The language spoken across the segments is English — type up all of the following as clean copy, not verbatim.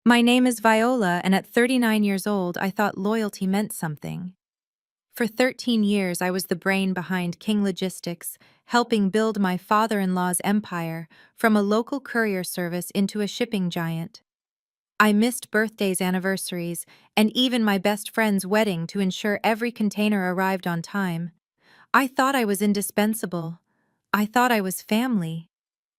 My name is Viola, and at 39 years old, I thought loyalty meant something. For 13 years, I was the brain behind King Logistics, helping build my father-in-law's empire from a local courier service into a shipping giant. I missed birthdays, anniversaries, and even my best friend's wedding to ensure every container arrived on time. I thought I was indispensable. I thought I was family.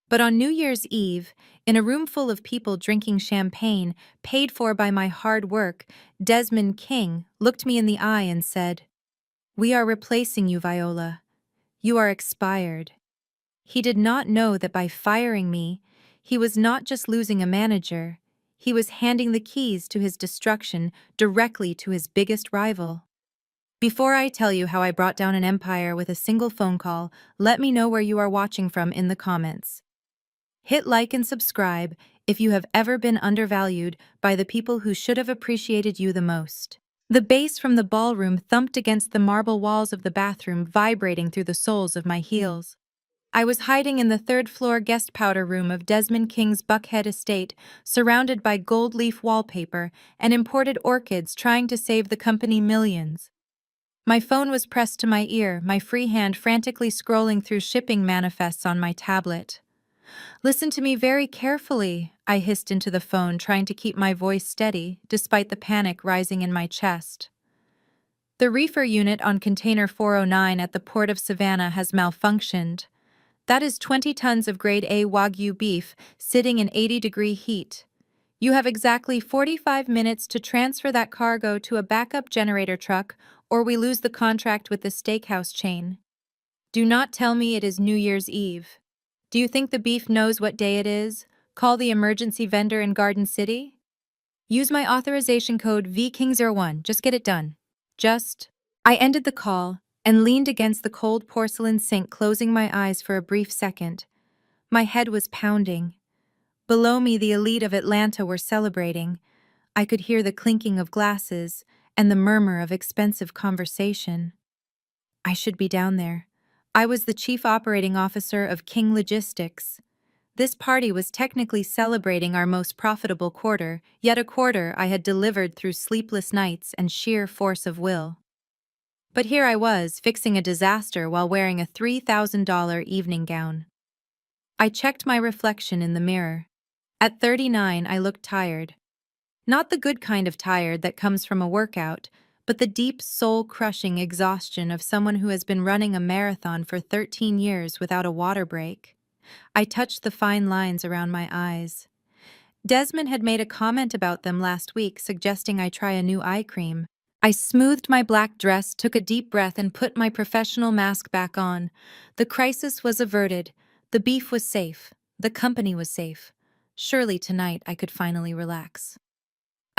But on New Year's Eve, in a room full of people drinking champagne, paid for by my hard work, Desmond King looked me in the eye and said, "We are replacing you, Viola. You are expired." He did not know that by firing me, he was not just losing a manager, he was handing the keys to his destruction directly to his biggest rival. Before I tell you how I brought down an empire with a single phone call, let me know where you are watching from in the comments. Hit like and subscribe if you have ever been undervalued by the people who should have appreciated you the most. The bass from the ballroom thumped against the marble walls of the bathroom, vibrating through the soles of my heels. I was hiding in the third-floor guest powder room of Desmond King's Buckhead estate, surrounded by gold leaf wallpaper and imported orchids, trying to save the company millions. My phone was pressed to my ear, my free hand frantically scrolling through shipping manifests on my tablet. "Listen to me very carefully," I hissed into the phone, trying to keep my voice steady, despite the panic rising in my chest. "The reefer unit on container 409 at the port of Savannah has malfunctioned. That is 20 tons of grade A Wagyu beef sitting in 80-degree heat. You have exactly 45 minutes to transfer that cargo to a backup generator truck, or we lose the contract with the steakhouse chain. Do not tell me it is New Year's Eve. Do you think the beef knows what day it is? Call the emergency vendor in Garden City? Use my authorization code VKing01. Just get it done. I ended the call and leaned against the cold porcelain sink, closing my eyes for a brief second. My head was pounding. Below me, the elite of Atlanta were celebrating. I could hear the clinking of glasses and the murmur of expensive conversation. I should be down there. I was the chief operating officer of King Logistics. This party was technically celebrating our most profitable quarter, yet a quarter I had delivered through sleepless nights and sheer force of will. But here I was, fixing a disaster while wearing a $3,000 evening gown. I checked my reflection in the mirror. At 39, I looked tired. Not the good kind of tired that comes from a workout, but the deep, soul-crushing exhaustion of someone who has been running a marathon for 13 years without a water break. I touched the fine lines around my eyes. Desmond had made a comment about them last week, suggesting I try a new eye cream. I smoothed my black dress, took a deep breath, and put my professional mask back on. The crisis was averted. The beef was safe. The company was safe. Surely tonight I could finally relax.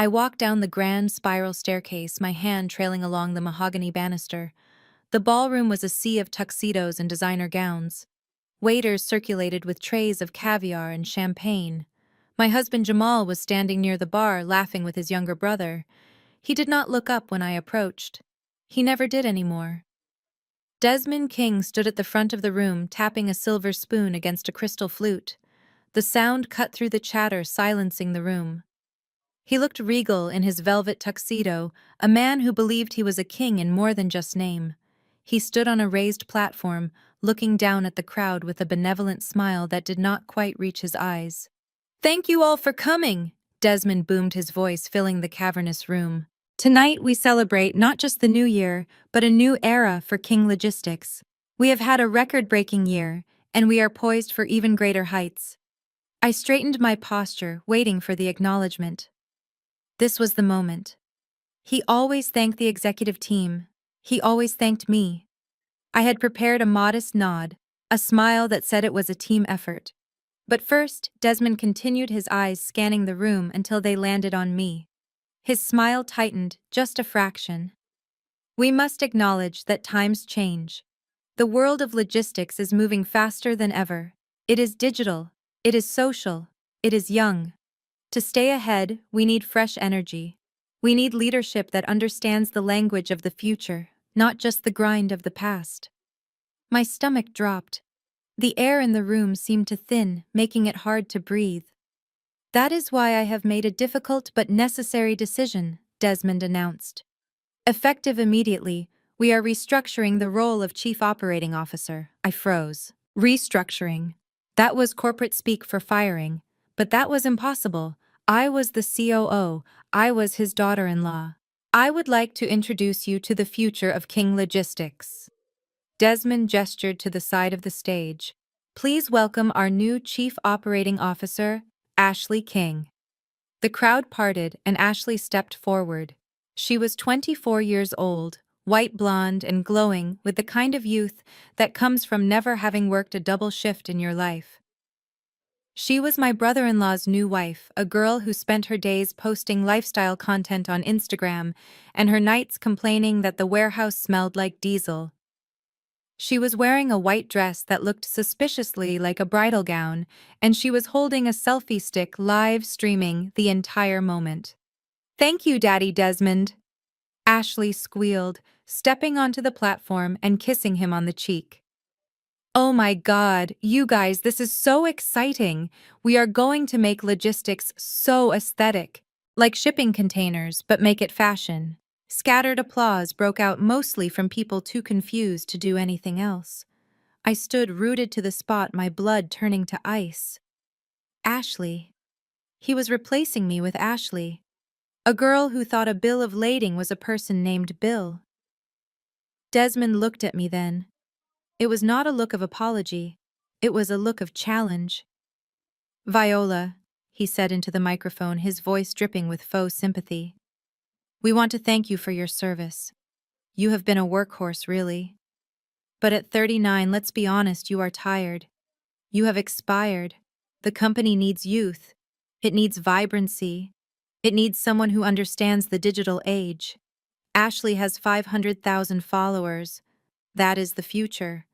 I walked down the grand spiral staircase, my hand trailing along the mahogany banister. The ballroom was a sea of tuxedos and designer gowns. Waiters circulated with trays of caviar and champagne. My husband Jamal was standing near the bar, laughing with his younger brother. He did not look up when I approached. He never did anymore. Desmond King stood at the front of the room, tapping a silver spoon against a crystal flute. The sound cut through the chatter, silencing the room. He looked regal in his velvet tuxedo, a man who believed he was a king in more than just name. He stood on a raised platform, looking down at the crowd with a benevolent smile that did not quite reach his eyes. "Thank you all for coming," Desmond boomed, his voice filling the cavernous room. "Tonight we celebrate not just the new year, but a new era for King Logistics. We have had a record-breaking year, and we are poised for even greater heights." I straightened my posture, waiting for the acknowledgement. This was the moment. He always thanked the executive team. He always thanked me. I had prepared a modest nod, a smile that said it was a team effort. But first, Desmond continued, his eyes scanning the room until they landed on me. His smile tightened, just a fraction. "We must acknowledge that times change. The world of logistics is moving faster than ever. It is digital, it is social, it is young. To stay ahead, we need fresh energy. We need leadership that understands the language of the future, not just the grind of the past." My stomach dropped. The air in the room seemed to thin, making it hard to breathe. That is why I have made a difficult but necessary decision, Desmond announced. Effective immediately, we are restructuring the role of Chief Operating Officer. I froze. Restructuring. That was corporate speak for firing, but that was impossible. I was the COO. I was his daughter-in-law. I would like to introduce you to the future of King Logistics. Desmond gestured to the side of the stage. Please welcome our new Chief Operating Officer, Ashley King. The crowd parted and Ashley stepped forward. She was 24 years old, white blonde and glowing with the kind of youth that comes from never having worked a double shift in your life. She was my brother-in-law's new wife, a girl who spent her days posting lifestyle content on Instagram and her nights complaining that the warehouse smelled like diesel. She was wearing a white dress that looked suspiciously like a bridal gown, and she was holding a selfie stick live streaming the entire moment. Thank you, Daddy Desmond, Ashley squealed, stepping onto the platform and kissing him on the cheek. Oh my God, you guys, this is so exciting. We are going to make logistics so aesthetic, like shipping containers, but make it fashion. Scattered applause broke out mostly from people too confused to do anything else. I stood rooted to the spot, my blood turning to ice. Ashley. He was replacing me with Ashley, a girl who thought a bill of lading was a person named Bill. Desmond looked at me then. It was not a look of apology. It was a look of challenge. Viola, he said into the microphone, his voice dripping with faux sympathy. We want to thank you for your service. You have been a workhorse, really. But at 39, let's be honest, you are tired. You have expired. The company needs youth. It needs vibrancy. It needs someone who understands the digital age. Ashley has 500,000 followers. That is the future.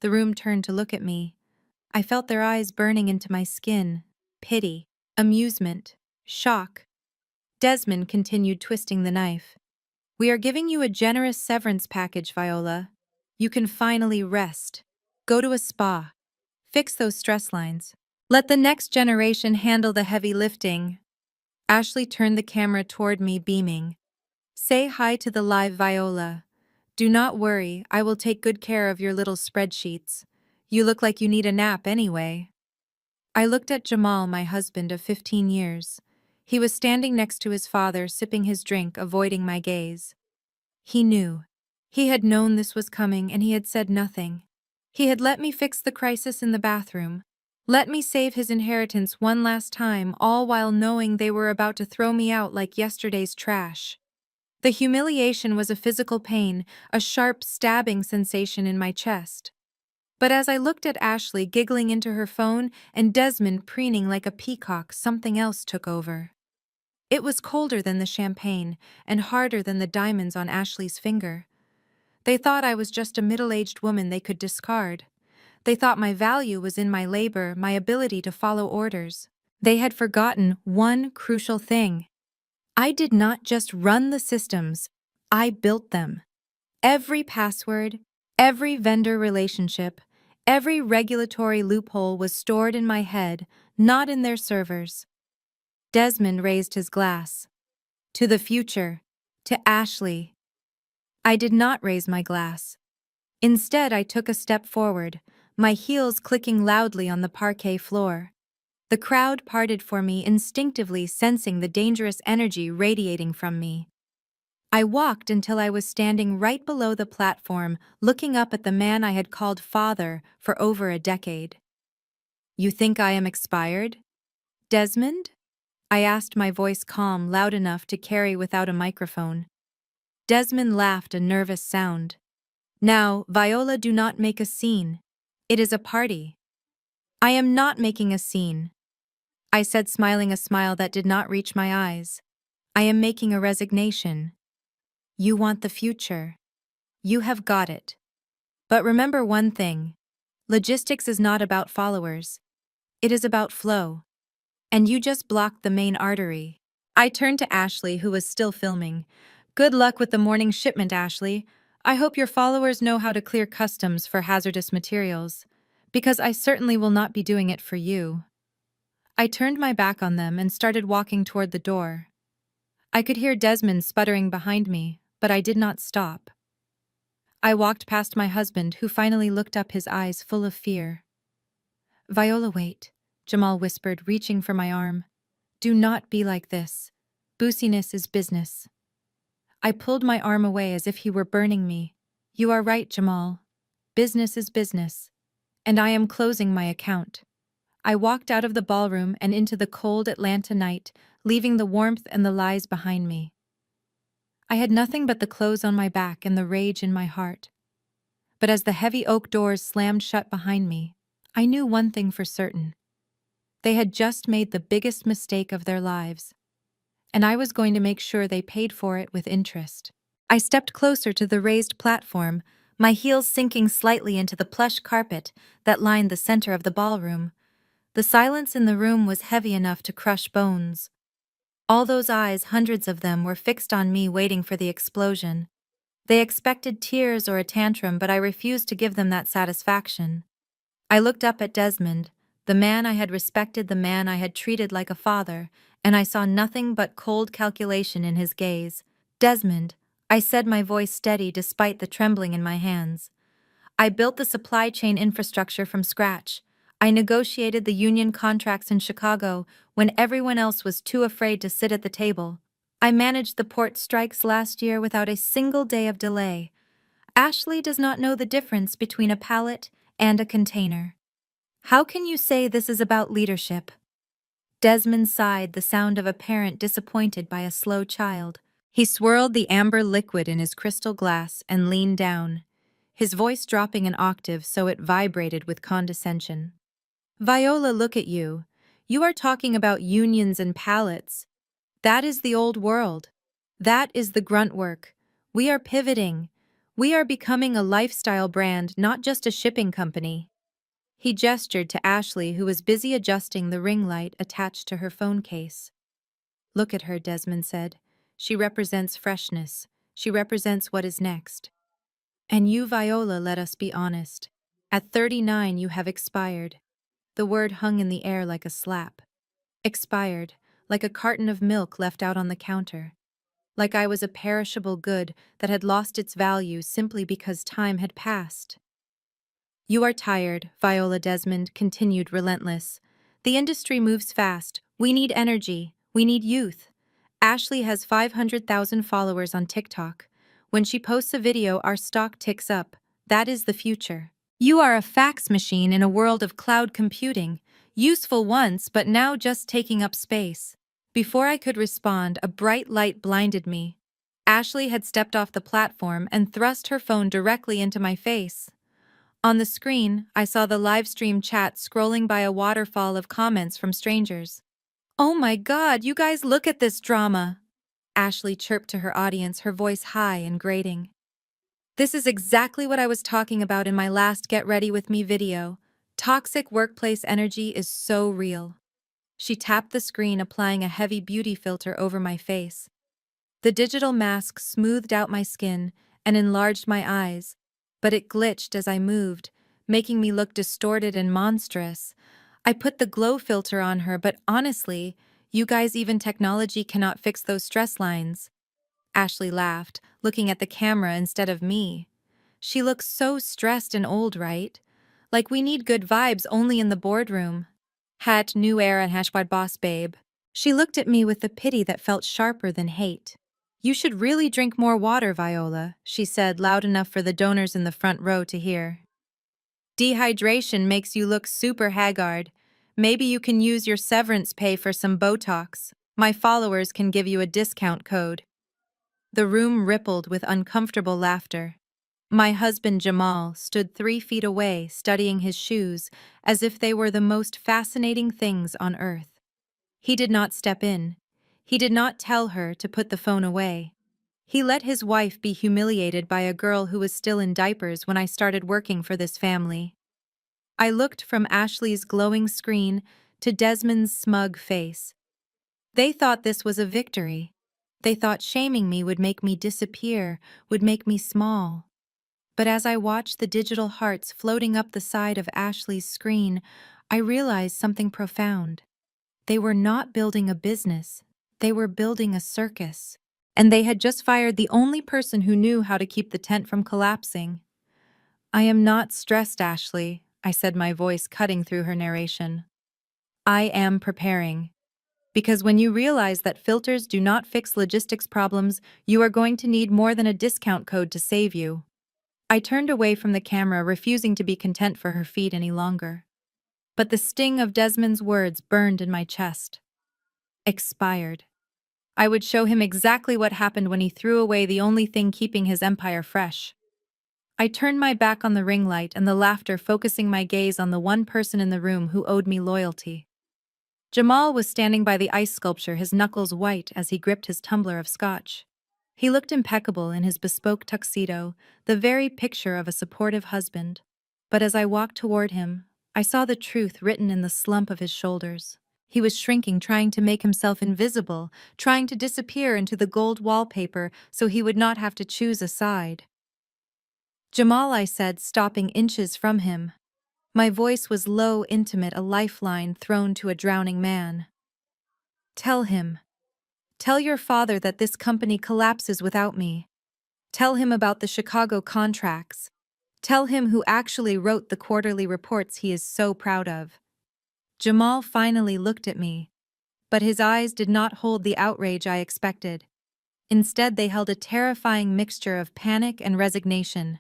The room turned to look at me. I felt their eyes burning into my skin. Pity, amusement, shock. Desmond continued twisting the knife. We are giving you a generous severance package, Viola. You can finally rest. Go to a spa. Fix those stress lines. Let the next generation handle the heavy lifting. Ashley turned the camera toward me, beaming. Say hi to the live Viola. Do not worry, I will take good care of your little spreadsheets. You look like you need a nap anyway. I looked at Jamal, my husband of 15 years. He was standing next to his father, sipping his drink, avoiding my gaze. He knew. He had known this was coming, and he had said nothing. He had let me fix the crisis in the bathroom. Let me save his inheritance one last time, all while knowing they were about to throw me out like yesterday's trash. The humiliation was a physical pain, a sharp stabbing sensation in my chest. But as I looked at Ashley giggling into her phone and Desmond preening like a peacock, something else took over. It was colder than the champagne and harder than the diamonds on Ashley's finger. They thought I was just a middle-aged woman they could discard. They thought my value was in my labor, my ability to follow orders. They had forgotten one crucial thing. I did not just run the systems, I built them. Every password, every vendor relationship, every regulatory loophole was stored in my head, not in their servers. Desmond raised his glass. To the future. To Ashley. I did not raise my glass. Instead, I took a step forward, my heels clicking loudly on the parquet floor. The crowd parted for me, instinctively sensing the dangerous energy radiating from me. I walked until I was standing right below the platform, looking up at the man I had called father for over a decade. You think I am expired? Desmond? I asked, my voice calm, loud enough to carry without a microphone. Desmond laughed, a nervous sound. Now, Viola, do not make a scene. It is a party. I am not making a scene, I said, smiling a smile that did not reach my eyes. I am making a resignation. You want the future. You have got it. But remember one thing. Logistics is not about followers. It is about flow. And you just blocked the main artery. I turned to Ashley, who was still filming. Good luck with the morning shipment, Ashley. I hope your followers know how to clear customs for hazardous materials, because I certainly will not be doing it for you. I turned my back on them and started walking toward the door. I could hear Desmond sputtering behind me, but I did not stop. I walked past my husband, who finally looked up, his eyes full of fear. Viola, wait, Jamal whispered, reaching for my arm. Do not be like this. Boosiness is business. I pulled my arm away as if he were burning me. You are right, Jamal. Business is business. And I am closing my account. I walked out of the ballroom and into the cold Atlanta night, leaving the warmth and the lies behind me. I had nothing but the clothes on my back and the rage in my heart. But as the heavy oak doors slammed shut behind me, I knew one thing for certain. They had just made the biggest mistake of their lives, and I was going to make sure they paid for it with interest. I stepped closer to the raised platform, my heels sinking slightly into the plush carpet that lined the center of the ballroom. The silence in the room was heavy enough to crush bones. All those eyes, hundreds of them, were fixed on me, waiting for the explosion. They expected tears or a tantrum, but I refused to give them that satisfaction. I looked up at Desmond, the man I had respected, the man I had treated like a father, and I saw nothing but cold calculation in his gaze. Desmond, I said, my voice steady despite the trembling in my hands. I built the supply chain infrastructure from scratch. I negotiated the union contracts in Chicago when everyone else was too afraid to sit at the table. I managed the port strikes last year without a single day of delay. Ashley does not know the difference between a pallet and a container. How can you say this is about leadership? Desmond sighed, the sound of a parent disappointed by a slow child. He swirled the amber liquid in his crystal glass and leaned down, his voice dropping an octave so it vibrated with condescension. Viola, look at you. You are talking about unions and pallets. That is the old world. That is the grunt work. We are pivoting. We are becoming a lifestyle brand, not just a shipping company. He gestured to Ashley, who was busy adjusting the ring light attached to her phone case. Look at her, Desmond said. She represents freshness. She represents what is next. And you, Viola, let us be honest. At 39, you have expired. The word hung in the air like a slap. Expired, like a carton of milk left out on the counter. Like I was a perishable good that had lost its value simply because time had passed. You are tired, Viola, Desmond continued, relentless. The industry moves fast. We need energy. We need youth. Ashley has 500,000 followers on TikTok. When she posts a video, our stock ticks up. That is the future. You are a fax machine in a world of cloud computing, useful once but now just taking up space. Before I could respond, a bright light blinded me. Ashley had stepped off the platform and thrust her phone directly into my face. On the screen, I saw the livestream chat scrolling by, a waterfall of comments from strangers. Oh my God, you guys, look at this drama! Ashley chirped to her audience, her voice high and grating. This is exactly what I was talking about in my last Get Ready With Me video. Toxic workplace energy is so real. She tapped the screen, applying a heavy beauty filter over my face. The digital mask smoothed out my skin and enlarged my eyes, but it glitched as I moved, making me look distorted and monstrous. I put the glow filter on her, but honestly, you guys, even technology cannot fix those stress lines. Ashley laughed, looking at the camera instead of me. She looks so stressed and old, right? Like we need good vibes only in the boardroom. Hat, new era, and hashwad boss babe. She looked at me with a pity that felt sharper than hate. You should really drink more water, Viola, she said, loud enough for the donors in the front row to hear. Dehydration makes you look super haggard. Maybe you can use your severance pay for some Botox. My followers can give you a discount code. The room rippled with uncomfortable laughter. My husband Jamal stood 3 feet away, studying his shoes as if they were the most fascinating things on earth. He did not step in. He did not tell her to put the phone away. He let his wife be humiliated by a girl who was still in diapers when I started working for this family. I looked from Ashley's glowing screen to Desmond's smug face. They thought this was a victory. They thought shaming me would make me disappear, would make me small. But as I watched the digital hearts floating up the side of Ashley's screen, I realized something profound. They were not building a business. They were building a circus. And they had just fired the only person who knew how to keep the tent from collapsing. I am not stressed, Ashley, I said, my voice cutting through her narration. I am preparing. Because when you realize that filters do not fix logistics problems, you are going to need more than a discount code to save you. I turned away from the camera, refusing to be content for her feet any longer. But the sting of Desmond's words burned in my chest. Expired. I would show him exactly what happened when he threw away the only thing keeping his empire fresh. I turned my back on the ring light and the laughter, focusing my gaze on the one person in the room who owed me loyalty. Jamal was standing by the ice sculpture, his knuckles white as he gripped his tumbler of scotch. He looked impeccable in his bespoke tuxedo, the very picture of a supportive husband. But as I walked toward him, I saw the truth written in the slump of his shoulders. He was shrinking, trying to make himself invisible, trying to disappear into the gold wallpaper so he would not have to choose a side. Jamal, I said, stopping inches from him. My voice was low, intimate, a lifeline thrown to a drowning man. Tell him. Tell your father that this company collapses without me. Tell him about the Chicago contracts. Tell him who actually wrote the quarterly reports he is so proud of. Jamal finally looked at me, but his eyes did not hold the outrage I expected. Instead, they held a terrifying mixture of panic and resignation.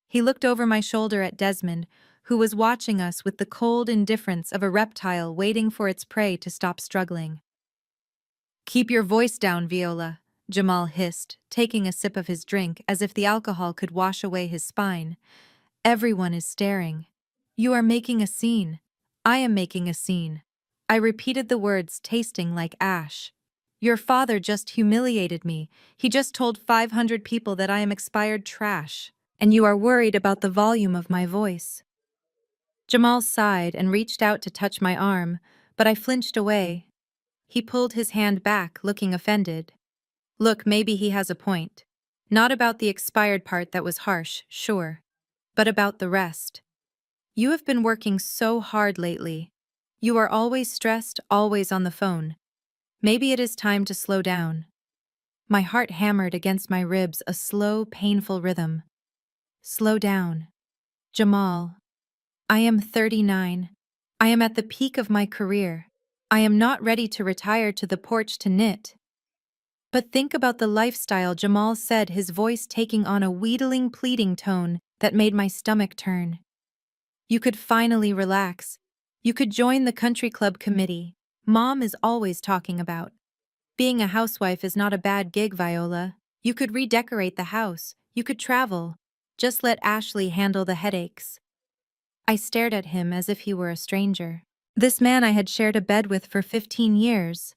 He looked over my shoulder at Desmond, who was watching us with the cold indifference of a reptile waiting for its prey to stop struggling. Keep your voice down, Viola, Jamal hissed, taking a sip of his drink as if the alcohol could wash away his spine. Everyone is staring. You are making a scene. I am making a scene. I repeated the words, tasting like ash. Your father just humiliated me. He just told 500 people that I am expired trash. And you are worried about the volume of my voice. Jamal sighed and reached out to touch my arm, but I flinched away. He pulled his hand back, looking offended. Look, maybe he has a point. Not about the expired part that was harsh, sure, but about the rest. You have been working so hard lately. You are always stressed, always on the phone. Maybe it is time to slow down. My heart hammered against my ribs, a slow, painful rhythm. Slow down. Jamal. I am 39. I am at the peak of my career. I am not ready to retire to the porch to knit. But think about the lifestyle, Jamal said, his voice taking on a wheedling, pleading tone that made my stomach turn. You could finally relax. You could join the country club committee Mom is always talking about. Being a housewife is not a bad gig, Viola. You could redecorate the house. You could travel. Just let Ashley handle the headaches. I stared at him as if he were a stranger. This man I had shared a bed with for 15 years.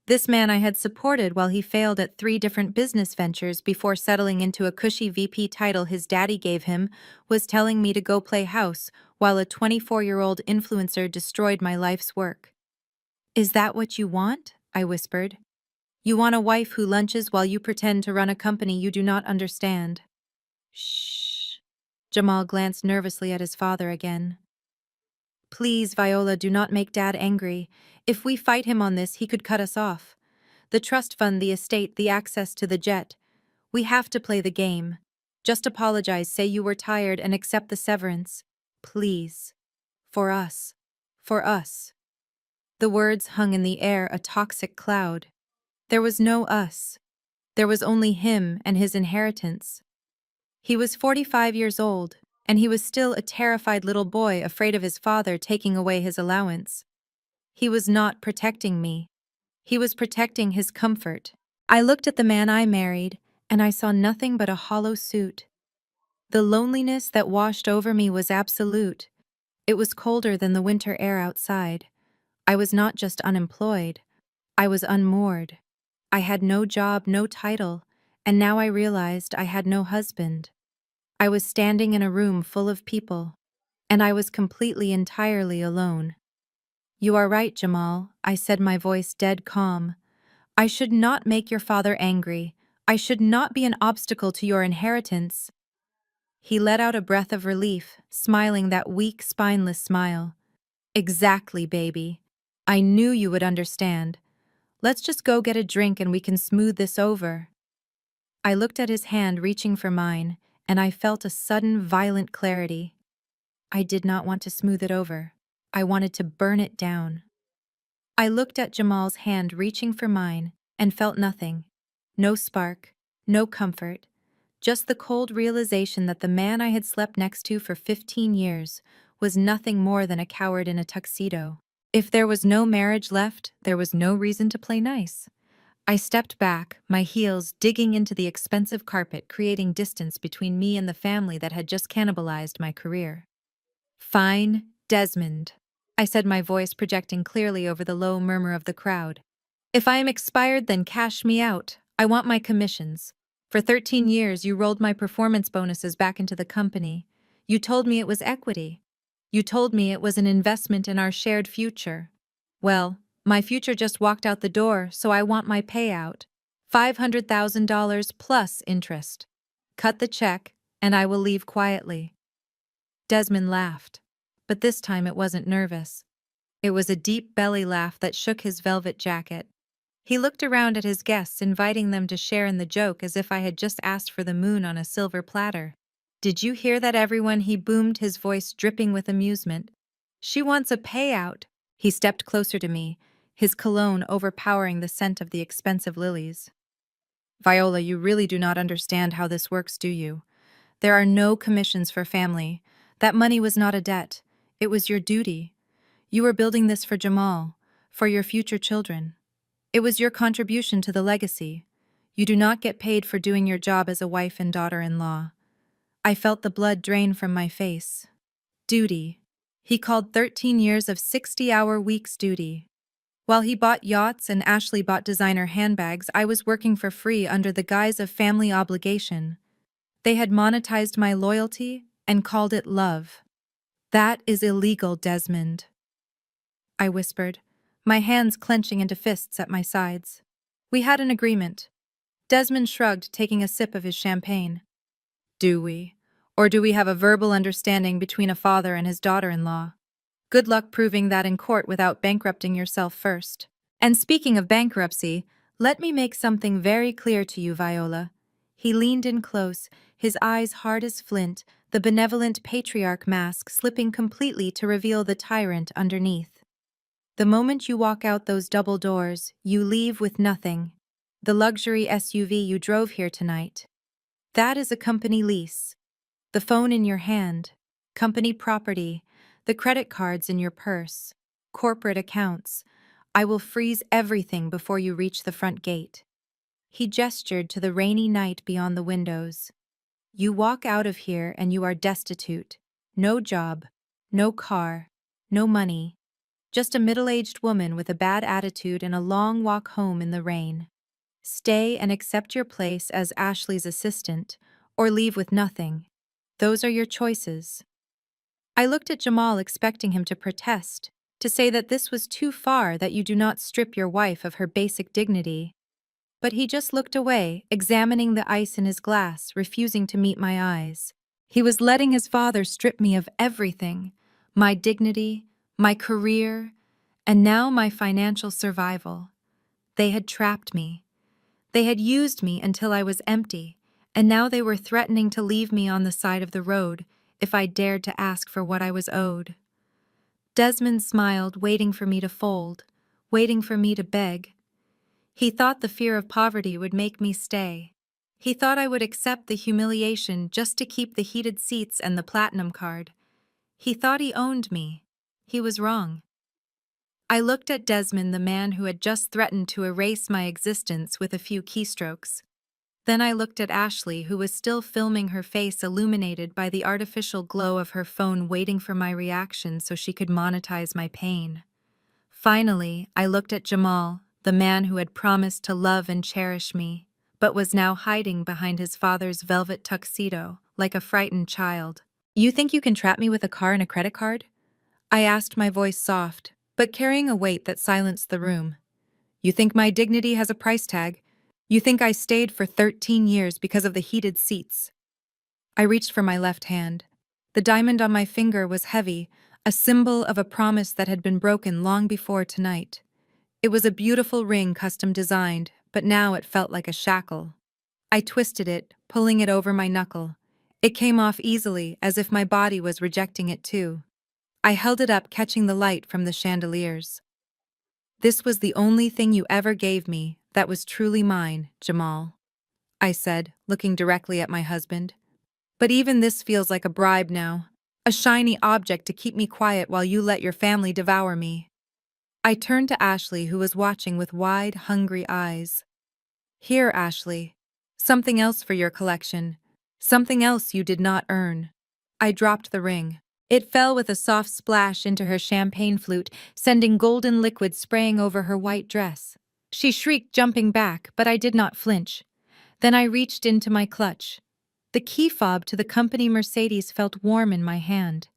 This man I had supported while he failed at 3 different business ventures before settling into a cushy VP title his daddy gave him, was telling me to go play house while a 24-year-old influencer destroyed my life's work. Is that what you want? I whispered. You want a wife who lunches while you pretend to run a company you do not understand. Shh. Jamal glanced nervously at his father again. Please, Viola, do not make Dad angry. If we fight him on this, he could cut us off. The trust fund, the estate, the access to the jet. We have to play the game. Just apologize, say you were tired, and accept the severance. Please. For us. For us. The words hung in the air, a toxic cloud. There was no us. There was only him and his inheritance. He was 45 years old, and he was still a terrified little boy afraid of his father taking away his allowance. He was not protecting me. He was protecting his comfort. I looked at the man I married, and I saw nothing but a hollow suit. The loneliness that washed over me was absolute. It was colder than the winter air outside. I was not just unemployed. I was unmoored. I had no job, no title, and now I realized I had no husband. I was standing in a room full of people, and I was completely, entirely alone. You are right, Jamal, I said, my voice dead calm. I should not make your father angry. I should not be an obstacle to your inheritance. He let out a breath of relief, smiling that weak, spineless smile. Exactly, baby. I knew you would understand. Let's just go get a drink and we can smooth this over. I looked at his hand reaching for mine, and I felt a sudden, violent clarity. I did not want to smooth it over. I wanted to burn it down. I looked at Jamal's hand reaching for mine and felt nothing. No spark, no comfort, just the cold realization that the man I had slept next to for 15 years was nothing more than a coward in a tuxedo. If there was no marriage left, there was no reason to play nice. I stepped back, my heels digging into the expensive carpet, creating distance between me and the family that had just cannibalized my career. Fine, Desmond, I said, my voice projecting clearly over the low murmur of the crowd. If I am expired, then cash me out. I want my commissions. For 13 years, you rolled my performance bonuses back into the company. You told me it was equity. You told me it was an investment in our shared future. Well, my future just walked out the door, so I want my payout. $500,000 plus interest. Cut the check, and I will leave quietly. Desmond laughed, but this time it wasn't nervous. It was a deep belly laugh that shook his velvet jacket. He looked around at his guests, inviting them to share in the joke as if I had just asked for the moon on a silver platter. Did you hear that, everyone? He boomed, his voice dripping with amusement. She wants a payout. He stepped closer to me, his cologne overpowering the scent of the expensive lilies. Viola, you really do not understand how this works, do you? There are no commissions for family. That money was not a debt. It was your duty. You were building this for Jamal, for your future children. It was your contribution to the legacy. You do not get paid for doing your job as a wife and daughter-in-law. I felt the blood drain from my face. Duty. He called 13 years of 60-hour weeks duty. While he bought yachts and Ashley bought designer handbags, I was working for free under the guise of family obligation. They had monetized my loyalty and called it love. That is illegal, Desmond, I whispered, my hands clenching into fists at my sides. We had an agreement. Desmond shrugged, taking a sip of his champagne. Do we? Or do we have a verbal understanding between a father and his daughter-in-law? Good luck proving that in court without bankrupting yourself first. And speaking of bankruptcy, let me make something very clear to you, Viola. He leaned in close, his eyes hard as flint, the benevolent patriarch mask slipping completely to reveal the tyrant underneath. The moment you walk out those double doors, you leave with nothing. The luxury SUV you drove here tonight. That is a company lease. The phone in your hand, company property, the credit cards in your purse, corporate accounts. I will freeze everything before you reach the front gate. He gestured to the rainy night beyond the windows. You walk out of here and you are destitute. No job, no car, no money. Just a middle-aged woman with a bad attitude and a long walk home in the rain. Stay and accept your place as Ashley's assistant, or leave with nothing. Those are your choices. I looked at Jamal, expecting him to protest, to say that this was too far, that you do not strip your wife of her basic dignity. But he just looked away, examining the ice in his glass, refusing to meet my eyes. He was letting his father strip me of everything, my dignity, my career, and now my financial survival. They had trapped me. They had used me until I was empty, and now they were threatening to leave me on the side of the road if I dared to ask for what I was owed. Desmond smiled, waiting for me to fold, waiting for me to beg. He thought the fear of poverty would make me stay. He thought I would accept the humiliation just to keep the heated seats and the platinum card. He thought he owned me. He was wrong. I looked at Desmond, the man who had just threatened to erase my existence with a few keystrokes. Then I looked at Ashley, who was still filming, her face illuminated by the artificial glow of her phone, waiting for my reaction so she could monetize my pain. Finally, I looked at Jamal, the man who had promised to love and cherish me, but was now hiding behind his father's velvet tuxedo, like a frightened child. You think you can trap me with a car and a credit card? I asked, my voice soft, but carrying a weight that silenced the room. You think my dignity has a price tag? You think I stayed for 13 years because of the heated seats? I reached for my left hand. The diamond on my finger was heavy, a symbol of a promise that had been broken long before tonight. It was a beautiful ring custom designed, but now it felt like a shackle. I twisted it, pulling it over my knuckle. It came off easily, as if my body was rejecting it too. I held it up, catching the light from the chandeliers. "This was the only thing you ever gave me that was truly mine, Jamal," I said, looking directly at my husband. "But even this feels like a bribe now. A shiny object to keep me quiet while you let your family devour me." I turned to Ashley, who was watching with wide, hungry eyes. "Here, Ashley. Something else for your collection. Something else you did not earn." I dropped the ring. It fell with a soft splash into her champagne flute, sending golden liquid spraying over her white dress. She shrieked, jumping back, but I did not flinch. Then I reached into my clutch. The key fob to the company Mercedes felt warm in my hand.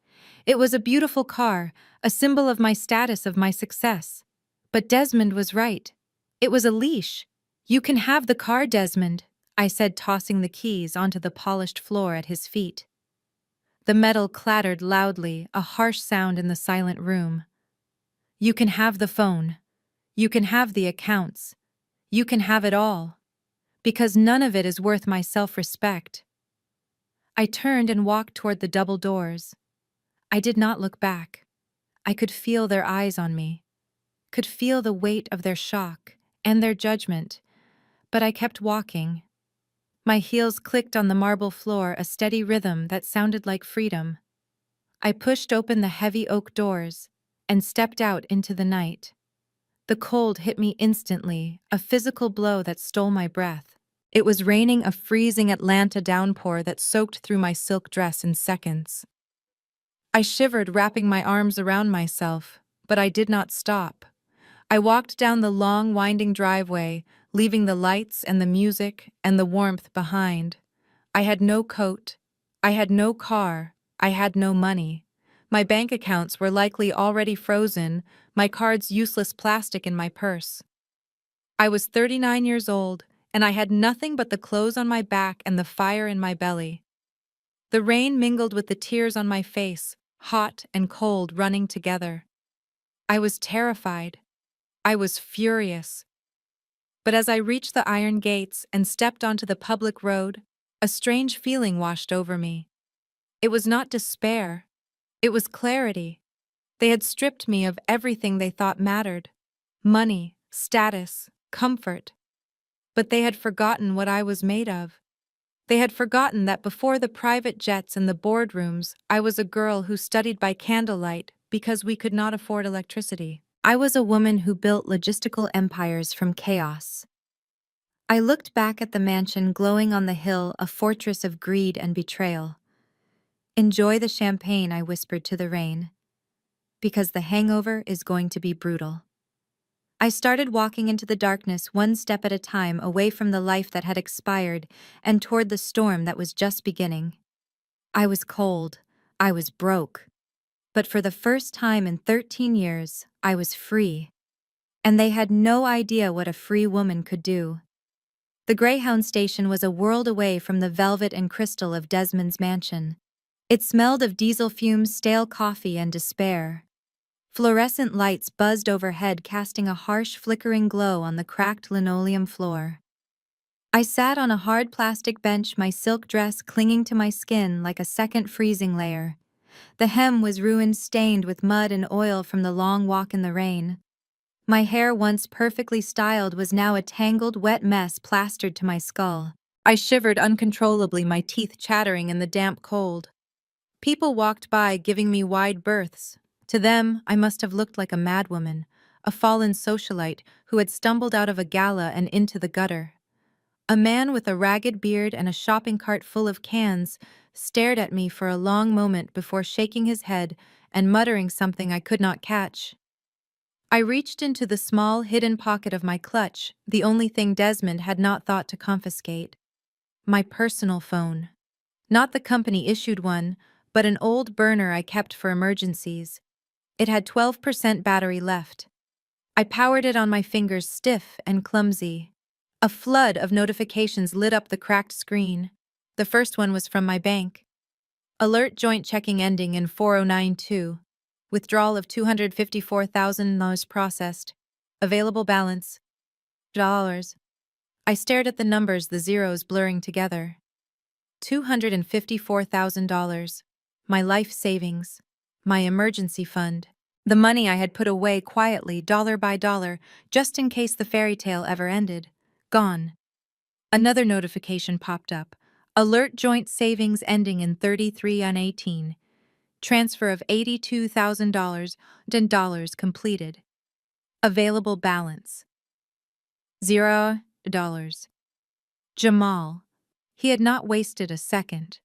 It was a beautiful car, a symbol of my status, of my success. But Desmond was right. It was a leash. "You can have the car, Desmond," I said, tossing the keys onto the polished floor at his feet. The metal clattered loudly, a harsh sound in the silent room. "You can have the phone. You can have the accounts. You can have it all. Because none of it is worth my self-respect." I turned and walked toward the double doors. I did not look back. I could feel their eyes on me, could feel the weight of their shock and their judgment, but I kept walking. My heels clicked on the marble floor, a steady rhythm that sounded like freedom. I pushed open the heavy oak doors and stepped out into the night. The cold hit me instantly, a physical blow that stole my breath. It was raining, a freezing Atlanta downpour that soaked through my silk dress in seconds. I shivered, wrapping my arms around myself, but I did not stop. I walked down the long, winding driveway, leaving the lights and the music and the warmth behind. I had no coat. I had no car. I had no money. My bank accounts were likely already frozen, my cards useless plastic in my purse. I was 39 years old, and I had nothing but the clothes on my back and the fire in my belly. The rain mingled with the tears on my face, hot and cold running together. I was terrified. I was furious. But as I reached the iron gates and stepped onto the public road, a strange feeling washed over me. It was not despair. It was clarity. They had stripped me of everything they thought mattered: money, status, comfort. But they had forgotten what I was made of. They had forgotten that before the private jets and the boardrooms, I was a girl who studied by candlelight because we could not afford electricity. I was a woman who built logistical empires from chaos. I looked back at the mansion glowing on the hill, a fortress of greed and betrayal. "Enjoy the champagne," I whispered to the rain, "because the hangover is going to be brutal." I started walking into the darkness, one step at a time, away from the life that had expired and toward the storm that was just beginning. I was cold. I was broke. But for the first time in 13 years, I was free. And they had no idea what a free woman could do. The Greyhound station was a world away from the velvet and crystal of Desmond's mansion. It smelled of diesel fumes, stale coffee, and despair. Fluorescent lights buzzed overhead, casting a harsh, flickering glow on the cracked linoleum floor. I sat on a hard plastic bench, my silk dress clinging to my skin like a second freezing layer. The hem was ruined, stained with mud and oil from the long walk in the rain. My hair, once perfectly styled, was now a tangled, wet mess plastered to my skull. I shivered uncontrollably, my teeth chattering in the damp cold. People walked by, giving me wide berths. To them, I must have looked like a madwoman, a fallen socialite who had stumbled out of a gala and into the gutter. A man with a ragged beard and a shopping cart full of cans stared at me for a long moment before shaking his head and muttering something I could not catch. I reached into the small, hidden pocket of my clutch, the only thing Desmond had not thought to confiscate: my personal phone. Not the company-issued one, but an old burner I kept for emergencies. It had 12% battery left. I powered it on my fingers, stiff and clumsy. A flood of notifications lit up the cracked screen. The first one was from my bank. Alert: joint checking ending in 4092. Withdrawal of $254,000 processed. Available balance. Dollars. I stared at the numbers, the zeros blurring together. $254,000. My life savings. My emergency fund. The money I had put away quietly, dollar by dollar, just in case the fairy tale ever ended. Gone. Another notification popped up. Alert joint savings ending in 33 on 18. Transfer of $82,000 and dollars completed. Available balance. $0. Jamal. He had not wasted a second.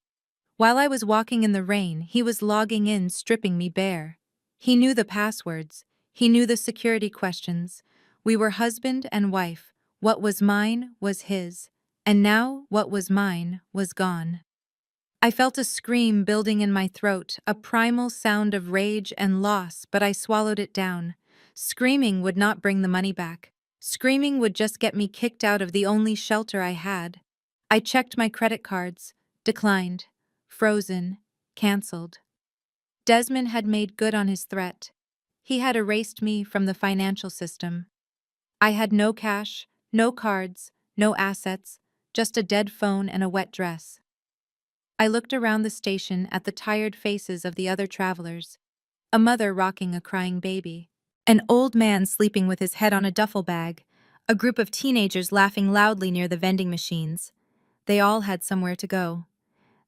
While I was walking in the rain, he was logging in, stripping me bare. He knew the passwords. He knew the security questions. We were husband and wife. What was mine was his. And now what was mine was gone. I felt a scream building in my throat, a primal sound of rage and loss, but I swallowed it down. Screaming would not bring the money back. Screaming would just get me kicked out of the only shelter I had. I checked my credit cards. Declined. Frozen. Cancelled. Desmond had made good on his threat. He had erased me from the financial system. I had no cash, no cards, no assets, just a dead phone and a wet dress. I looked around the station at the tired faces of the other travelers. A mother rocking a crying baby. An old man sleeping with his head on a duffel bag. A group of teenagers laughing loudly near the vending machines. They all had somewhere to go.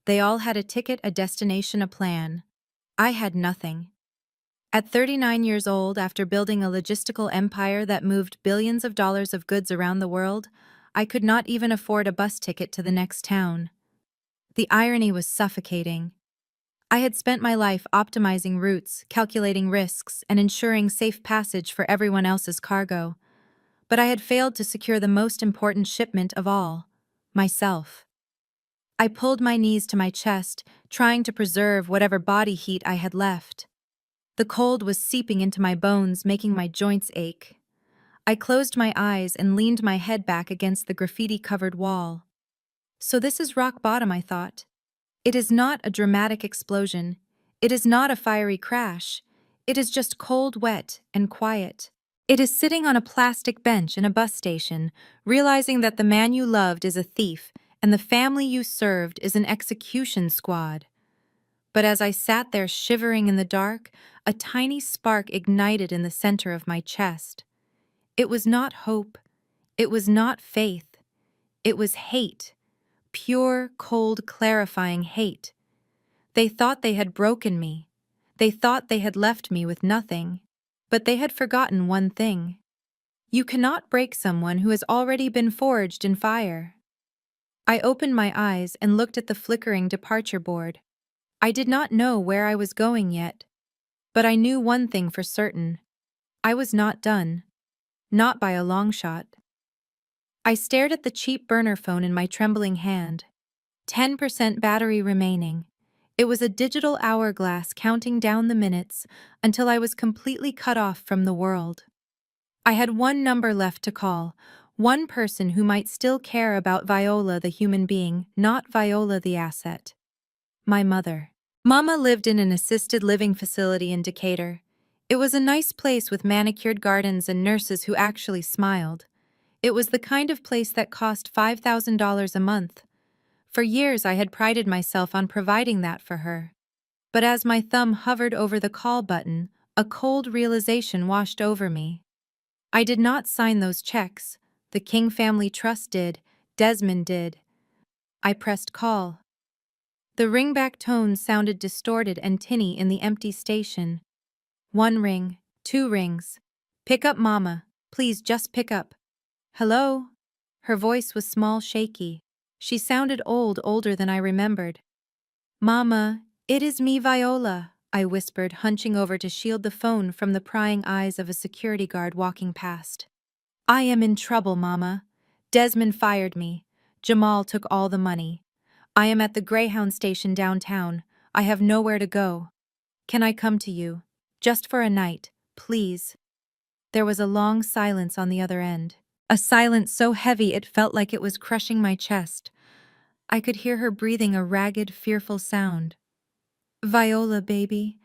They all had a ticket, a destination, a plan. I had nothing. At 39 years old, after building a logistical empire that moved billions of dollars of goods around the world, I could not even afford a bus ticket to the next town. The irony was suffocating. I had spent my life optimizing routes, calculating risks, and ensuring safe passage for everyone else's cargo. But I had failed to secure the most important shipment of all, myself. I pulled my knees to my chest, trying to preserve whatever body heat I had left. The cold was seeping into my bones, making my joints ache. I closed my eyes and leaned my head back against the graffiti-covered wall. So this is rock bottom, I thought. It is not a dramatic explosion. It is not a fiery crash. It is just cold, wet, and quiet. It is sitting on a plastic bench in a bus station, realizing that the man you loved is a thief and the family you served is an execution squad. But as I sat there shivering in the dark, a tiny spark ignited in the center of my chest. It was not hope. It was not faith. It was hate. Pure, cold, clarifying hate. They thought they had broken me. They thought they had left me with nothing. But they had forgotten one thing. You cannot break someone who has already been forged in fire. I opened my eyes and looked at the flickering departure board. I did not know where I was going yet. But I knew one thing for certain. I was not done. Not by a long shot. I stared at the cheap burner phone in my trembling hand. 10% battery remaining. It was a digital hourglass counting down the minutes until I was completely cut off from the world. I had one number left to call, one person who might still care about Viola the human being, not Viola the asset. My mother. Mama lived in an assisted living facility in Decatur. It was a nice place with manicured gardens and nurses who actually smiled. It was the kind of place that cost $5,000 a month. For years I had prided myself on providing that for her. But as my thumb hovered over the call button, a cold realization washed over me. I did not sign those checks. The King Family Trust did. Desmond did. I pressed call. The ringback tone sounded distorted and tinny in the empty station. One ring, two rings. Pick up, Mama. Please just pick up. Hello? Her voice was small, shaky. She sounded old, older than I remembered. Mama, it is me, Viola, I whispered, hunching over to shield the phone from the prying eyes of a security guard walking past. I am in trouble, Mama. Desmond fired me. Jamal took all the money. I am at the Greyhound station downtown. I have nowhere to go. Can I come to you? Just for a night, please. There was a long silence on the other end. A silence so heavy it felt like it was crushing my chest. I could hear her breathing a ragged, fearful sound. Viola, baby.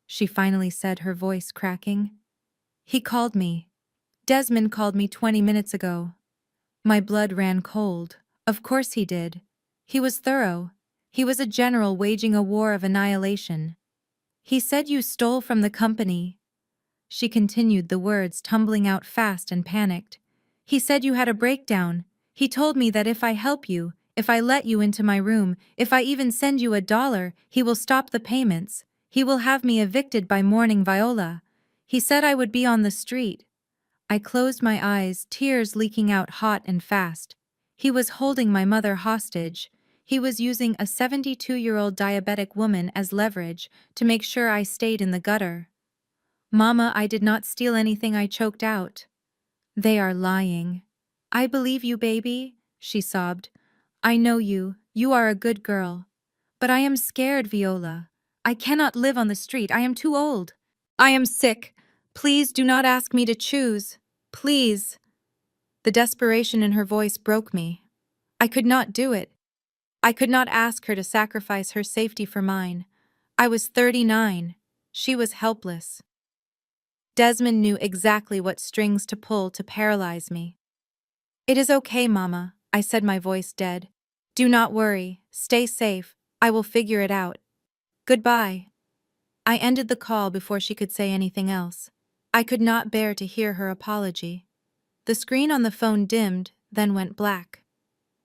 she finally said, her voice cracking. He called me. Desmond called me 20 minutes ago. My blood ran cold. Of course he did. He was thorough. He was a general waging a war of annihilation. He said you stole from the company. She continued, the words tumbling out fast and panicked. He said you had a breakdown. He told me that if I help you, if I let you into my room, if I even send you $1, he will stop the payments. He will have me evicted by morning Viola. He said I would be on the street. I closed my eyes, tears leaking out hot and fast. He was holding my mother hostage. He was using a 72-year-old diabetic woman as leverage to make sure I stayed in the gutter. Mama, I did not steal anything, I choked out. They are lying. I believe you, baby, she sobbed. I know you. You are a good girl. But I am scared, Viola. I cannot live on the street. I am too old. I am sick. Please do not ask me to choose. Please. The desperation in her voice broke me. I could not do it. I could not ask her to sacrifice her safety for mine. I was 39. She was helpless. Desmond knew exactly what strings to pull to paralyze me. It is okay, Mama, I said, my voice dead. Do not worry. Stay safe. I will figure it out. Goodbye. I ended the call before she could say anything else. I could not bear to hear her apology. The screen on the phone dimmed, then went black.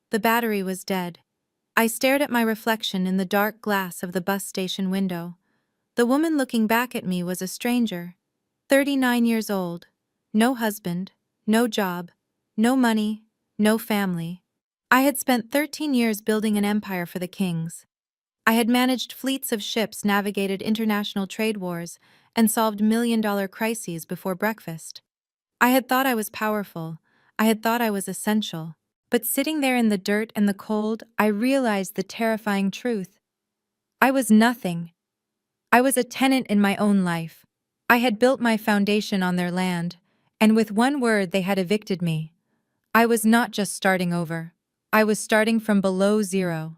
The battery was dead. I stared at my reflection in the dark glass of the bus station window. The woman looking back at me was a stranger. 39 years old. No husband, no job, no money, no family. I had spent 13 years building an empire for the kings. I had managed fleets of ships, navigated international trade wars, and solved million-dollar crises before breakfast. I had thought I was powerful. I had thought I was essential. But sitting there in the dirt and the cold, I realized the terrifying truth. I was nothing. I was a tenant in my own life. I had built my foundation on their land, and with one word they had evicted me. I was not just starting over. I was starting from below zero.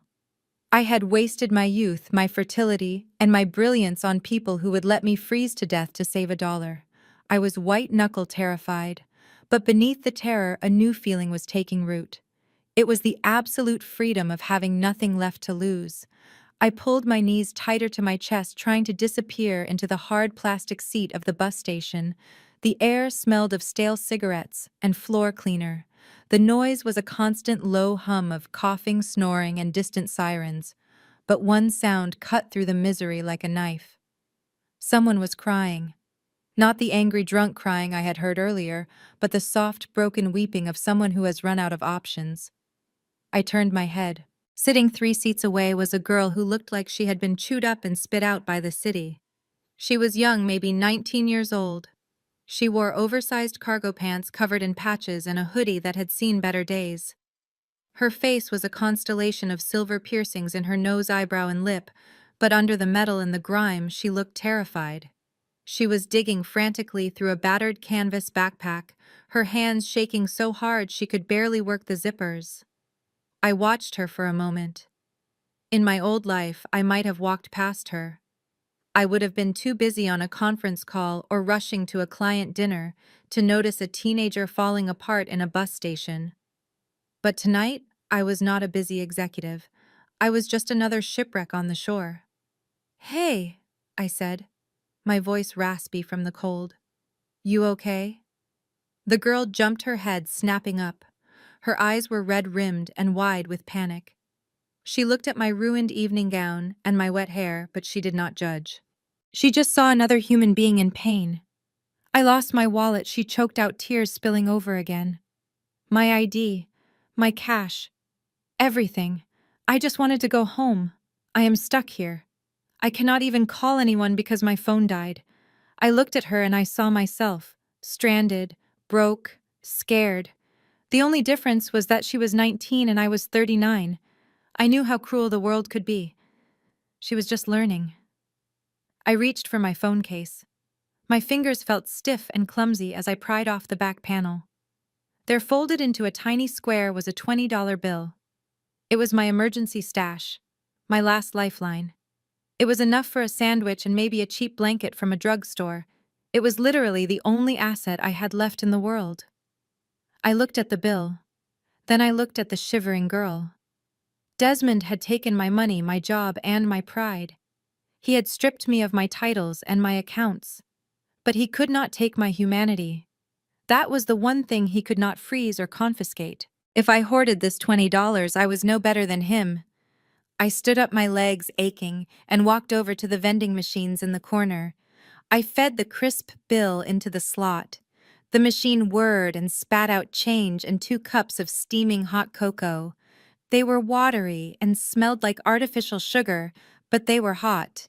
I had wasted my youth, my fertility, and my brilliance on people who would let me freeze to death to save $1. I was white-knuckle terrified, but beneath the terror a new feeling was taking root. It was the absolute freedom of having nothing left to lose. I pulled my knees tighter to my chest, trying to disappear into the hard plastic seat of the bus station. The air smelled of stale cigarettes and floor cleaner. The noise was a constant low hum of coughing, snoring, and distant sirens. But one sound cut through the misery like a knife. Someone was crying. Not the angry drunk crying I had heard earlier, but the soft, broken weeping of someone who has run out of options. I turned my head. Sitting 3 seats away was a girl who looked like she had been chewed up and spit out by the city. She was young, maybe 19 years old. She wore oversized cargo pants covered in patches and a hoodie that had seen better days. Her face was a constellation of silver piercings in her nose, eyebrow, and lip, but under the metal and the grime she looked terrified. She was digging frantically through a battered canvas backpack, her hands shaking so hard she could barely work the zippers. I watched her for a moment. In my old life, I might have walked past her. I would have been too busy on a conference call or rushing to a client dinner to notice a teenager falling apart in a bus station. But tonight, I was not a busy executive. I was just another shipwreck on the shore. "Hey," I said, my voice raspy from the cold. "You okay?" The girl jumped her head, snapping up. Her eyes were red-rimmed and wide with panic. She looked at my ruined evening gown and my wet hair, but she did not judge. She just saw another human being in pain. "I lost my wallet," she choked out, tears spilling over again. "My ID, my cash, everything. I just wanted to go home. I am stuck here. I cannot even call anyone because my phone died." I looked at her and I saw myself, stranded, broke, scared. The only difference was that she was 19 and I was 39. I knew how cruel the world could be. She was just learning. I reached for my phone case. My fingers felt stiff and clumsy as I pried off the back panel. There, folded into a tiny square, was a $20 bill. It was my emergency stash, my last lifeline. It was enough for a sandwich and maybe a cheap blanket from a drugstore. It was literally the only asset I had left in the world. I looked at the bill. Then I looked at the shivering girl. Desmond had taken my money, my job, and my pride. He had stripped me of my titles and my accounts. But he could not take my humanity. That was the one thing he could not freeze or confiscate. If I hoarded this $20, I was no better than him. I stood up, my legs aching, and walked over to the vending machines in the corner. I fed the crisp bill into the slot. The machine whirred and spat out change and 2 cups of steaming hot cocoa. They were watery and smelled like artificial sugar, but they were hot.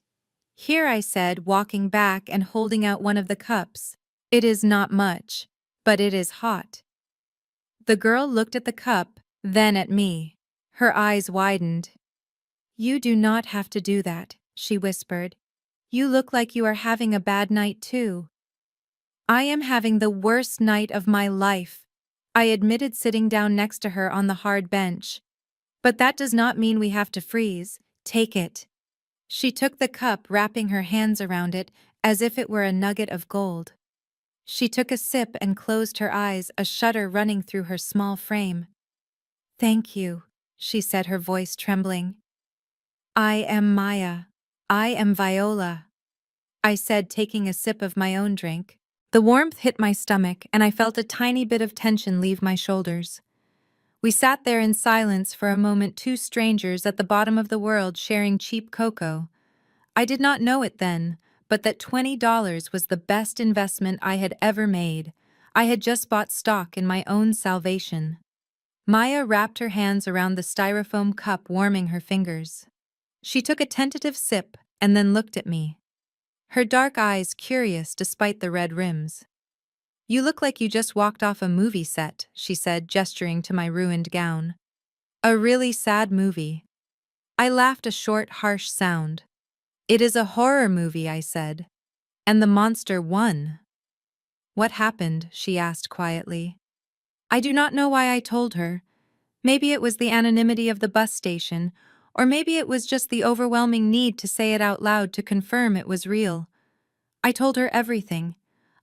"Here," I said, walking back and holding out one of the cups. "It is not much, but it is hot." The girl looked at the cup, then at me. Her eyes widened. "You do not have to do that," she whispered. "You look like you are having a bad night too." "I am having the worst night of my life," I admitted, sitting down next to her on the hard bench. "But that does not mean we have to freeze. Take it." She took the cup, wrapping her hands around it as if it were a nugget of gold. She took a sip and closed her eyes, a shudder running through her small frame. "Thank you," she said, her voice trembling. "I am Maya. I am Viola," I said, taking a sip of my own drink. The warmth hit my stomach, and I felt a tiny bit of tension leave my shoulders. We sat there in silence for a moment, 2 strangers at the bottom of the world sharing cheap cocoa. I did not know it then, but that $20 was the best investment I had ever made. I had just bought stock in my own salvation. Maya wrapped her hands around the styrofoam cup, warming her fingers. She took a tentative sip and then looked at me. Her dark eyes curious despite the red rims. "You look like you just walked off a movie set," she said, gesturing to my ruined gown. "A really sad movie." I laughed, a short, harsh sound. "It is a horror movie," I said. "And the monster won." "What happened?" she asked quietly. I do not know why I told her. Maybe it was the anonymity of the bus station, or maybe it was just the overwhelming need to say it out loud to confirm it was real. I told her everything.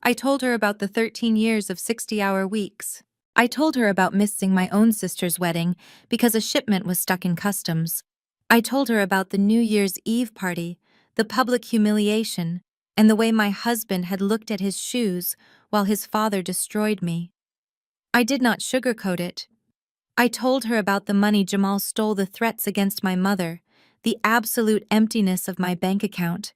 I told her about the 13 years of 60-hour weeks. I told her about missing my own sister's wedding because a shipment was stuck in customs. I told her about the New Year's Eve party, the public humiliation, and the way my husband had looked at his shoes while his father destroyed me. I did not sugarcoat it. I told her about the money Jamal stole, the threats against my mother, the absolute emptiness of my bank account.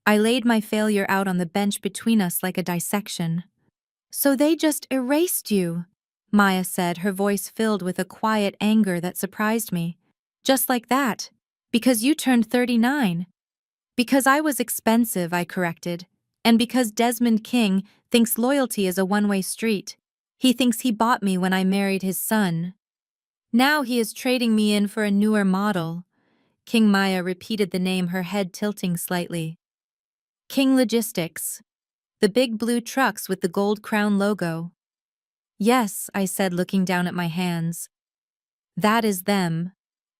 I laid my failure out on the bench between us like a dissection. "So they just erased you," Maya said, her voice filled with a quiet anger that surprised me. "Just like that. Because you turned 39. "Because I was expensive," I corrected. "And because Desmond King thinks loyalty is a one-way street. He thinks he bought me when I married his son. Now he is trading me in for a newer model." King Maya repeated the name, her head tilting slightly. "King Logistics. The big blue trucks with the gold crown logo." "Yes," I said, looking down at my hands. "That is them.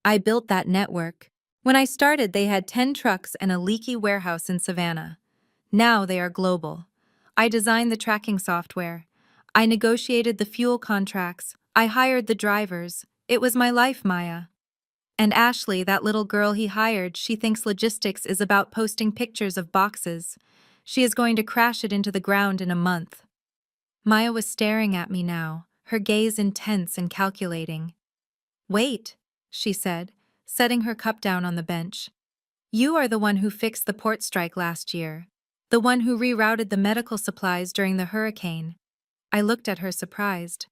I built that network. When I started, they had 10 trucks and a leaky warehouse in Savannah. Now they are global. I designed the tracking software. I negotiated the fuel contracts. I hired the drivers. It was my life, Maya. And Ashley, that little girl he hired, she thinks logistics is about posting pictures of boxes. She is going to crash it into the ground in a month." Maya was staring at me now, her gaze intense and calculating. "Wait," she said, setting her cup down on the bench. "You are the one who fixed the port strike last year, the one who rerouted the medical supplies during the hurricane." I looked at her, surprised.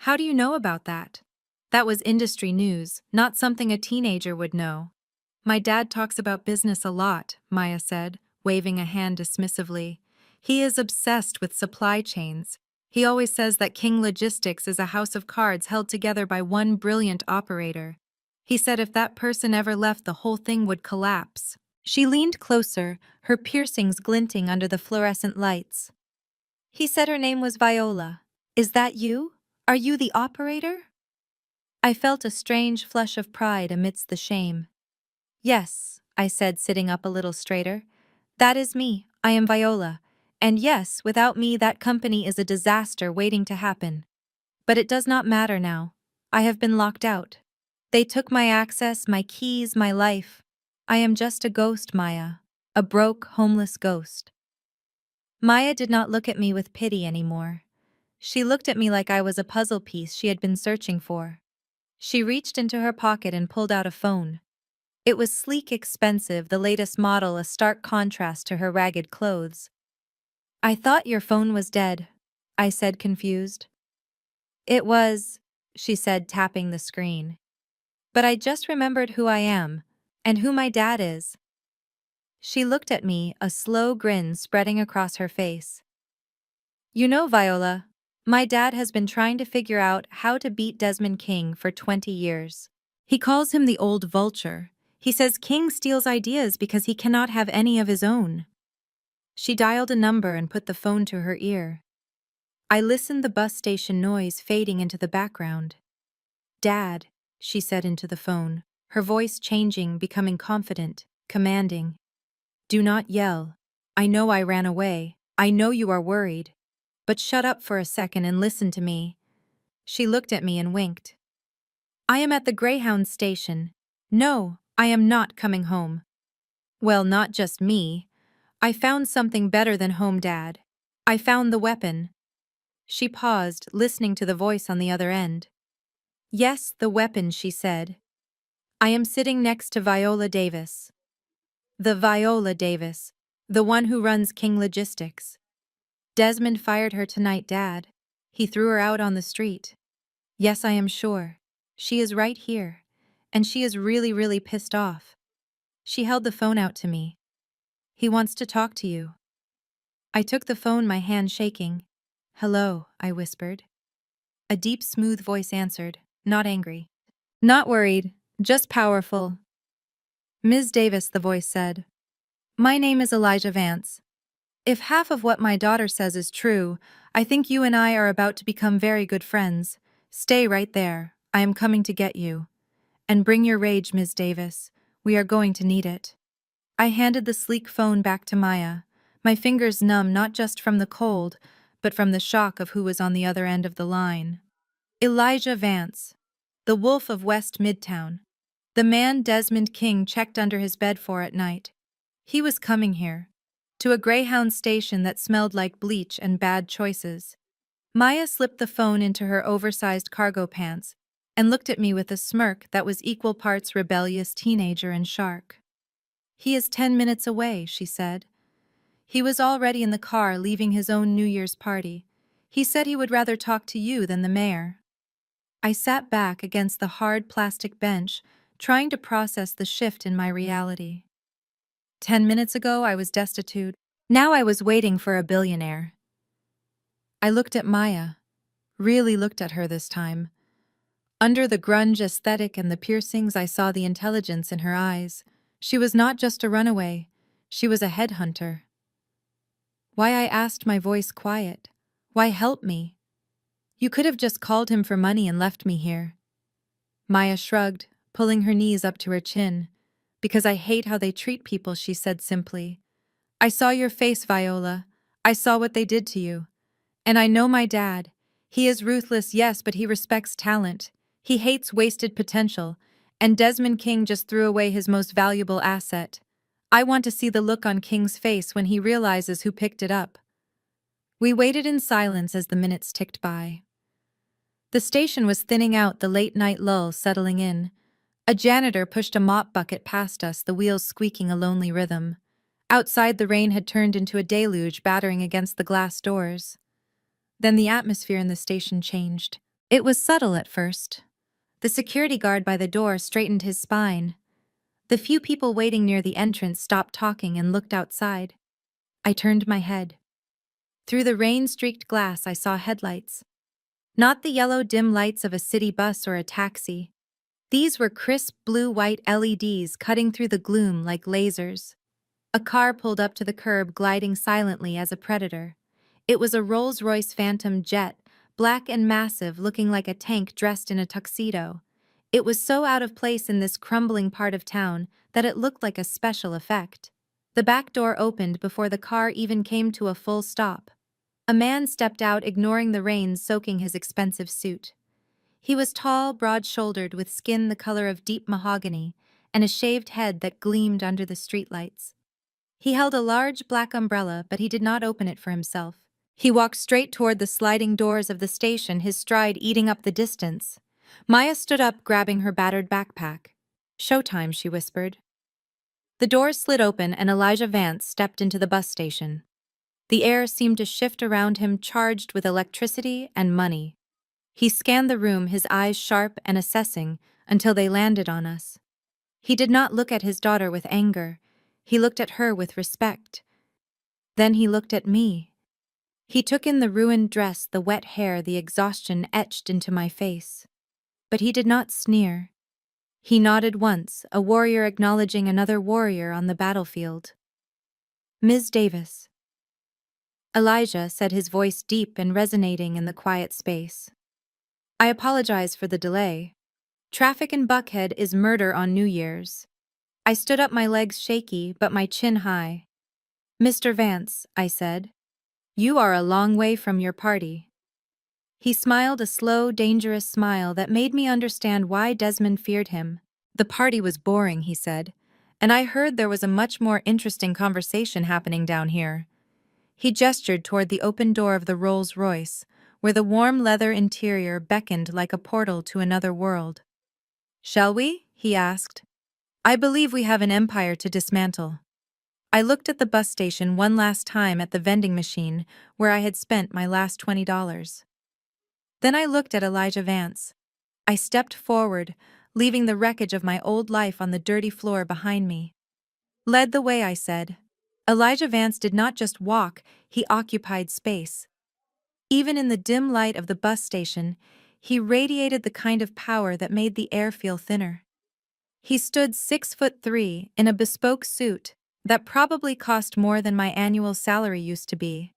"How do you know about that?" "That was industry news, not something a teenager would know." "My dad talks about business a lot," Maya said, waving a hand dismissively. "He is obsessed with supply chains. He always says that King Logistics is a house of cards held together by one brilliant operator. He said if that person ever left, the whole thing would collapse." She leaned closer, her piercings glinting under the fluorescent lights. "He said her name was Viola. Is that you? Are you the operator?" I felt a strange flush of pride amidst the shame. "Yes, I said, sitting up a little straighter. That is me. I am Viola. And yes, without me, that company is a disaster waiting to happen. But it does not matter now. I have been locked out. They took my access, my keys, my life. I am just a ghost, Maya. A broke, homeless ghost. Maya did not look at me with pity anymore. She looked at me like I was a puzzle piece she had been searching for. She reached into her pocket and pulled out a phone. It was sleek, expensive, the latest model, a stark contrast to her ragged clothes. I thought your phone was dead, I said, confused. It was, she said, tapping the screen. But I just remembered who I am, and who my dad is. She looked at me, a slow grin spreading across her face. You know, Viola, my dad has been trying to figure out how to beat Desmond King for 20 years. He calls him the old vulture. He says King steals ideas because he cannot have any of his own. She dialed a number and put the phone to her ear. I listened, the bus station noise fading into the background. Dad, she said into the phone, her voice changing, becoming confident, commanding. Do not yell. I know I ran away. I know you are worried. But shut up for a second and listen to me. She looked at me and winked. I am at the Greyhound station. No, I am not coming home. Well, not just me. I found something better than home, Dad. I found the weapon. She paused, listening to the voice on the other end. Yes, the weapon, she said. I am sitting next to Viola Davis. The Viola Davis, the one who runs King Logistics. Desmond fired her tonight, Dad. He threw her out on the street. Yes, I am sure. She is right here. And she is really, really pissed off. She held the phone out to me. He wants to talk to you. I took the phone, my hand shaking. Hello, I whispered. A deep, smooth voice answered, not angry. Not worried, just powerful. Ms. Davis, the voice said. My name is Elijah Vance. If half of what my daughter says is true, I think you and I are about to become very good friends. Stay right there. I am coming to get you. And bring your rage, Ms. Davis. We are going to need it. I handed the sleek phone back to Maya, my fingers numb not just from the cold, but from the shock of who was on the other end of the line. Elijah Vance, the wolf of West Midtown, the man Desmond King checked under his bed for at night. He was coming here, to a Greyhound station that smelled like bleach and bad choices. Maya slipped the phone into her oversized cargo pants and looked at me with a smirk that was equal parts rebellious teenager and shark. He is 10 minutes away, she said. He was already in the car leaving his own New Year's party. He said he would rather talk to you than the mayor. I sat back against the hard plastic bench, trying to process the shift in my reality. 10 minutes ago, I was destitute. Now I was waiting for a billionaire. I looked at Maya, really looked at her this time. Under the grunge aesthetic and the piercings, I saw the intelligence in her eyes. She was not just a runaway. She was a headhunter. Why, I asked, my voice quiet. Why help me? You could have just called him for money and left me here. Maya shrugged, pulling her knees up to her chin. Because I hate how they treat people, she said simply. I saw your face, Viola. I saw what they did to you. And I know my dad. He is ruthless, yes, but he respects talent. He hates wasted potential. And Desmond King just threw away his most valuable asset. I want to see the look on King's face when he realizes who picked it up. We waited in silence as the minutes ticked by. The station was thinning out, the late-night lull settling in. A janitor pushed a mop bucket past us, the wheels squeaking a lonely rhythm. Outside, the rain had turned into a deluge, battering against the glass doors. Then the atmosphere in the station changed. It was subtle at first. The security guard by the door straightened his spine. The few people waiting near the entrance stopped talking and looked outside. I turned my head. Through the rain-streaked glass, I saw headlights. Not the yellow dim lights of a city bus or a taxi. These were crisp blue-white LEDs cutting through the gloom like lasers. A car pulled up to the curb, gliding silently as a predator. It was a Rolls-Royce Phantom jet, black and massive, looking like a tank dressed in a tuxedo. It was so out of place in this crumbling part of town that it looked like a special effect. The back door opened before the car even came to a full stop. A man stepped out, ignoring the rain soaking his expensive suit. He was tall, broad-shouldered, with skin the color of deep mahogany and a shaved head that gleamed under the streetlights. He held a large black umbrella, but he did not open it for himself. He walked straight toward the sliding doors of the station, his stride eating up the distance. Maya stood up, grabbing her battered backpack. "Showtime," she whispered. The doors slid open and Elijah Vance stepped into the bus station. The air seemed to shift around him, charged with electricity and money. He scanned the room, his eyes sharp and assessing, until they landed on us. He did not look at his daughter with anger. He looked at her with respect. Then he looked at me. He took in the ruined dress, the wet hair, the exhaustion etched into my face. But he did not sneer. He nodded once, a warrior acknowledging another warrior on the battlefield. "Ms. Davis." Elijah said, his voice deep and resonating in the quiet space. "I apologize for the delay. Traffic in Buckhead is murder on New Year's." I stood up, my legs shaky, but my chin high. "Mr. Vance," I said, "you are a long way from your party." He smiled, a slow, dangerous smile that made me understand why Desmond feared him. "The party was boring," he said, "and I heard there was a much more interesting conversation happening down here." He gestured toward the open door of the Rolls-Royce, where the warm leather interior beckoned like a portal to another world. "Shall we?" he asked. "I believe we have an empire to dismantle." I looked at the bus station one last time, at the vending machine where I had spent my last $20. Then I looked at Elijah Vance. I stepped forward, leaving the wreckage of my old life on the dirty floor behind me. "Led the way," I said. Elijah Vance did not just walk, he occupied space. Even in the dim light of the bus station, he radiated the kind of power that made the air feel thinner. He stood 6'3" in a bespoke suit that probably cost more than my annual salary used to be.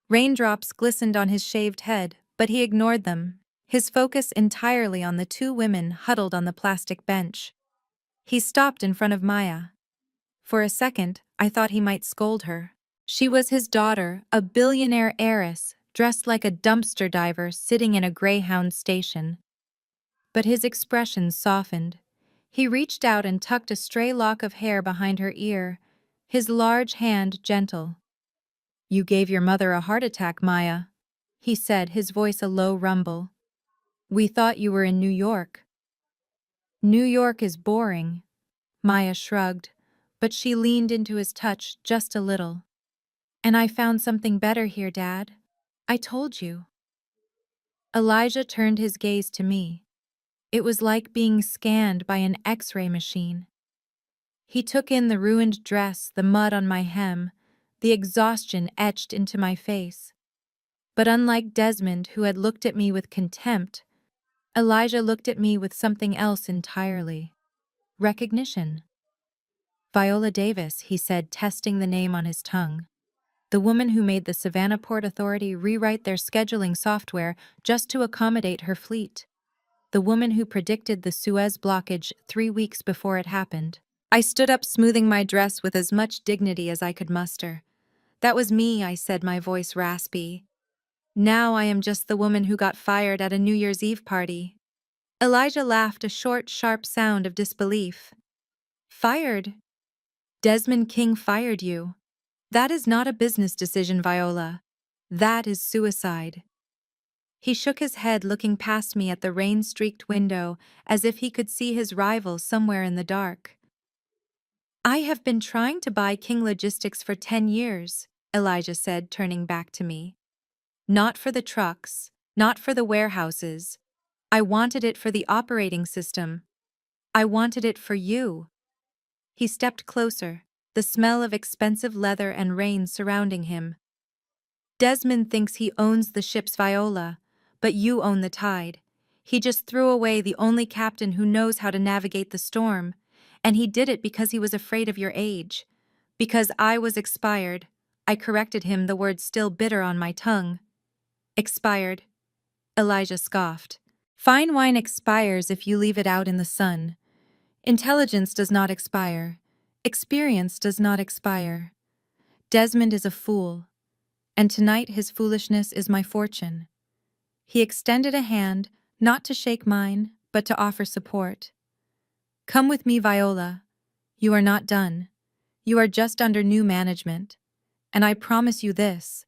Raindrops glistened on his shaved head, but he ignored them, his focus entirely on the two women huddled on the plastic bench. He stopped in front of Maya. For a second, I thought he might scold her. She was his daughter, a billionaire heiress, dressed like a dumpster diver sitting in a Greyhound station. But his expression softened. He reached out and tucked a stray lock of hair behind her ear, his large hand gentle. "You gave your mother a heart attack, Maya," he said, his voice a low rumble. "We thought you were in New York." "New York is boring," Maya shrugged, but she leaned into his touch just a little. "And I found something better here, Dad. I told you." Elijah turned his gaze to me. It was like being scanned by an X-ray machine. He took in the ruined dress, the mud on my hem, the exhaustion etched into my face. But unlike Desmond, who had looked at me with contempt, Elijah looked at me with something else entirely. Recognition. "Viola Davis," he said, testing the name on his tongue. "The woman who made the Savannah Port Authority rewrite their scheduling software just to accommodate her fleet. The woman who predicted the Suez blockage 3 weeks before it happened." I stood up, smoothing my dress with as much dignity as I could muster. "That was me," I said, my voice raspy. "Now I am just the woman who got fired at a New Year's Eve party." Elijah laughed, a short, sharp sound of disbelief. "Fired? Desmond King fired you? That is not a business decision, Viola. That is suicide." He shook his head, looking past me at the rain-streaked window, as if he could see his rival somewhere in the dark. "I have been trying to buy King Logistics for 10 years, Elijah said, turning back to me. "Not for the trucks, not for the warehouses. I wanted it for the operating system. I wanted it for you." He stepped closer, the smell of expensive leather and rain surrounding him. "Desmond thinks he owns the ship's Viola, but you own the tide. He just threw away the only captain who knows how to navigate the storm. And he did it because he was afraid of your age. Because I was expired." I corrected him, the word still bitter on my tongue. "Expired?" Elijah scoffed. "Fine wine expires if you leave it out in the sun. Intelligence does not expire. Experience does not expire. Desmond is a fool, and tonight his foolishness is my fortune. He extended a hand, not to shake mine, but to offer support. Come with me, Viola. You are not done. You are just under new management. And I promise you this.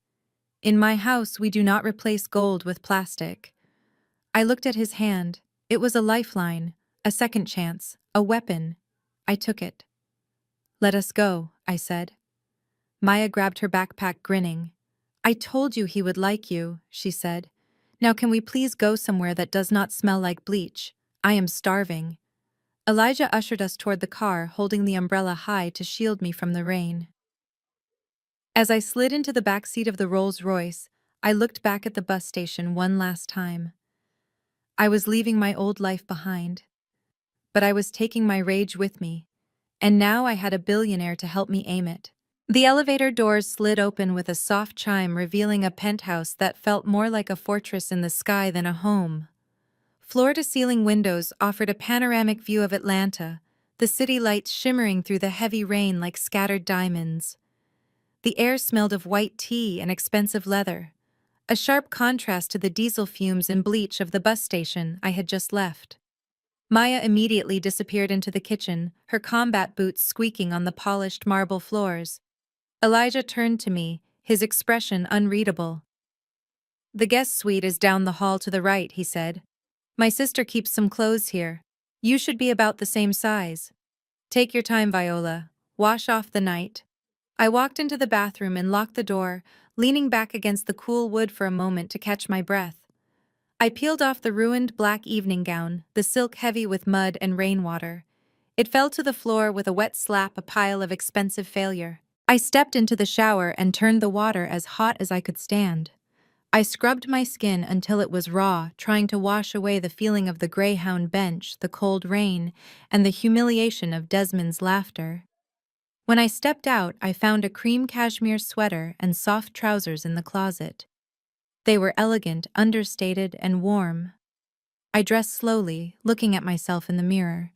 In my house, we do not replace gold with plastic. I looked at his hand. It was a lifeline, a second chance, a weapon. I took it. Let us go, I said. Maya grabbed her backpack, grinning. I told you he would like you, she said. Now can we please go somewhere that does not smell like bleach? I am starving. Elijah ushered us toward the car, holding the umbrella high to shield me from the rain. As I slid into the back seat of the Rolls-Royce, I looked back at the bus station one last time. I was leaving my old life behind, but I was taking my rage with me, and now I had a billionaire to help me aim it. The elevator doors slid open with a soft chime, revealing a penthouse that felt more like a fortress in the sky than a home. Floor-to-ceiling windows offered a panoramic view of Atlanta, the city lights shimmering through the heavy rain like scattered diamonds. The air smelled of white tea and expensive leather, a sharp contrast to the diesel fumes and bleach of the bus station I had just left. Maya immediately disappeared into the kitchen, her combat boots squeaking on the polished marble floors. Elijah turned to me, his expression unreadable. The guest suite is down the hall to the right, he said. My sister keeps some clothes here. You should be about the same size. Take your time, Viola. Wash off the night. I walked into the bathroom and locked the door, leaning back against the cool wood for a moment to catch my breath. I peeled off the ruined black evening gown, the silk heavy with mud and rainwater. It fell to the floor with a wet slap, a pile of expensive failure. I stepped into the shower and turned the water as hot as I could stand. I scrubbed my skin until it was raw, trying to wash away the feeling of the Greyhound bench, the cold rain, and the humiliation of Desmond's laughter. When I stepped out, I found a cream cashmere sweater and soft trousers in the closet. They were elegant, understated, and warm. I dressed slowly, looking at myself in the mirror.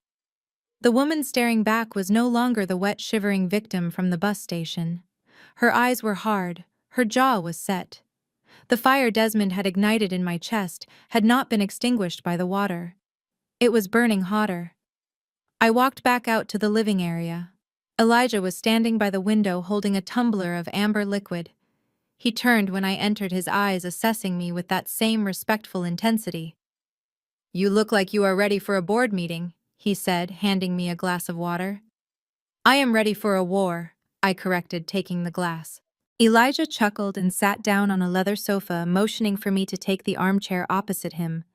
The woman staring back was no longer the wet, shivering victim from the bus station. Her eyes were hard, her jaw was set. The fire Desmond had ignited in my chest had not been extinguished by the water. It was burning hotter. I walked back out to the living area. Elijah was standing by the window holding a tumbler of amber liquid. He turned when I entered, his eyes assessing me with that same respectful intensity. You look like you are ready for a board meeting, he said, handing me a glass of water. I am ready for a war, I corrected, taking the glass. Elijah chuckled and sat down on a leather sofa, motioning for me to take the armchair opposite him.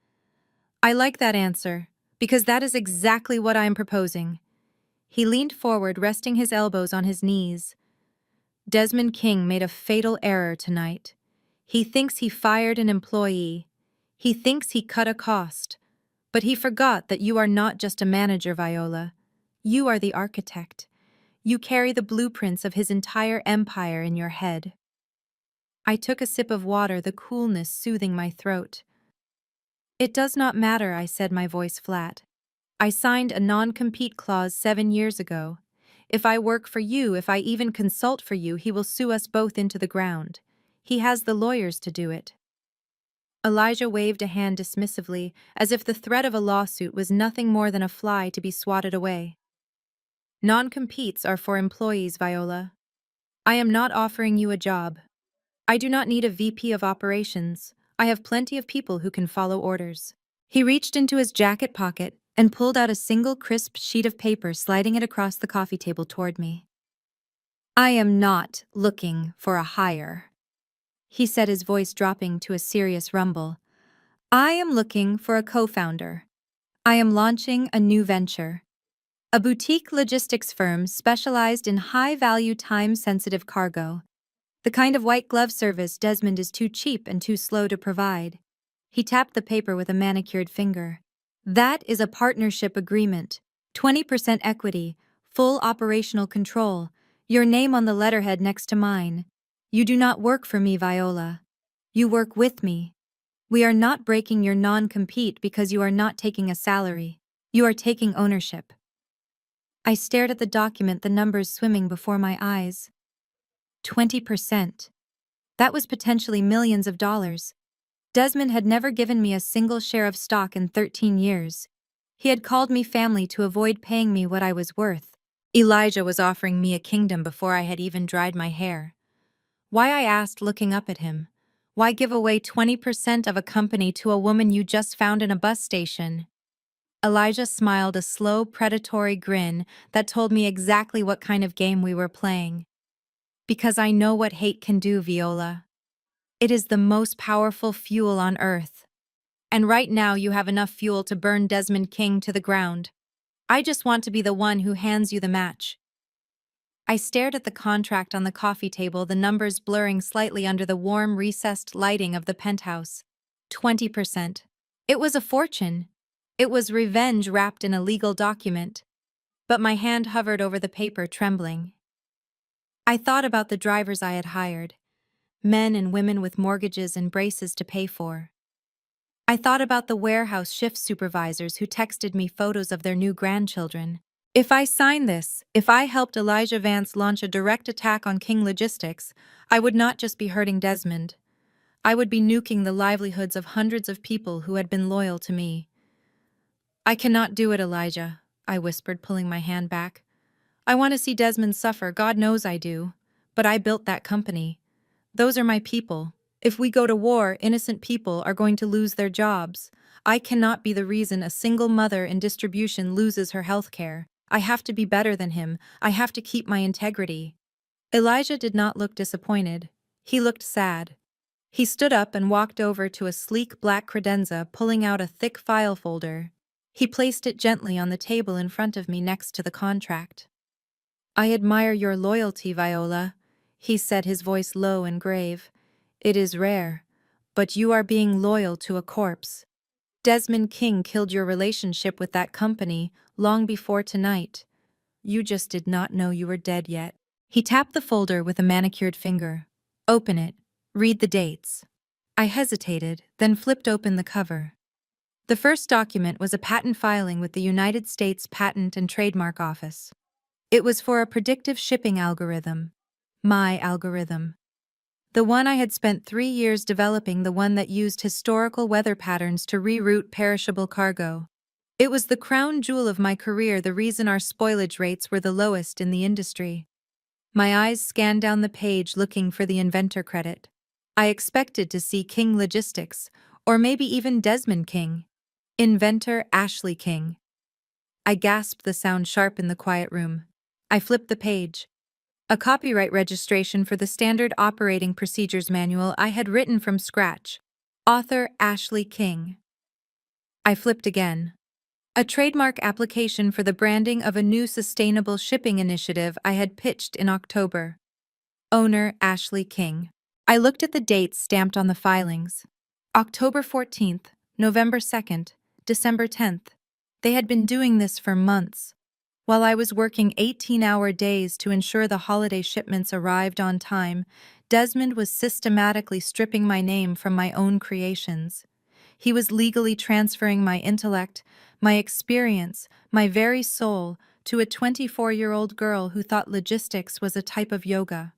I like that answer, because that is exactly what I am proposing. He leaned forward, resting his elbows on his knees. Desmond King made a fatal error tonight. He thinks he fired an employee. He thinks he cut a cost. But he forgot that you are not just a manager, Viola. You are the architect. You carry the blueprints of his entire empire in your head. I took a sip of water, the coolness soothing my throat. It does not matter, I said, my voice flat. I signed a non-compete clause 7 years ago. If I work for you, if I even consult for you, he will sue us both into the ground. He has the lawyers to do it. Elijah waved a hand dismissively, as if the threat of a lawsuit was nothing more than a fly to be swatted away. Non-competes are for employees, Viola. I am not offering you a job. I do not need a VP of operations. I have plenty of people who can follow orders. He reached into his jacket pocket and pulled out a single crisp sheet of paper, sliding it across the coffee table toward me. I am not looking for a hire, he said, his voice dropping to a serious rumble. I am looking for a co-founder. I am launching a new venture. A boutique logistics firm specialized in high-value, time-sensitive cargo. The kind of white-glove service Desmond is too cheap and too slow to provide. He tapped the paper with a manicured finger. That is a partnership agreement. 20% equity, full operational control, your name on the letterhead next to mine. You do not work for me, Viola. You work with me. We are not breaking your non-compete because you are not taking a salary. You are taking ownership. I stared at the document, the numbers swimming before my eyes. 20%. That was potentially millions of dollars. Desmond had never given me a single share of stock in 13 years. He had called me family to avoid paying me what I was worth. Elijah was offering me a kingdom before I had even dried my hair. Why, I asked, looking up at him. Why give away 20% of a company to a woman you just found in a bus station? Elijah smiled, a slow, predatory grin that told me exactly what kind of game we were playing. Because I know what hate can do, Viola. It is the most powerful fuel on Earth. And right now you have enough fuel to burn Desmond King to the ground. I just want to be the one who hands you the match. I stared at the contract on the coffee table, the numbers blurring slightly under the warm, recessed lighting of the penthouse. 20%. It was a fortune. It was revenge wrapped in a legal document. But my hand hovered over the paper, trembling. I thought about the drivers I had hired, men and women with mortgages and braces to pay for. I thought about the warehouse shift supervisors who texted me photos of their new grandchildren. If I signed this, if I helped Elijah Vance launch a direct attack on King Logistics, I would not just be hurting Desmond. I would be nuking the livelihoods of hundreds of people who had been loyal to me. I cannot do it, Elijah, I whispered, pulling my hand back. I want to see Desmond suffer, God knows I do. But I built that company. Those are my people. If we go to war, innocent people are going to lose their jobs. I cannot be the reason a single mother in distribution loses her health care. I have to be better than him. I have to keep my integrity. Elijah did not look disappointed. He looked sad. He stood up and walked over to a sleek black credenza, pulling out a thick file folder. He placed it gently on the table in front of me next to the contract. I admire your loyalty, Viola, he said, his voice low and grave. It is rare, but you are being loyal to a corpse. Desmond King killed your relationship with that company long before tonight. You just did not know you were dead yet. He tapped the folder with a manicured finger. Open it. Read the dates. I hesitated, then flipped open the cover. The first document was a patent filing with the United States Patent and Trademark Office. It was for a predictive shipping algorithm. My algorithm. The one I had spent 3 years developing, the one that used historical weather patterns to reroute perishable cargo. It was the crown jewel of my career, the reason our spoilage rates were the lowest in the industry. My eyes scanned down the page looking for the inventor credit. I expected to see King Logistics, or maybe even Desmond King. Inventor Ashley King. I gasped, the sound sharp in the quiet room. I flipped the page. A copyright registration for the Standard Operating Procedures Manual I had written from scratch. Author Ashley King. I flipped again. A trademark application for the branding of a new sustainable shipping initiative I had pitched in October. Owner Ashley King. I looked at the dates stamped on the filings. October 14th, November 2nd, December 10th. They had been doing this for months. While I was working 18-hour days to ensure the holiday shipments arrived on time, Desmond was systematically stripping my name from my own creations. He was legally transferring my intellect, my experience, my very soul to a 24-year-old girl who thought logistics was a type of yoga.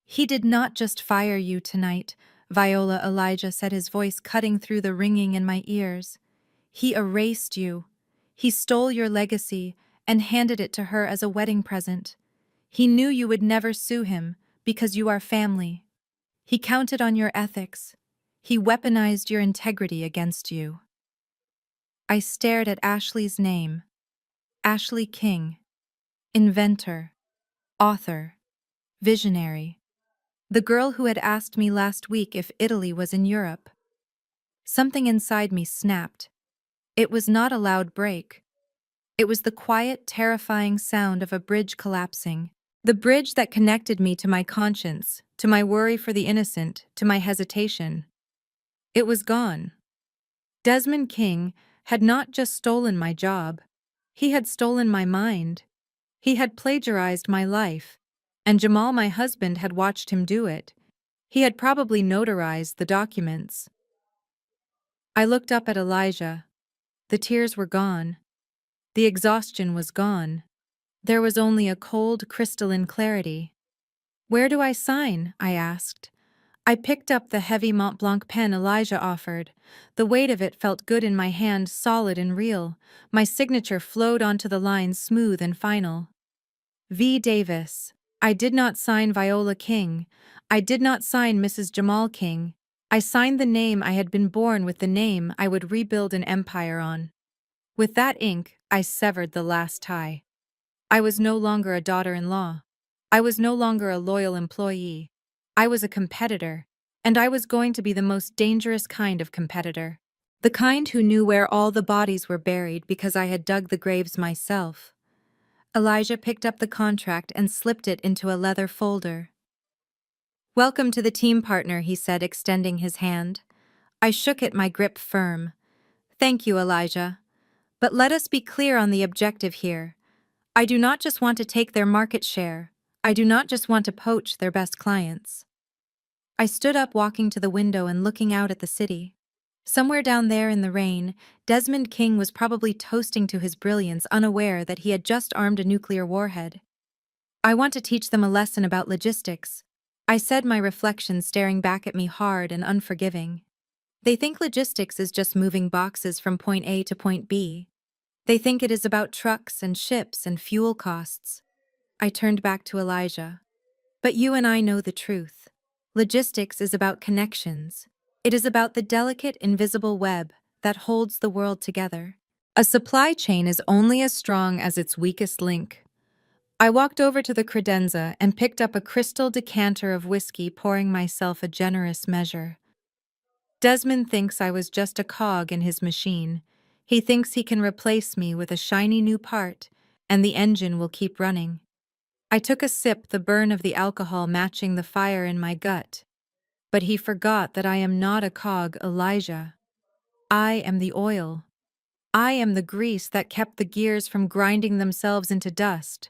He did not just fire you tonight, Viola, Elijah said, his voice cutting through the ringing in my ears. He erased you. He stole your legacy and handed it to her as a wedding present. He knew you would never sue him because you are family. He counted on your ethics. He weaponized your integrity against you. I stared at Ashley's name. Ashley King. Inventor. Author. Visionary. The girl who had asked me last week if Italy was in Europe. Something inside me snapped. It was not a loud break. It was the quiet, terrifying sound of a bridge collapsing. The bridge that connected me to my conscience, to my worry for the innocent, to my hesitation. It was gone. Desmond King had not just stolen my job. He had stolen my mind. He had plagiarized my life. And Jamal, my husband, had watched him do it. He had probably notarized the documents. I looked up at Elijah. The tears were gone. The exhaustion was gone. There was only a cold, crystalline clarity. "Where do I sign?" I asked. I picked up the heavy Mont Blanc pen Elijah offered. The weight of it felt good in my hand, solid and real. My signature flowed onto the lines, smooth and final. V. Davis. I did not sign Viola King. I did not sign Mrs. Jamal King. I signed the name I had been born with, the name I would rebuild an empire on. With that ink, I severed the last tie. I was no longer a daughter-in-law. I was no longer a loyal employee. I was a competitor, and I was going to be the most dangerous kind of competitor. The kind who knew where all the bodies were buried because I had dug the graves myself. Elijah picked up the contract and slipped it into a leather folder. "Welcome to the team, partner," he said, extending his hand. I shook it, my grip firm. "Thank you, Elijah. But let us be clear on the objective here. I do not just want to take their market share. I do not just want to poach their best clients." I stood up, walking to the window and looking out at the city. Somewhere down there in the rain, Desmond King was probably toasting to his brilliance, unaware that he had just armed a nuclear warhead. "I want to teach them a lesson about logistics," I said, my reflection staring back at me, hard and unforgiving. "They think logistics is just moving boxes from point A to point B. They think it is about trucks and ships and fuel costs." I turned back to Elijah. "But you and I know the truth. Logistics is about connections. It is about the delicate, invisible web that holds the world together. A supply chain is only as strong as its weakest link." I walked over to the credenza and picked up a crystal decanter of whiskey, pouring myself a generous measure. "Desmond thinks I was just a cog in his machine. He thinks he can replace me with a shiny new part, and the engine will keep running." I took a sip, the burn of the alcohol matching the fire in my gut. "But he forgot that I am not a cog, Elijah. I am the oil. I am the grease that kept the gears from grinding themselves into dust.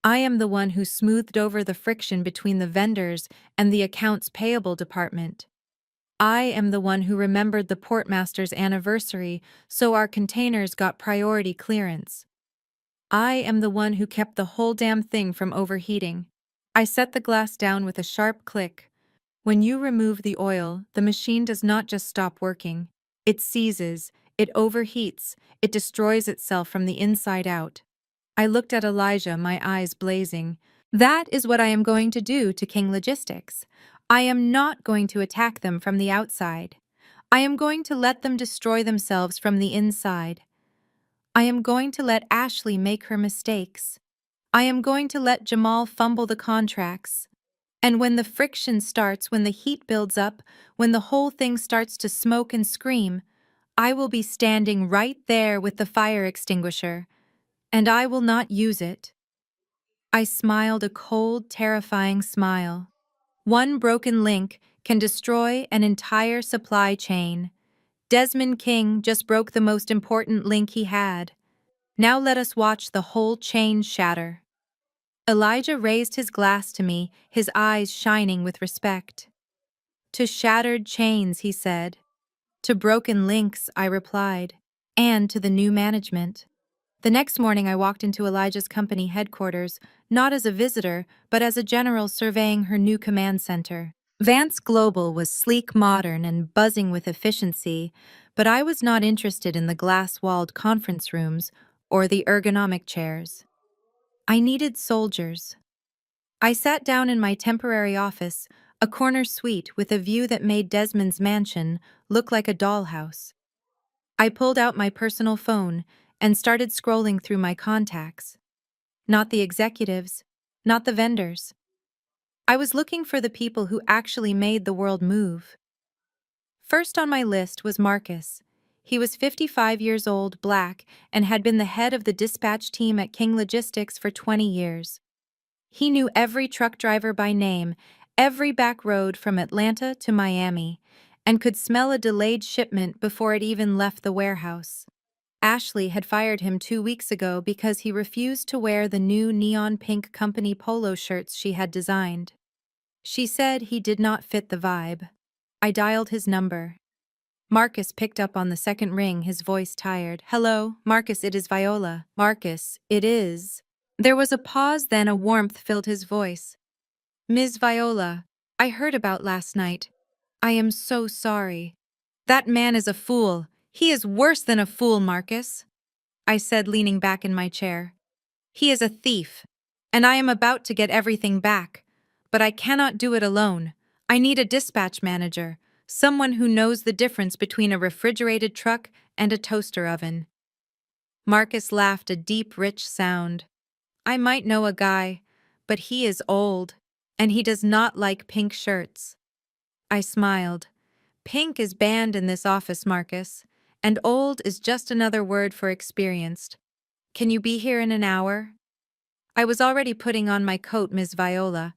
I am the one who smoothed over the friction between the vendors and the accounts payable department. I am the one who remembered the portmaster's anniversary so our containers got priority clearance. I am the one who kept the whole damn thing from overheating." I set the glass down with a sharp click. "When you remove the oil, the machine does not just stop working. It seizes, it overheats, it destroys itself from the inside out." I looked at Elijah, my eyes blazing. "That is what I am going to do to King Logistics. I am not going to attack them from the outside. I am going to let them destroy themselves from the inside. I am going to let Ashley make her mistakes. I am going to let Jamal fumble the contracts. And when the friction starts, when the heat builds up, when the whole thing starts to smoke and scream, I will be standing right there with the fire extinguisher, and I will not use it." I smiled, a cold, terrifying smile. One broken link can destroy an entire supply chain. Desmond King just broke the most important link he had. Now let us watch the whole chain shatter. Elijah raised his glass to me, his eyes shining with respect. "To shattered chains," he said. "To broken links," I replied. "And to the new management." The next morning I walked into Elijah's company headquarters, not as a visitor, but as a general surveying her new command center. Vance Global was sleek, modern, and buzzing with efficiency, but I was not interested in the glass-walled conference rooms or the ergonomic chairs. I needed soldiers. I sat down in my temporary office, a corner suite with a view that made Desmond's mansion look like a dollhouse. I pulled out my personal phone and started scrolling through my contacts. Not the executives, not the vendors. I was looking for the people who actually made the world move. First on my list was Marcus. He was 55 years old, black, and had been the head of the dispatch team at King Logistics for 20 years. He knew every truck driver by name, every back road from Atlanta to Miami, and could smell a delayed shipment before it even left the warehouse. Ashley had fired him 2 weeks ago because he refused to wear the new neon pink company polo shirts she had designed. She said he did not fit the vibe. I dialed his number. Marcus picked up on the second ring, his voice tired. "Hello, Marcus, it is Viola." "Marcus, it is." There was a pause, then a warmth filled his voice. Ms. Viola, I heard about last night. I am so sorry. That man is a fool. He is worse than a fool, Marcus, I said, leaning back in my chair. He is a thief, and I am about to get everything back. But I cannot do it alone. I need a dispatch manager, someone who knows the difference between a refrigerated truck and a toaster oven. Marcus laughed, a deep, rich sound. I might know a guy, but he is old, and he does not like pink shirts. I smiled. Pink is banned in this office, Marcus, and old is just another word for experienced. Can you be here in an hour? I was already putting on my coat, Ms. Viola.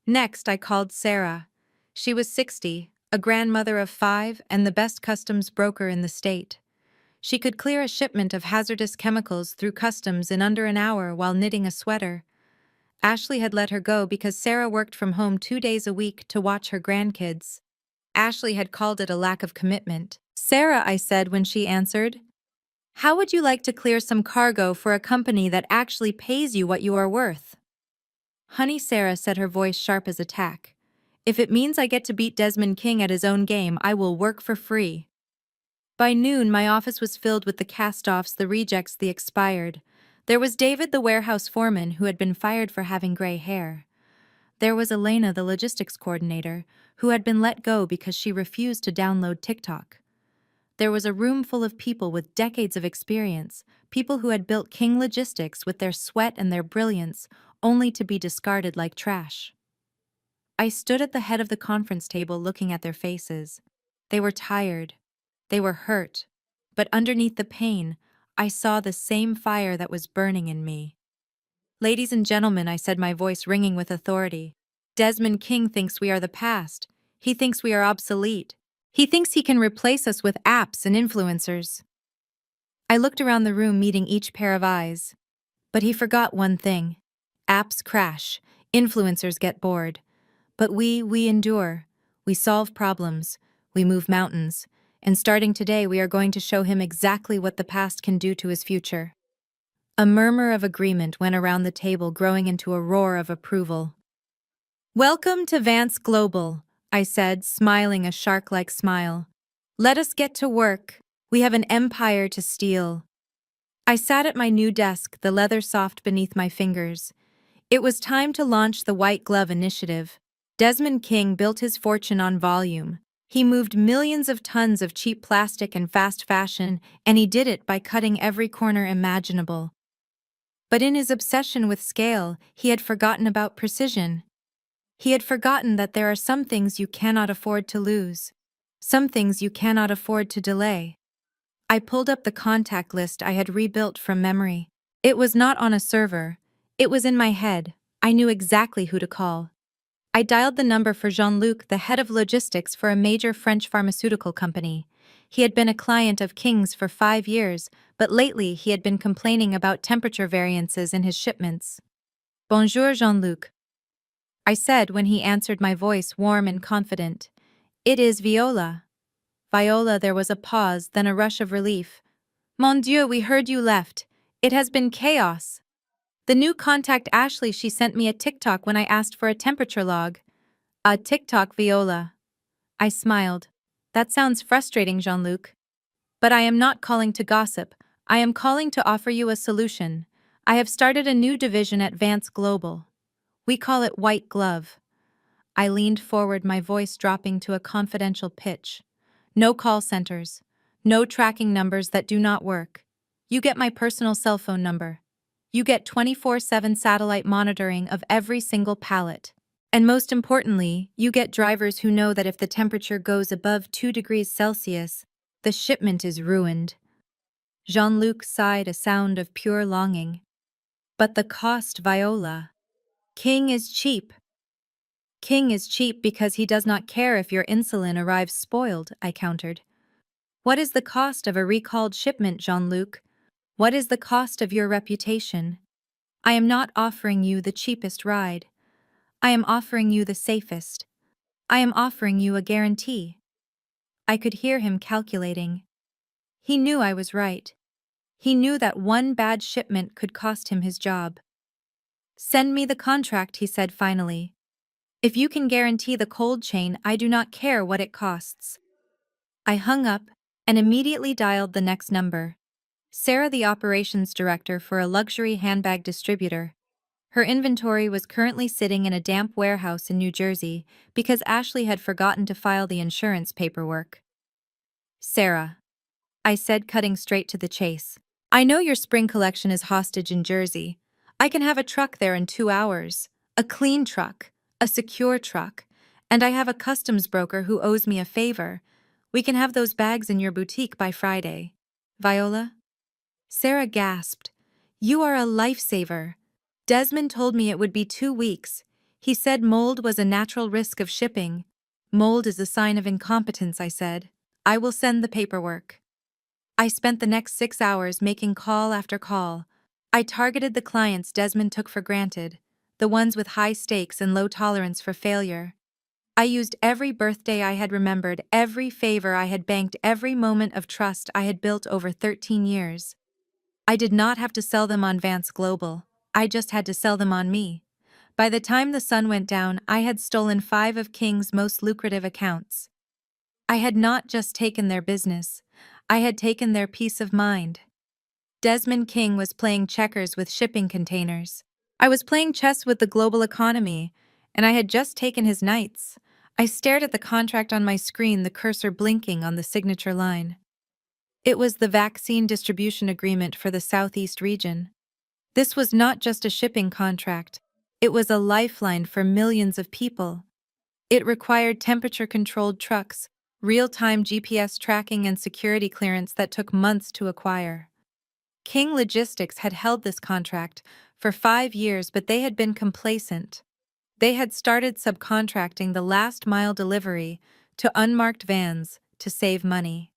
Next, I called Sarah. She was 60, a grandmother of 5, and the best customs broker in the state. She could clear a shipment of hazardous chemicals through customs in under an hour while knitting a sweater. Ashley had let her go because Sarah worked from home 2 days a week to watch her grandkids. Ashley had called it a lack of commitment. Sarah, I said when she answered, how would you like to clear some cargo for a company that actually pays you what you are worth? Honey, Sarah said, her voice sharp as a tack. If it means I get to beat Desmond King at his own game, I will work for free. By noon, my office was filled with the cast-offs, the rejects, the expired. There was David, the warehouse foreman, who had been fired for having gray hair. There was Elena, the logistics coordinator, who had been let go because she refused to download TikTok. There was a room full of people with decades of experience, people who had built King Logistics with their sweat and their brilliance, only to be discarded like trash. I stood at the head of the conference table looking at their faces. They were tired. They were hurt. But underneath the pain, I saw the same fire that was burning in me. Ladies and gentlemen, I said, my voice ringing with authority, Desmond King thinks we are the past. He thinks we are obsolete. He thinks he can replace us with apps and influencers. I looked around the room, meeting each pair of eyes. But he forgot one thing. Apps crash. Influencers get bored. But we endure. We solve problems. We move mountains. And starting today, we are going to show him exactly what the past can do to his future. A murmur of agreement went around the table, growing into a roar of approval. Welcome to Vance Global, I said, smiling a shark-like smile. Let us get to work. We have an empire to steal. I sat at my new desk, the leather soft beneath my fingers. It was time to launch the White Glove Initiative. Desmond King built his fortune on volume. He moved millions of tons of cheap plastic and fast fashion, and he did it by cutting every corner imaginable. But in his obsession with scale, he had forgotten about precision. He had forgotten that there are some things you cannot afford to lose, some things you cannot afford to delay. I pulled up the contact list I had rebuilt from memory. It was not on a server. It was in my head. I knew exactly who to call. I dialed the number for Jean-Luc, the head of logistics for a major French pharmaceutical company. He had been a client of King's for 5 years, but lately he had been complaining about temperature variances in his shipments. Bonjour, Jean-Luc, I said when he answered, my voice warm and confident. It is Viola. Viola, there was a pause, then a rush of relief. Mon Dieu, we heard you left. It has been chaos. The new contact Ashley, she sent me a TikTok when I asked for a temperature log. A TikTok, Viola. I smiled. That sounds frustrating, Jean-Luc. But I am not calling to gossip. I am calling to offer you a solution. I have started a new division at Vance Global. We call it White Glove. I leaned forward, my voice dropping to a confidential pitch. No call centers. No tracking numbers that do not work. You get my personal cell phone number. You get 24/7 satellite monitoring of every single pallet. And most importantly, you get drivers who know that if the temperature goes above 2 degrees Celsius, the shipment is ruined. Jean-Luc sighed, a sound of pure longing. But the cost, Viola. King is cheap. King is cheap because he does not care if your insulin arrives spoiled, I countered. What is the cost of a recalled shipment, Jean-Luc? What is the cost of your reputation? I am not offering you the cheapest ride. I am offering you the safest. I am offering you a guarantee. I could hear him calculating. He knew I was right. He knew that one bad shipment could cost him his job. Send me the contract, he said finally. If you can guarantee the cold chain, I do not care what it costs. I hung up and immediately dialed the next number. Sarah, the operations director for a luxury handbag distributor. Her inventory was currently sitting in a damp warehouse in New Jersey because Ashley had forgotten to file the insurance paperwork. Sarah, I said, cutting straight to the chase. I know your spring collection is hostage in Jersey. I can have a truck there in 2 hours. A clean truck, a secure truck, and I have a customs broker who owes me a favor. We can have those bags in your boutique by Friday. Viola? Sarah gasped. You are a lifesaver. Desmond told me it would be 2 weeks. He said mold was a natural risk of shipping. Mold is a sign of incompetence, I said. I will send the paperwork. I spent the next 6 hours making call after call. I targeted the clients Desmond took for granted, the ones with high stakes and low tolerance for failure. I used every birthday I had remembered, every favor I had banked, every moment of trust I had built over 13 years. I did not have to sell them on Vance Global. I just had to sell them on me. By the time the sun went down, I had stolen 5 of King's most lucrative accounts. I had not just taken their business, I had taken their peace of mind. Desmond King was playing checkers with shipping containers. I was playing chess with the global economy, and I had just taken his knights. I stared at the contract on my screen, the cursor blinking on the signature line. It was the vaccine distribution agreement for the Southeast region. This was not just a shipping contract, it was a lifeline for millions of people. It required temperature-controlled trucks, real-time GPS tracking, and security clearance that took months to acquire. King Logistics had held this contract for 5 years, but they had been complacent. They had started subcontracting the last-mile delivery to unmarked vans to save money.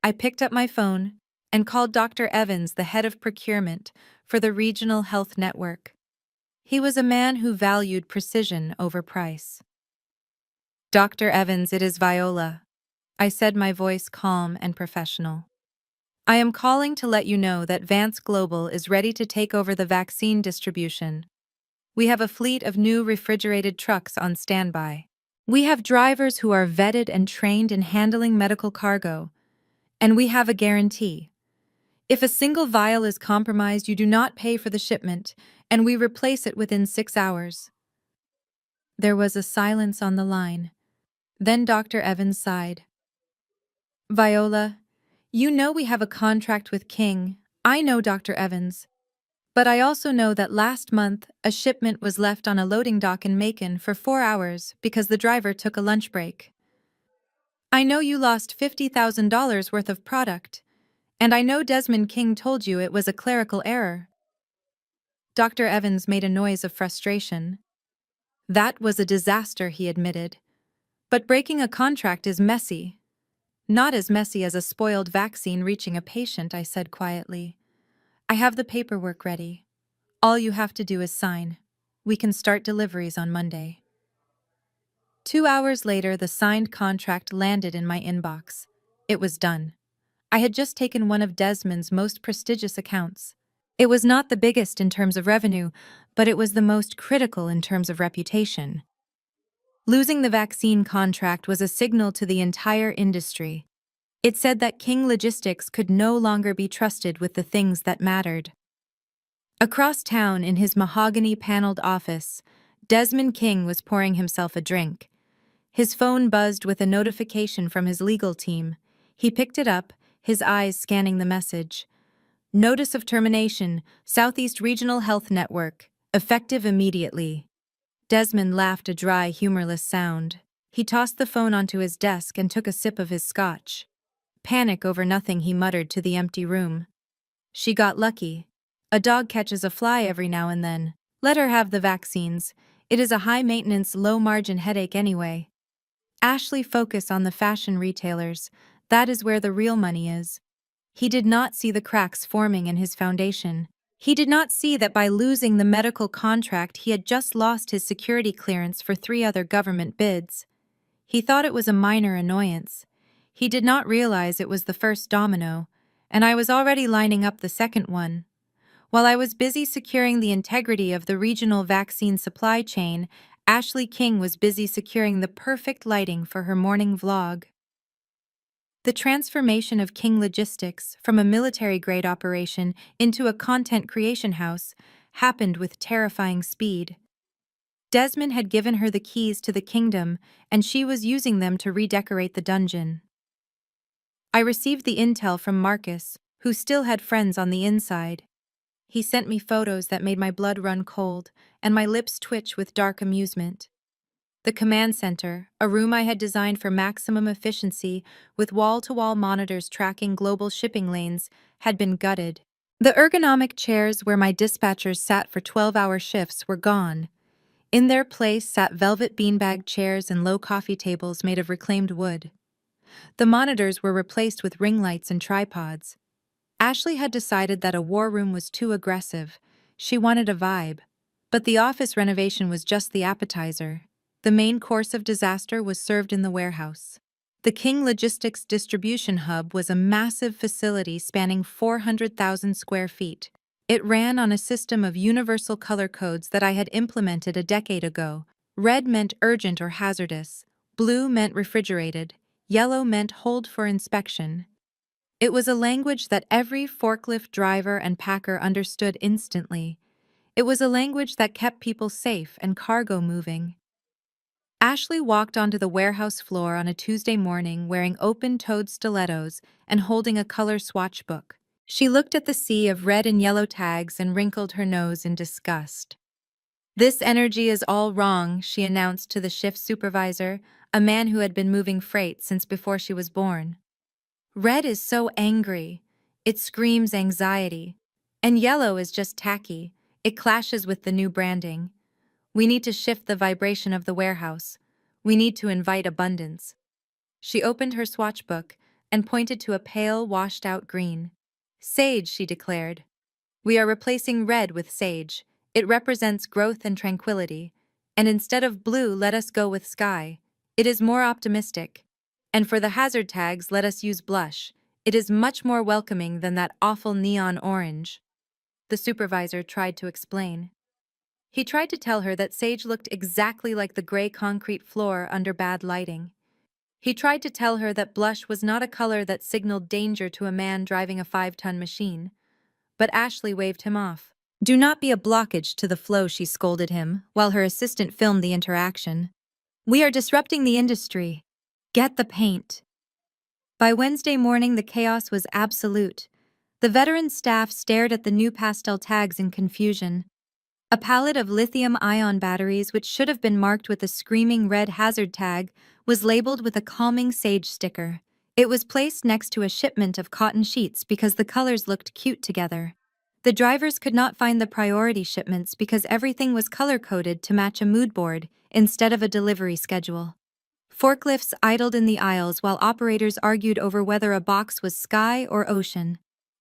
I picked up my phone and called Dr. Evans, the head of procurement for the regional health network. He was a man who valued precision over price. Dr. Evans, it is Viola, I said, my voice calm and professional. I am calling to let you know that Vance Global is ready to take over the vaccine distribution. We have a fleet of new refrigerated trucks on standby. We have drivers who are vetted and trained in handling medical cargo, and we have a guarantee. If a single vial is compromised, you do not pay for the shipment, and we replace it within 6 hours. There was a silence on the line. Then Dr. Evans sighed. Viola, you know we have a contract with King. I know, Dr. Evans. But I also know that last month, a shipment was left on a loading dock in Macon for 4 hours because the driver took a lunch break. I know you lost $50,000 worth of product, and I know Desmond King told you it was a clerical error. Dr. Evans made a noise of frustration. That was a disaster, he admitted. But breaking a contract is messy. Not as messy as a spoiled vaccine reaching a patient, I said quietly. I have the paperwork ready. All you have to do is sign. We can start deliveries on Monday. 2 hours later, the signed contract landed in my inbox. It was done. I had just taken one of Desmond's most prestigious accounts. It was not the biggest in terms of revenue, but it was the most critical in terms of reputation. Losing the vaccine contract was a signal to the entire industry. It said that King Logistics could no longer be trusted with the things that mattered. Across town, in his mahogany-paneled office, Desmond King was pouring himself a drink. His phone buzzed with a notification from his legal team. He picked it up, his eyes scanning the message. Notice of termination, Southeast Regional Health Network, effective immediately. Desmond laughed a dry, humorless sound. He tossed the phone onto his desk and took a sip of his scotch. Panic over nothing, he muttered to the empty room. She got lucky. A dog catches a fly every now and then. Let her have the vaccines. It is a high-maintenance, low-margin headache anyway. Ashley, focus on the fashion retailers. That is where the real money is. He did not see the cracks forming in his foundation. He did not see that by losing the medical contract, he had just lost his security clearance for 3 other government bids. He thought it was a minor annoyance. He did not realize it was the first domino, and I was already lining up the second one. While I was busy securing the integrity of the regional vaccine supply chain, Ashley King was busy securing the perfect lighting for her morning vlog. The transformation of King Logistics from a military-grade operation into a content creation house happened with terrifying speed. Desmond had given her the keys to the kingdom, and she was using them to redecorate the dungeon. I received the intel from Marcus, who still had friends on the inside. He sent me photos that made my blood run cold and my lips twitch with dark amusement. The command center, a room I had designed for maximum efficiency with wall-to-wall monitors tracking global shipping lanes, had been gutted. The ergonomic chairs where my dispatchers sat for 12-hour shifts were gone. In their place sat velvet beanbag chairs and low coffee tables made of reclaimed wood. The monitors were replaced with ring lights and tripods. Ashley had decided that a war room was too aggressive. She wanted a vibe. But the office renovation was just the appetizer. The main course of disaster was served in the warehouse. The King Logistics Distribution Hub was a massive facility spanning 400,000 square feet. It ran on a system of universal color codes that I had implemented a decade ago. Red meant urgent or hazardous. Blue meant refrigerated. Yellow meant hold for inspection. It was a language that every forklift driver and packer understood instantly. It was a language that kept people safe and cargo moving. Ashley walked onto the warehouse floor on a Tuesday morning wearing open-toed stilettos and holding a color swatch book. She looked at the sea of red and yellow tags and wrinkled her nose in disgust. "This energy is all wrong," she announced to the shift supervisor, a man who had been moving freight since before she was born. "Red is so angry. It screams anxiety. And yellow is just tacky. It clashes with the new branding. We need to shift the vibration of the warehouse. We need to invite abundance." She opened her swatch book and pointed to a pale, washed-out green. "Sage," she declared. "We are replacing red with sage. It represents growth and tranquility. And instead of blue, let us go with sky. It is more optimistic. And for the hazard tags, let us use blush. It is much more welcoming than that awful neon orange." The supervisor tried to explain. He tried to tell her that sage looked exactly like the gray concrete floor under bad lighting. He tried to tell her that blush was not a color that signaled danger to a man driving a 5-ton machine. But Ashley waved him off. "Do not be a blockage to the flow," she scolded him, while her assistant filmed the interaction. "We are disrupting the industry. Get the paint." By Wednesday morning, the chaos was absolute. The veteran staff stared at the new pastel tags in confusion. A pallet of lithium-ion batteries, which should have been marked with a screaming red hazard tag, was labeled with a calming sage sticker. It was placed next to a shipment of cotton sheets because the colors looked cute together. The drivers could not find the priority shipments because everything was color-coded to match a mood board instead of a delivery schedule. Forklifts idled in the aisles while operators argued over whether a box was sky or ocean.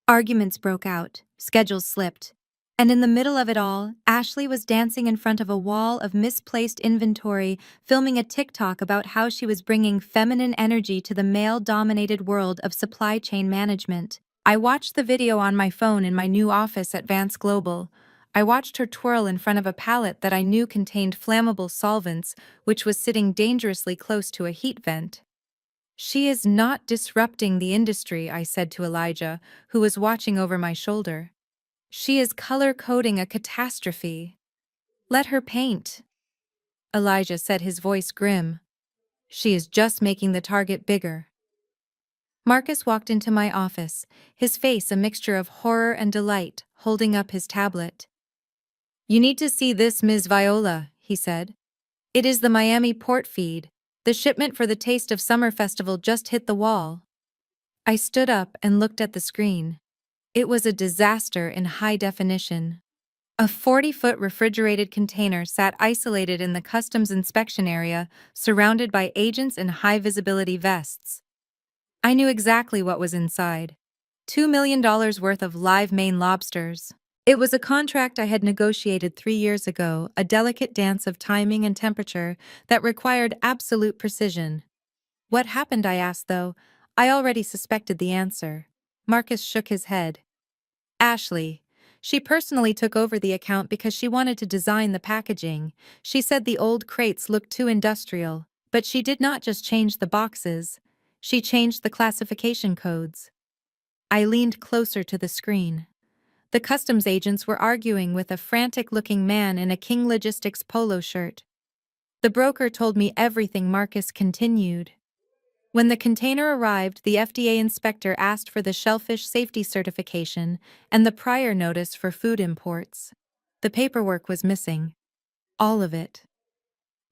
Arguments broke out, schedules slipped. And in the middle of it all, Ashley was dancing in front of a wall of misplaced inventory, filming a TikTok about how she was bringing feminine energy to the male-dominated world of supply chain management. I watched the video on my phone in my new office at Vance Global. I watched her twirl in front of a pallet that I knew contained flammable solvents, which was sitting dangerously close to a heat vent. "She is not disrupting the industry," I said to Elijah, who was watching over my shoulder. "She is color-coding a catastrophe. Let her paint." Elijah said, his voice grim. "She is just making the target bigger." Marcus walked into my office, his face a mixture of horror and delight, holding up his tablet. "You need to see this, Ms. Viola," he said. "It is the Miami port feed. The shipment for the Taste of Summer Festival just hit the wall." I stood up and looked at the screen. It was a disaster in high definition. A 40-foot refrigerated container sat isolated in the customs inspection area, surrounded by agents in high-visibility vests. I knew exactly what was inside. $2 million worth of live Maine lobsters. It was a contract I had negotiated 3 years ago, a delicate dance of timing and temperature that required absolute precision. "What happened?" I asked, though. I already suspected the answer. Marcus shook his head. "Ashley, She personally took over the account because she wanted to design the packaging. She said the old crates looked too industrial, but she did not just change the boxes. She changed the classification codes. I leaned closer to the screen. The customs agents were arguing with a frantic-looking man in a King Logistics polo shirt. The broker told me everything. Marcus continued. When the container arrived, the FDA inspector asked for the shellfish safety certification and the prior notice for food imports. The paperwork was missing. All of it.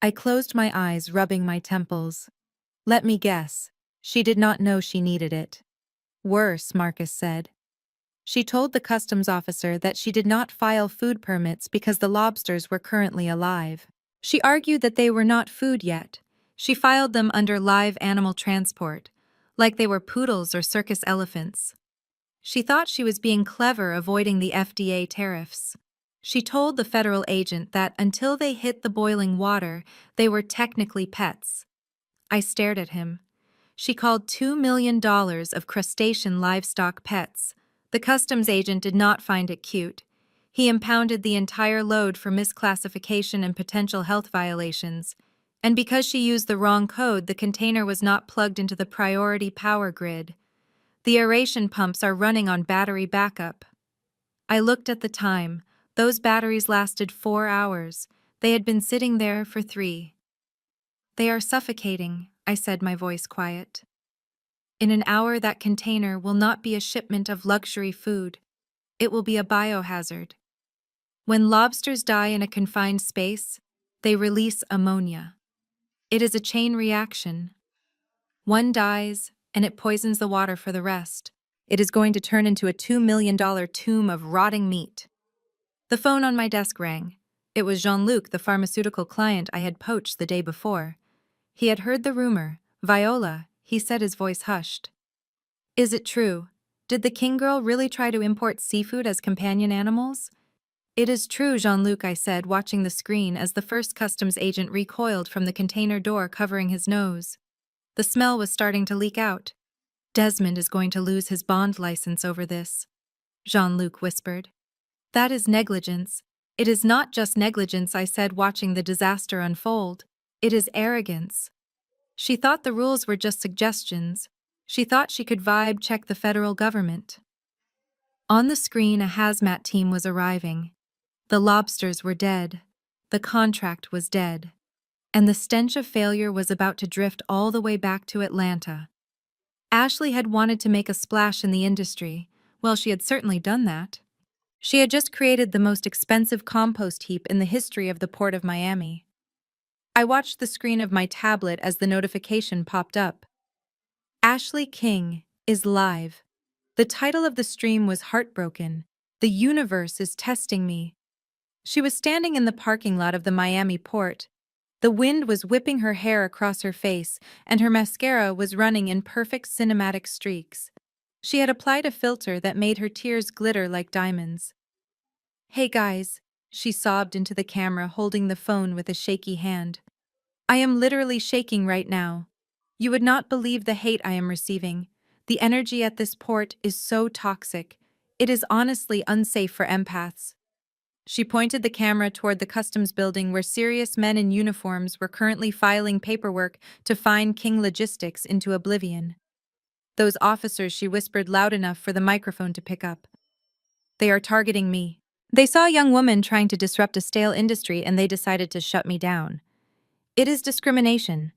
I closed my eyes, rubbing my temples. Let me guess. She did not know she needed it. Worse, Marcus said. She told the customs officer that she did not file food permits because the lobsters were currently alive. She argued that they were not food yet. She filed them under live animal transport, like they were poodles or circus elephants. She thought she was being clever, avoiding the FDA tariffs. She told the federal agent that until they hit the boiling water, they were technically pets. I stared at him. She called $2 million of crustacean livestock pets. The customs agent did not find it cute. He impounded the entire load for misclassification and potential health violations. And because she used the wrong code, the container was not plugged into the priority power grid. The aeration pumps are running on battery backup. I looked at the time. Those batteries lasted 4 hours. They had been sitting there for 3. They are suffocating, I said, my voice quiet. In an hour, that container will not be a shipment of luxury food. It will be a biohazard. When lobsters die in a confined space, they release ammonia. It is a chain reaction. One dies, and it poisons the water for the rest. It is going to turn into a $2 million tomb of rotting meat. The phone on my desk rang. It was Jean-Luc, the pharmaceutical client I had poached the day before. He had heard the rumor. Viola, he said, his voice hushed. Is it true? Did the King girl really try to import seafood as companion animals? It is true, Jean-Luc, I said, watching the screen as the first customs agent recoiled from the container door, covering his nose. The smell was starting to leak out. Desmond is going to lose his bond license over this, Jean-Luc whispered. That is negligence. It is not just negligence, I said, watching the disaster unfold. It is arrogance. She thought the rules were just suggestions. She thought she could vibe check the federal government. On the screen, a hazmat team was arriving. The lobsters were dead. The contract was dead. And the stench of failure was about to drift all the way back to Atlanta. Ashley had wanted to make a splash in the industry. Well, she had certainly done that. She had just created the most expensive compost heap in the history of the Port of Miami. I watched the screen of my tablet as the notification popped up. Ashley King is live. The title of the stream was heartbroken. The universe is testing me. She was standing in the parking lot of the Miami port. The wind was whipping her hair across her face, and her mascara was running in perfect cinematic streaks. She had applied a filter that made her tears glitter like diamonds. Hey guys, she sobbed into the camera, holding the phone with a shaky hand. I am literally shaking right now. You would not believe the hate I am receiving. The energy at this port is so toxic. It is honestly unsafe for empaths. She pointed the camera toward the customs building where serious men in uniforms were currently filing paperwork to fine King Logistics into oblivion. Those officers, she whispered loud enough for the microphone to pick up. They are targeting me. They saw a young woman trying to disrupt a stale industry and they decided to shut me down. It is discrimination.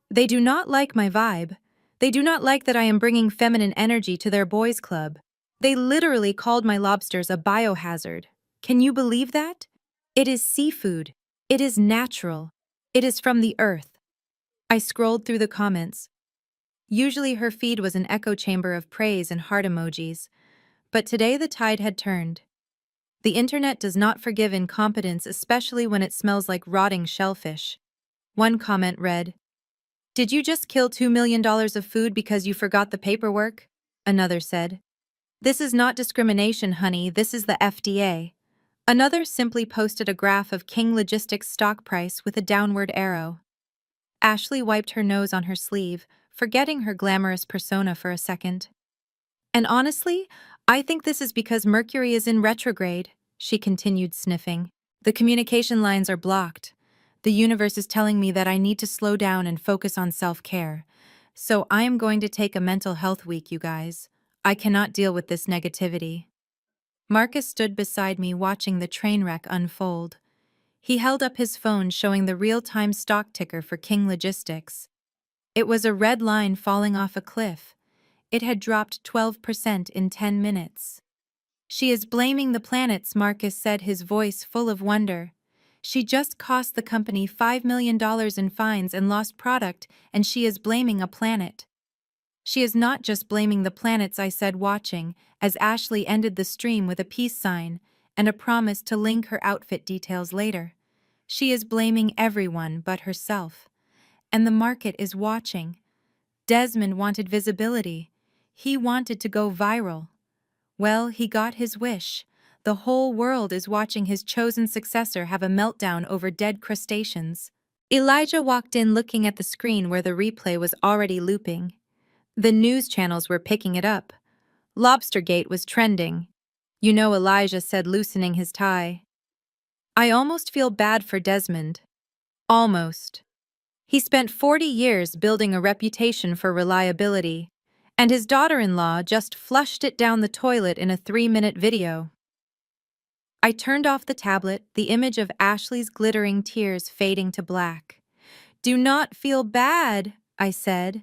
They do not like my vibe. They do not like that I am bringing feminine energy to their boys' club. They literally called my lobsters a biohazard. Can you believe that? It is seafood. It is natural. It is from the earth. I scrolled through the comments. Usually her feed was an echo chamber of praise and heart emojis, but today the tide had turned. The internet does not forgive incompetence, especially when it smells like rotting shellfish. One comment read, "Did you just kill $2 million of food because you forgot the paperwork?" Another said, "This is not discrimination, honey, this is the FDA." Another simply posted a graph of King Logistics' stock price with a downward arrow. Ashley wiped her nose on her sleeve, forgetting her glamorous persona for a second. And honestly, I think this is because Mercury is in retrograde, she continued, sniffing. The communication lines are blocked. The universe is telling me that I need to slow down and focus on self-care. So I am going to take a mental health week, you guys. I cannot deal with this negativity. Marcus stood beside me watching the train wreck unfold. He held up his phone showing the real-time stock ticker for King Logistics. It was a red line falling off a cliff. It had dropped 12% in 10 minutes. She is blaming the planets, Marcus said, his voice full of wonder. She just cost the company $5 million in fines and lost product, and she is blaming a planet. She is not just blaming the planets, I said, watching, as Ashley ended the stream with a peace sign and a promise to link her outfit details later. She is blaming everyone but herself. And the market is watching. Desmond wanted visibility. He wanted to go viral. Well, he got his wish. The whole world is watching his chosen successor have a meltdown over dead crustaceans. Elijah walked in looking at the screen where the replay was already looping. The news channels were picking it up. Lobstergate was trending. You know, Elijah said, loosening his tie. I almost feel bad for Desmond. Almost. He spent 40 years building a reputation for reliability, and his daughter-in-law just flushed it down the toilet in a 3-minute video. I turned off the tablet, the image of Ashley's glittering tears fading to black. Do not feel bad, I said.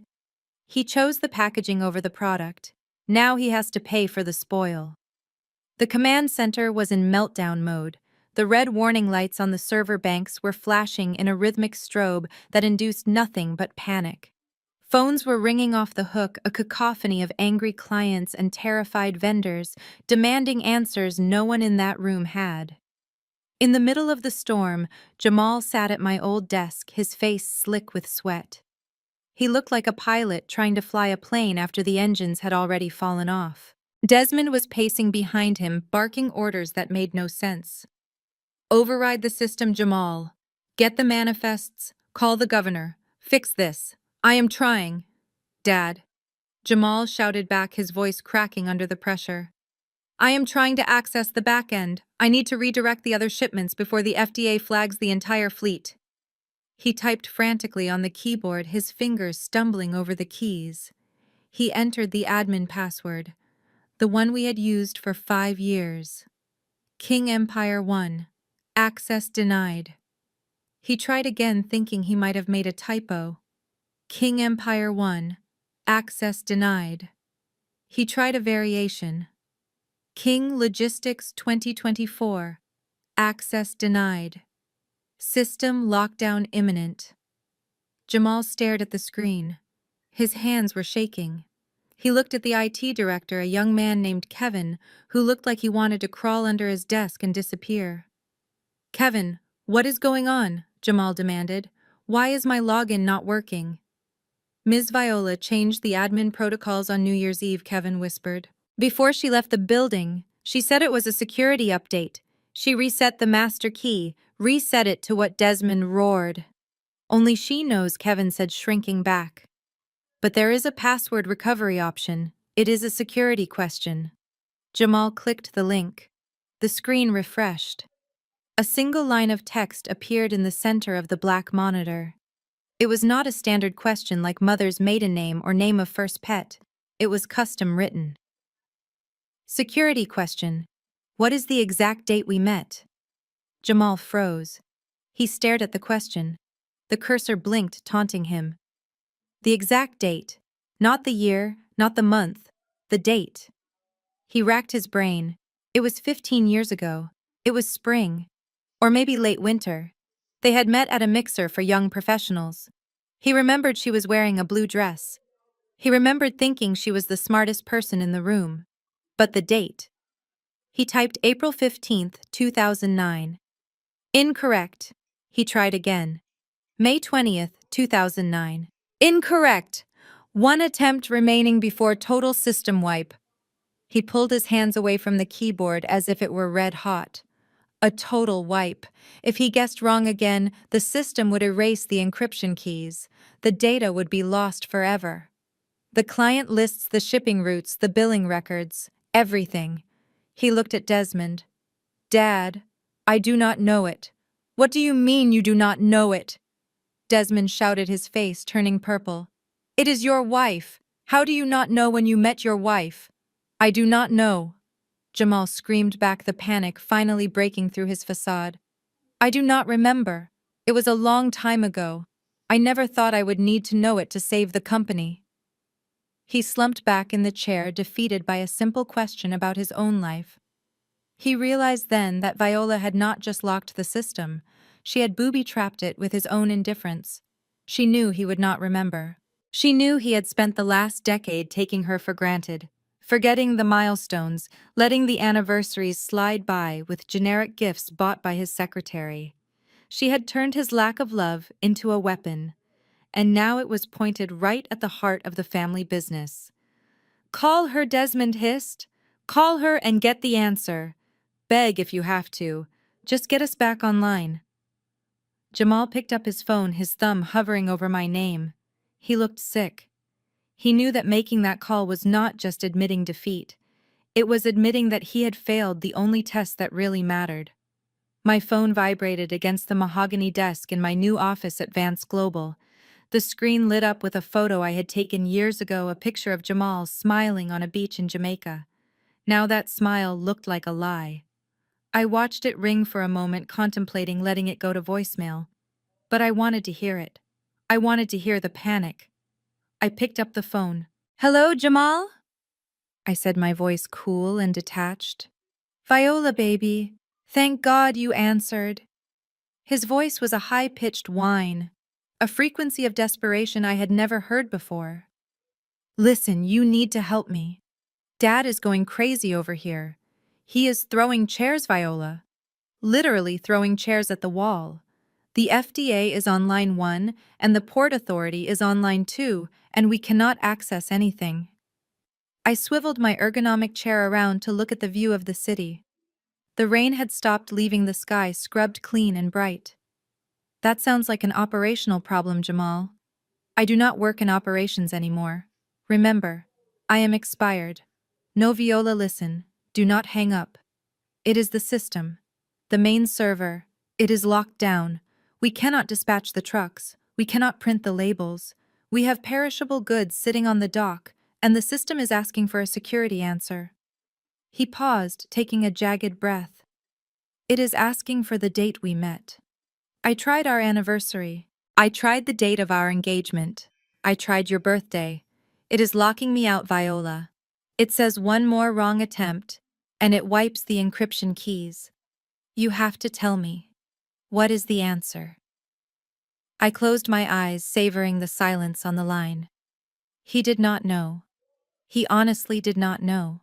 He chose the packaging over the product. Now he has to pay for the spoil. The command center was in meltdown mode. The red warning lights on the server banks were flashing in a rhythmic strobe that induced nothing but panic. Phones were ringing off the hook, a cacophony of angry clients and terrified vendors, demanding answers no one in that room had. In the middle of the storm, Jamal sat at my old desk, his face slick with sweat. He looked like a pilot trying to fly a plane after the engines had already fallen off. Desmond was pacing behind him, barking orders that made no sense. Override the system, Jamal. Get the manifests. Call the governor. Fix this. I am trying. Dad. Jamal shouted back, his voice cracking under the pressure. I am trying to access the back end. I need to redirect the other shipments before the FDA flags the entire fleet. He typed frantically on the keyboard, his fingers stumbling over the keys. He entered the admin password, the one we had used for 5 years. King Empire 1. Access denied. He tried again, thinking he might have made a typo. King Empire 1. Access denied. He tried a variation. King Logistics 2024. Access denied. System lockdown imminent. Jamal stared at the screen. His hands were shaking. He looked at the IT director, a young man named Kevin, who looked like he wanted to crawl under his desk and disappear. Kevin, what is going on? Jamal demanded. Why is my login not working? Ms. Viola changed the admin protocols on New Year's Eve, Kevin whispered. Before she left the building, she said it was a security update. She reset the master key, reset it to what Desmond roared. Only she knows, Kevin said, shrinking back. But there is a password recovery option. It is a security question. Jamal clicked the link. The screen refreshed. A single line of text appeared in the center of the black monitor. It was not a standard question like mother's maiden name or name of first pet. It was custom written. Security question. What is the exact date we met? Jamal froze. He stared at the question. The cursor blinked, taunting him. The exact date. Not the year, not the month. The date. He racked his brain. It was 15 years ago. It was spring. Or maybe late winter. They had met at a mixer for young professionals. He remembered she was wearing a blue dress. He remembered thinking she was the smartest person in the room. But the date. He typed April 15th, 2009. Incorrect. He tried again. May 20th, 2009. Incorrect. One attempt remaining before total system wipe. He pulled his hands away from the keyboard as if it were red hot. A total wipe. If he guessed wrong again, the system would erase the encryption keys. The data would be lost forever. The client lists, the shipping routes, the billing records. Everything. He looked at Desmond. Dad, I do not know it. What do you mean you do not know it? Desmond shouted, his face turning purple. It is your wife. How do you not know when you met your wife? I do not know. Jamal screamed back, the panic finally breaking through his facade. I do not remember. It was a long time ago. I never thought I would need to know it to save the company. He slumped back in the chair, defeated by a simple question about his own life. He realized then that Viola had not just locked the system, she had booby-trapped it with his own indifference. She knew he would not remember. She knew he had spent the last decade taking her for granted, forgetting the milestones, letting the anniversaries slide by with generic gifts bought by his secretary. She had turned his lack of love into a weapon, and now it was pointed right at the heart of the family business. Call her, Desmond hissed. Call her and get the answer. Beg if you have to. Just get us back online. Jamal picked up his phone, his thumb hovering over my name. He looked sick. He knew that making that call was not just admitting defeat. It was admitting that he had failed the only test that really mattered. My phone vibrated against the mahogany desk in my new office at Vance Global. The screen lit up with a photo I had taken years ago, a picture of Jamal smiling on a beach in Jamaica. Now that smile looked like a lie. I watched it ring for a moment, contemplating letting it go to voicemail. But I wanted to hear it. I wanted to hear the panic. I picked up the phone. Hello, Jamal? I said, my voice cool and detached. Viola, baby. Thank God you answered. His voice was a high-pitched whine, a frequency of desperation I had never heard before. Listen, you need to help me. Dad is going crazy over here. He is throwing chairs, Viola. Literally throwing chairs at the wall. The FDA is on line 1, and the Port Authority is on line 2, and we cannot access anything. I swiveled my ergonomic chair around to look at the view of the city. The rain had stopped, leaving the sky scrubbed clean and bright. That sounds like an operational problem, Jamal. I do not work in operations anymore. Remember, I am expired. No, Viola, listen. Do not hang up. It is the system. The main server. It is locked down. We cannot dispatch the trucks. We cannot print the labels. We have perishable goods sitting on the dock, and the system is asking for a security answer. He paused, taking a jagged breath. It is asking for the date we met. I tried our anniversary. I tried the date of our engagement. I tried your birthday. It is locking me out, Viola. It says one more wrong attempt, and it wipes the encryption keys. You have to tell me. What is the answer? I closed my eyes, savoring the silence on the line. He did not know. He honestly did not know.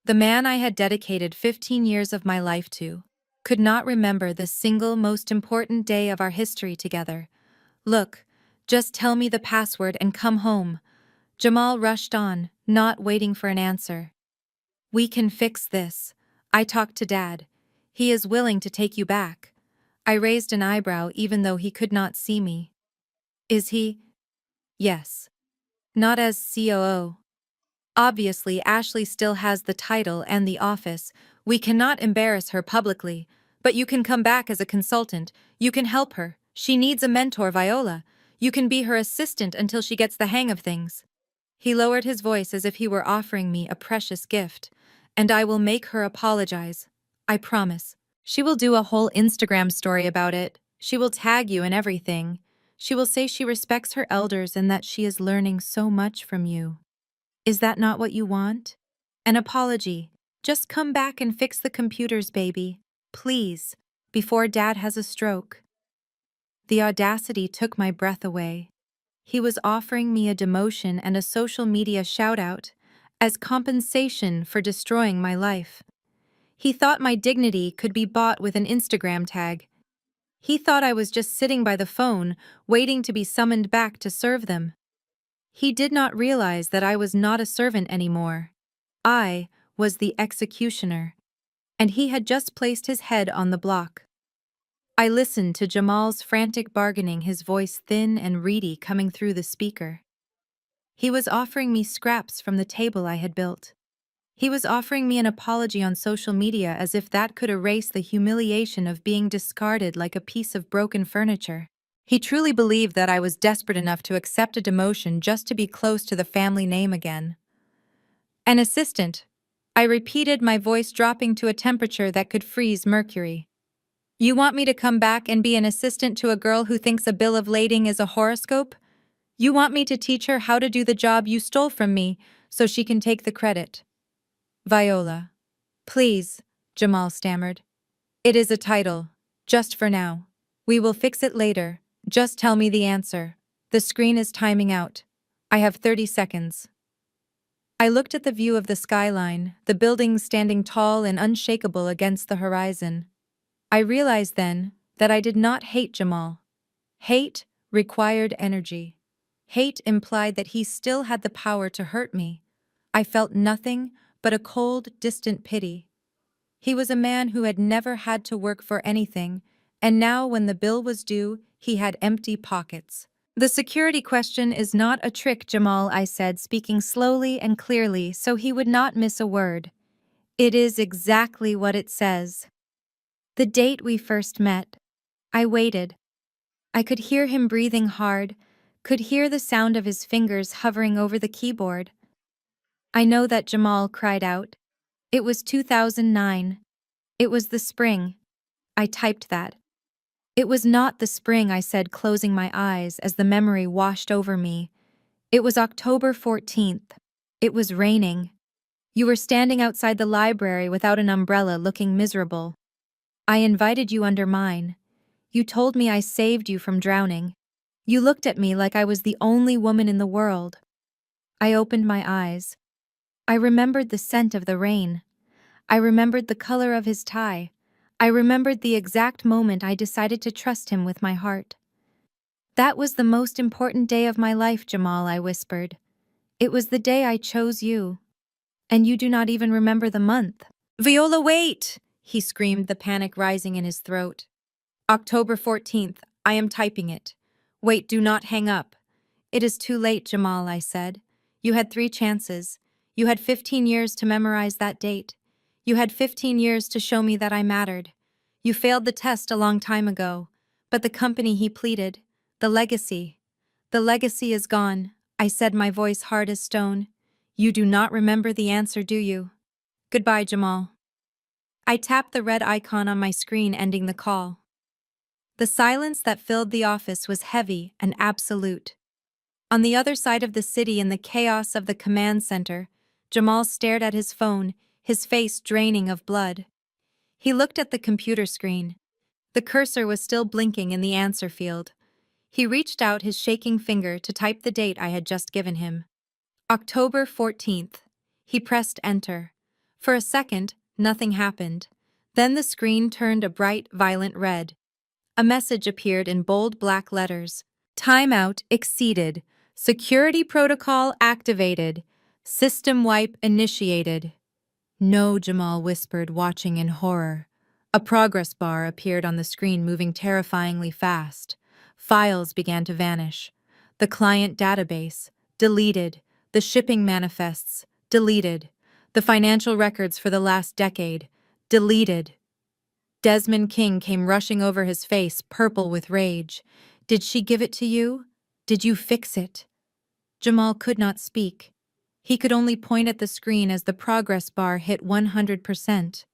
The man I had dedicated 15 years of my life to could not remember the single most important day of our history together. Look, just tell me the password and come home. Jamal rushed on, not waiting for an answer. We can fix this. I talked to Dad. He is willing to take you back. I raised an eyebrow even though he could not see me. Is he? Yes. Not as COO. Obviously, Ashley still has the title and the office. We cannot embarrass her publicly, but you can come back as a consultant. You can help her. She needs a mentor, Viola. You can be her assistant until she gets the hang of things. He lowered his voice as if he were offering me a precious gift. And I will make her apologize. I promise. She will do a whole Instagram story about it. She will tag you and everything. She will say she respects her elders and that she is learning so much from you. Is that not what you want? An apology. Just come back and fix the computers, baby. Please, before Dad has a stroke. The audacity took my breath away. He was offering me a demotion and a social media shout-out as compensation for destroying my life. He thought my dignity could be bought with an Instagram tag. He thought I was just sitting by the phone, waiting to be summoned back to serve them. He did not realize that I was not a servant anymore. I was the executioner, and he had just placed his head on the block. I listened to Jamal's frantic bargaining, his voice thin and reedy coming through the speaker. He was offering me scraps from the table I had built. He was offering me an apology on social media as if that could erase the humiliation of being discarded like a piece of broken furniture. He truly believed that I was desperate enough to accept a demotion just to be close to the family name again. An assistant. I repeated, my voice dropping to a temperature that could freeze mercury. You want me to come back and be an assistant to a girl who thinks a bill of lading is a horoscope? You want me to teach her how to do the job you stole from me so she can take the credit? Viola. Please, Jamal stammered. It is a title. Just for now. We will fix it later. Just tell me the answer. The screen is timing out. I have 30 seconds. I looked at the view of the skyline, the buildings standing tall and unshakable against the horizon. I realized then that I did not hate Jamal. Hate required energy. Hate implied that he still had the power to hurt me. I felt nothing but a cold, distant pity. He was a man who had never had to work for anything, and now when the bill was due, he had empty pockets. The security question is not a trick, Jamal, I said, speaking slowly and clearly so he would not miss a word. It is exactly what it says. The date we first met. I waited. I could hear him breathing hard, could hear the sound of his fingers hovering over the keyboard. I know that, Jamal cried out. It was 2009. It was the spring. I typed that. It was not the spring, I said, closing my eyes as the memory washed over me. It was October 14th. It was raining. You were standing outside the library without an umbrella, looking miserable. I invited you under mine. You told me I saved you from drowning. You looked at me like I was the only woman in the world. I opened my eyes. I remembered the scent of the rain. I remembered the color of his tie. I remembered the exact moment I decided to trust him with my heart. That was the most important day of my life, Jamal, I whispered. It was the day I chose you. And you do not even remember the month. Viola, wait! He screamed, the panic rising in his throat. October 14th. I am typing it. Wait, do not hang up. It is too late, Jamal, I said. You had 3 chances. You had 15 years to memorize that date. You had 15 years to show me that I mattered. You failed the test a long time ago. But the company, he pleaded. The legacy. The legacy is gone, I said, my voice hard as stone. You do not remember the answer, do you? Goodbye, Jamal. I tapped the red icon on my screen, ending the call. The silence that filled the office was heavy and absolute. On the other side of the city, in the chaos of the command center, Jamal stared at his phone, his face draining of blood. He looked at the computer screen. The cursor was still blinking in the answer field. He reached out his shaking finger to type the date I had just given him. October 14th. He pressed enter. For a second, nothing happened. Then the screen turned a bright, violent red. A message appeared in bold black letters. Timeout exceeded. Security protocol activated. System wipe initiated. No, Jamal whispered, watching in horror. A progress bar appeared on the screen, moving terrifyingly fast. Files began to vanish. The client database, deleted. The shipping manifests, deleted. The financial records for the last decade, deleted. Desmond King came rushing over, his face purple with rage. Did she give it to you? Did you fix it? Jamal could not speak. He could only point at the screen as the progress bar hit 100%.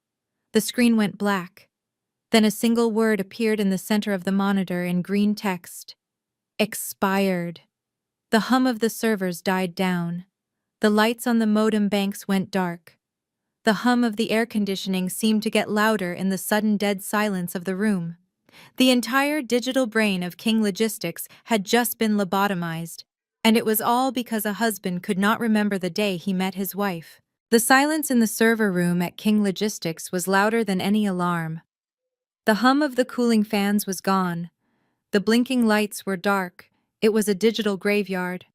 The screen went black. Then a single word appeared in the center of the monitor in green text. Expired. The hum of the servers died down. The lights on the modem banks went dark. The hum of the air conditioning seemed to get louder in the sudden dead silence of the room. The entire digital brain of King Logistics had just been lobotomized, and it was all because a husband could not remember the day he met his wife. The silence in the server room at King Logistics was louder than any alarm. The hum of the cooling fans was gone. The blinking lights were dark. It was a digital graveyard.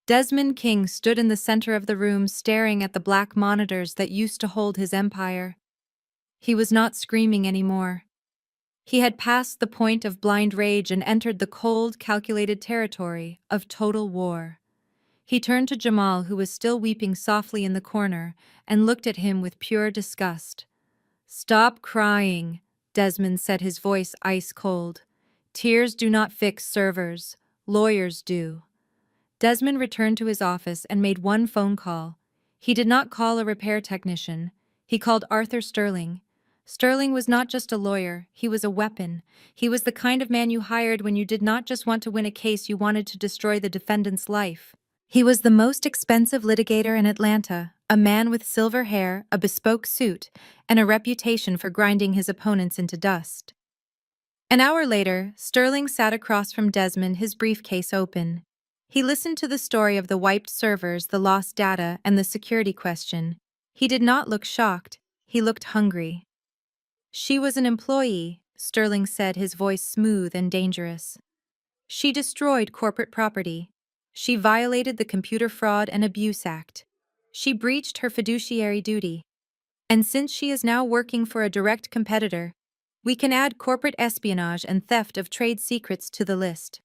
Desmond King stood in the center of the room, staring at the black monitors that used to hold his empire. He was not screaming anymore. He had passed the point of blind rage and entered the cold, calculated territory of total war. He turned to Jamal, who was still weeping softly in the corner, and looked at him with pure disgust. "Stop crying," Desmond said, his voice ice cold. "Tears do not fix servers. Lawyers do." Desmond returned to his office and made one phone call. He did not call a repair technician. He called Arthur Sterling. Sterling was not just a lawyer, he was a weapon. He was the kind of man you hired when you did not just want to win a case, you wanted to destroy the defendant's life. He was the most expensive litigator in Atlanta, a man with silver hair, a bespoke suit, and a reputation for grinding his opponents into dust. An hour later, Sterling sat across from Desmond, his briefcase open. He listened to the story of the wiped servers, the lost data, and the security question. He did not look shocked, he looked hungry. "She was an employee," Sterling said, his voice smooth and dangerous. "She destroyed corporate property. She violated the Computer Fraud and Abuse Act. She breached her fiduciary duty. And since she is now working for a direct competitor, we can add corporate espionage and theft of trade secrets to the list.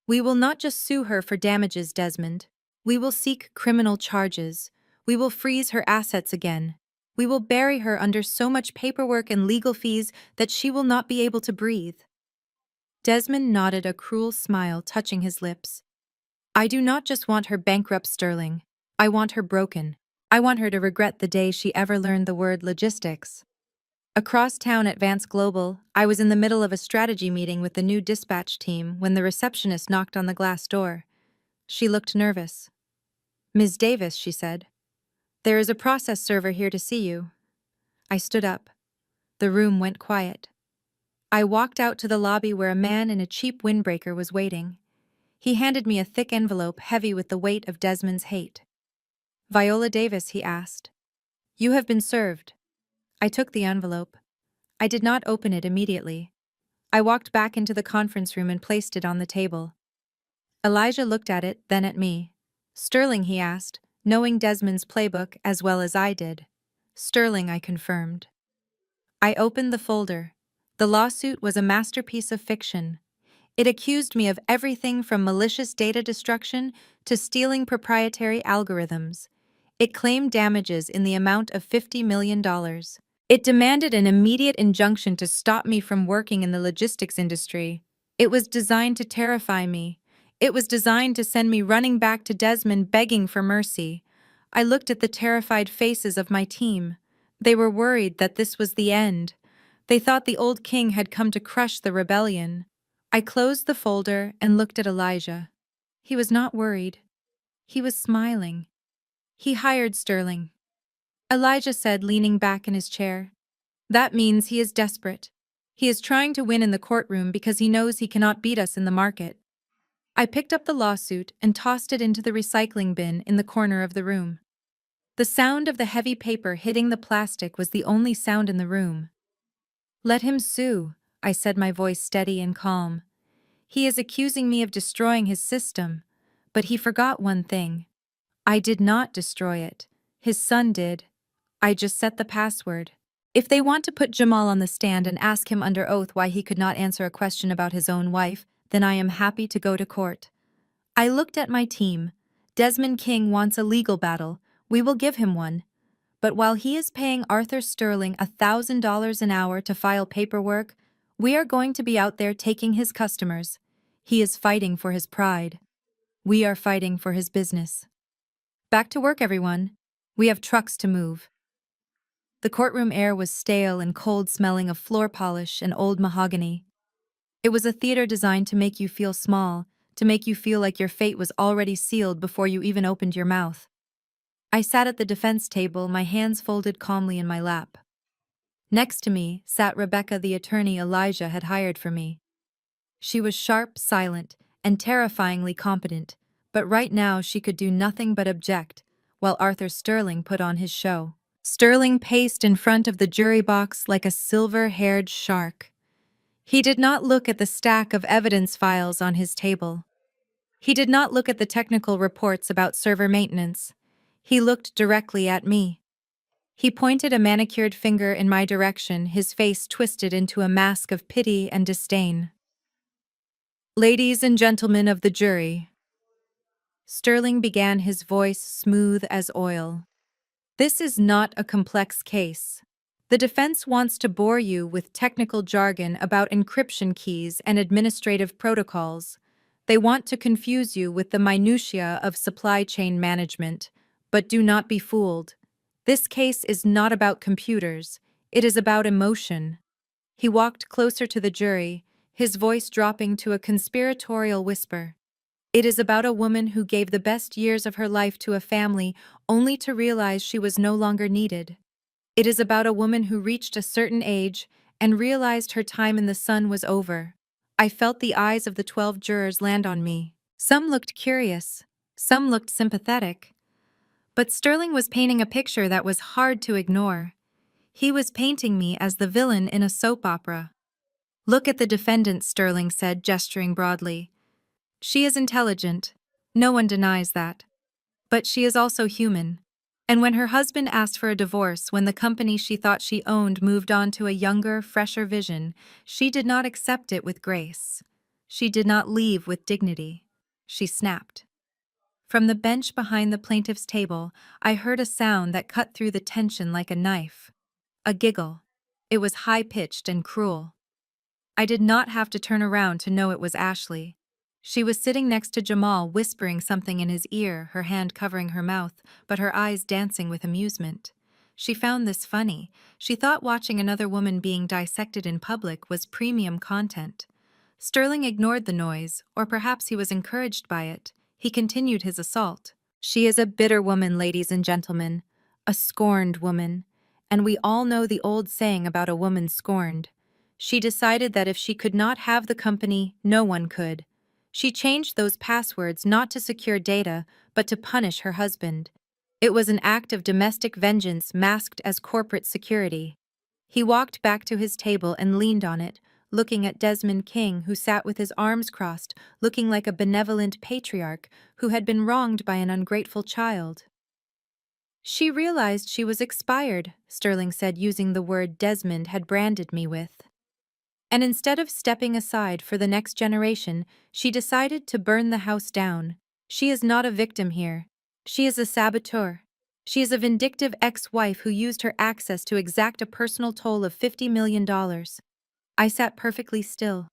We will not just sue her for damages, Desmond. We will seek criminal charges. We will freeze her assets again. We will bury her under so much paperwork and legal fees that she will not be able to breathe." Desmond nodded, a cruel smile touching his lips. "I do not just want her bankrupt, Sterling. I want her broken. I want her to regret the day she ever learned the word logistics." Across town at Vance Global, I was in the middle of a strategy meeting with the new dispatch team when the receptionist knocked on the glass door. She looked nervous. "Ms. Davis," she said, "there is a process server here to see you." I stood up. The room went quiet. I walked out to the lobby where a man in a cheap windbreaker was waiting. He handed me a thick envelope heavy with the weight of Desmond's hate. "Viola Davis," he asked. "You have been served." I took the envelope. I did not open it immediately. I walked back into the conference room and placed it on the table. Elijah looked at it, then at me. "Sterling," he asked, knowing Desmond's playbook as well as I did. "Sterling," I confirmed. I opened the folder. The lawsuit was a masterpiece of fiction. It accused me of everything from malicious data destruction to stealing proprietary algorithms. It claimed damages in the amount of $50 million. It demanded an immediate injunction to stop me from working in the logistics industry. It was designed to terrify me. It was designed to send me running back to Desmond begging for mercy. I looked at the terrified faces of my team. They were worried that this was the end. They thought the old king had come to crush the rebellion. I closed the folder and looked at Elijah. He was not worried. He was smiling. "He hired Sterling," Elijah said, leaning back in his chair. "That means he is desperate. He is trying to win in the courtroom because he knows he cannot beat us in the market." I picked up the lawsuit and tossed it into the recycling bin in the corner of the room. The sound of the heavy paper hitting the plastic was the only sound in the room. "Let him sue," I said, my voice steady and calm. "He is accusing me of destroying his system, but he forgot one thing. I did not destroy it. His son did. I just set the password. If they want to put Jamal on the stand and ask him under oath why he could not answer a question about his own wife, then I am happy to go to court." I looked at my team. Desmond King wants a legal battle. We will give him one. But while he is paying Arthur Sterling $1,000 an hour to file paperwork, we are going to be out there taking his customers. He is fighting for his pride. We are fighting for his business. Back to work, everyone. We have trucks to move. The courtroom air was stale and cold, smelling of floor polish and old mahogany. It was a theater designed to make you feel small, to make you feel like your fate was already sealed before you even opened your mouth. I sat at the defense table, my hands folded calmly in my lap. Next to me sat Rebecca, the attorney Elijah had hired for me. She was sharp, silent, and terrifyingly competent, but right now she could do nothing but object, while Arthur Sterling put on his show. Sterling paced in front of the jury box like a silver-haired shark. He did not look at the stack of evidence files on his table. He did not look at the technical reports about server maintenance. He looked directly at me. He pointed a manicured finger in my direction, his face twisted into a mask of pity and disdain. "Ladies and gentlemen of the jury," Sterling began, his voice smooth as oil. This is not a complex case. The defense wants to bore you with technical jargon about encryption keys and administrative protocols. They want to confuse you with the minutiae of supply chain management. But do not be fooled. This case is not about computers. It is about emotion. He walked closer to the jury, his voice dropping to a conspiratorial whisper. It is about a woman who gave the best years of her life to a family only to realize she was no longer needed. It is about a woman who reached a certain age and realized her time in the sun was over. I felt the eyes of the 12 jurors land on me. Some looked curious, some looked sympathetic. But Sterling was painting a picture that was hard to ignore. He was painting me as the villain in a soap opera. Look at the defendant, Sterling said, gesturing broadly. She is intelligent. No one denies that. But she is also human. And when her husband asked for a divorce when the company she thought she owned moved on to a younger, fresher vision, she did not accept it with grace. She did not leave with dignity. She snapped. From the bench behind the plaintiff's table, I heard a sound that cut through the tension like a knife. A giggle. It was high-pitched and cruel. I did not have to turn around to know it was Ashley. She was sitting next to Jamal, whispering something in his ear, her hand covering her mouth, but her eyes dancing with amusement. She found this funny. She thought watching another woman being dissected in public was premium content. Sterling ignored the noise, or perhaps he was encouraged by it. He continued his assault. She is a bitter woman, ladies and gentlemen. A scorned woman. And we all know the old saying about a woman scorned. She decided that if she could not have the company, no one could. She changed those passwords not to secure data, but to punish her husband. It was an act of domestic vengeance masked as corporate security. He walked back to his table and leaned on it, looking at Desmond King, who sat with his arms crossed, looking like a benevolent patriarch who had been wronged by an ungrateful child. She realized she was expired, Sterling said, using the word Desmond had branded me with. And instead of stepping aside for the next generation, she decided to burn the house down. She is not a victim here. She is a saboteur. She is a vindictive ex-wife who used her access to exact a personal toll of $50 million. I sat perfectly still.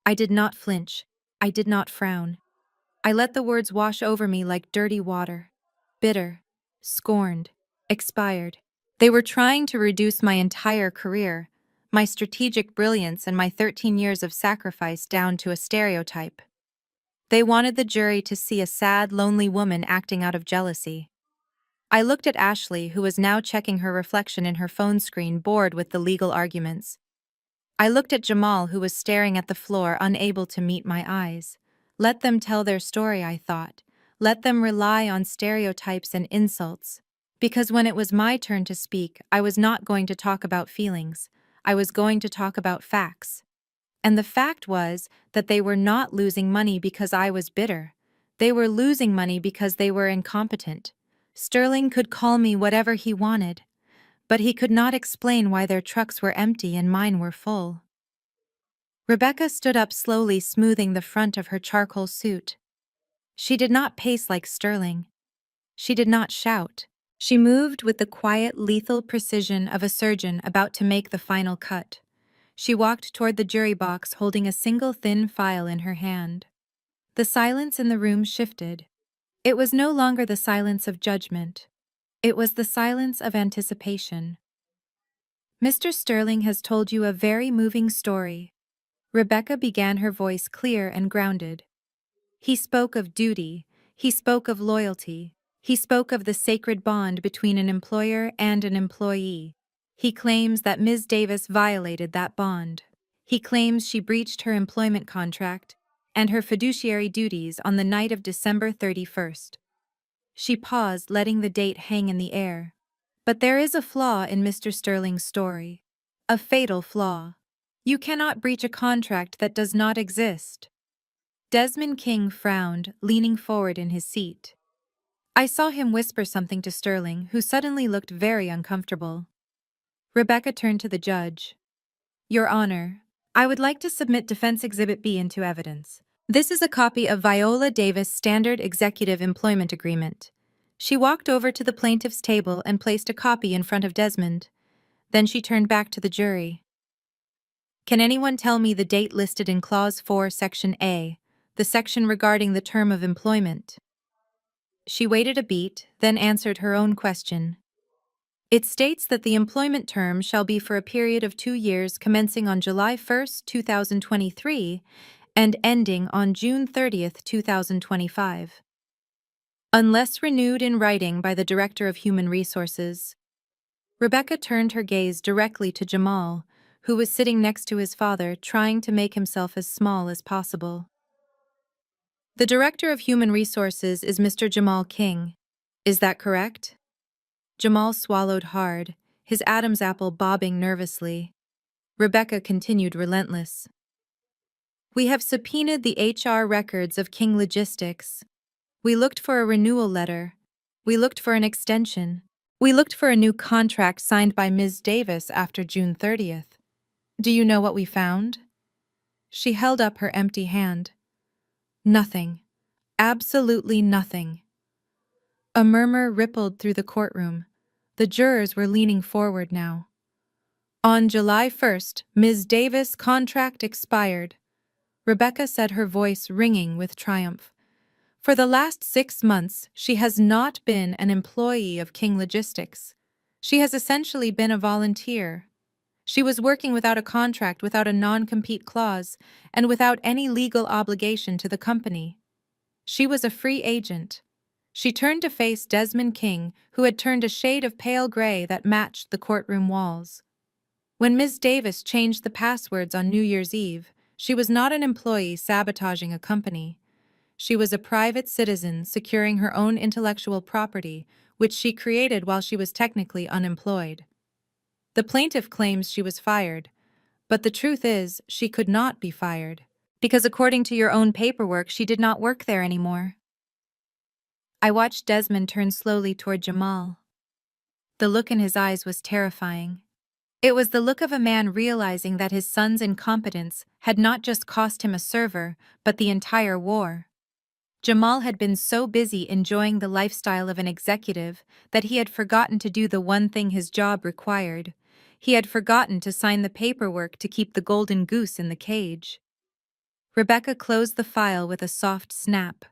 I did not flinch. I did not frown. I let the words wash over me like dirty water. Bitter. Scorned. Expired. They were trying to reduce my entire career, my strategic brilliance and my 13 years of sacrifice down to a stereotype. They wanted the jury to see a sad, lonely woman acting out of jealousy. I looked at Ashley, who was now checking her reflection in her phone screen, bored with the legal arguments. I looked at Jamal, who was staring at the floor, unable to meet my eyes. Let them tell their story, I thought. Let them rely on stereotypes and insults. Because when it was my turn to speak, I was not going to talk about feelings. I was going to talk about facts. And the fact was that they were not losing money because I was bitter. They were losing money because they were incompetent. Sterling could call me whatever he wanted, but he could not explain why their trucks were empty and mine were full. Rebecca stood up slowly, smoothing the front of her charcoal suit. She did not pace like Sterling. She did not shout. She moved with the quiet, lethal precision of a surgeon about to make the final cut. She walked toward the jury box, holding a single thin file in her hand. The silence in the room shifted. It was no longer the silence of judgment. It was the silence of anticipation. Mr. Sterling has told you a very moving story. Rebecca began, her voice clear and grounded. He spoke of duty. He spoke of loyalty. He spoke of the sacred bond between an employer and an employee. He claims that Ms. Davis violated that bond. He claims she breached her employment contract and her fiduciary duties on the night of December 31st. She paused, letting the date hang in the air. But there is a flaw in Mr. Sterling's story. A fatal flaw. You cannot breach a contract that does not exist. Desmond King frowned, leaning forward in his seat. I saw him whisper something to Sterling, who suddenly looked very uncomfortable. Rebecca turned to the judge. Your Honor, I would like to submit Defense Exhibit B into evidence. This is a copy of Viola Davis' Standard Executive Employment Agreement. She walked over to the plaintiff's table and placed a copy in front of Desmond. Then she turned back to the jury. Can anyone tell me the date listed in Clause 4, Section A, the section regarding the term of employment? She waited a beat, then answered her own question. It states that the employment term shall be for a period of 2 years commencing on July 1st, 2023 and ending on June 30th, 2025. Unless renewed in writing by the Director of Human Resources. Rebecca turned her gaze directly to Jamal, who was sitting next to his father, trying to make himself as small as possible. The Director of Human Resources is Mr. Jamal King. Is that correct? Jamal swallowed hard, his Adam's apple bobbing nervously. Rebecca continued relentless. We have subpoenaed the HR records of King Logistics. We looked for a renewal letter. We looked for an extension. We looked for a new contract signed by Ms. Davis after June 30th. Do you know what we found? She held up her empty hand. Nothing. Absolutely nothing. A murmur rippled through the courtroom. The jurors were leaning forward now. On July 1st, Ms. Davis' contract expired. Rebecca said, her voice ringing with triumph. For the last 6 months, she has not been an employee of King Logistics. She has essentially been a volunteer. She was working without a contract, without a non-compete clause, and without any legal obligation to the company. She was a free agent. She turned to face Desmond King, who had turned a shade of pale gray that matched the courtroom walls. When Ms. Davis changed the passwords on New Year's Eve, she was not an employee sabotaging a company. She was a private citizen securing her own intellectual property, which she created while she was technically unemployed. The plaintiff claims she was fired, but the truth is she could not be fired, because according to your own paperwork, she did not work there anymore. I watched Desmond turn slowly toward Jamal. The look in his eyes was terrifying. It was the look of a man realizing that his son's incompetence had not just cost him a server, but the entire war. Jamal had been so busy enjoying the lifestyle of an executive that he had forgotten to do the one thing his job required. He had forgotten to sign the paperwork to keep the golden goose in the cage. Rebecca closed the file with a soft snap.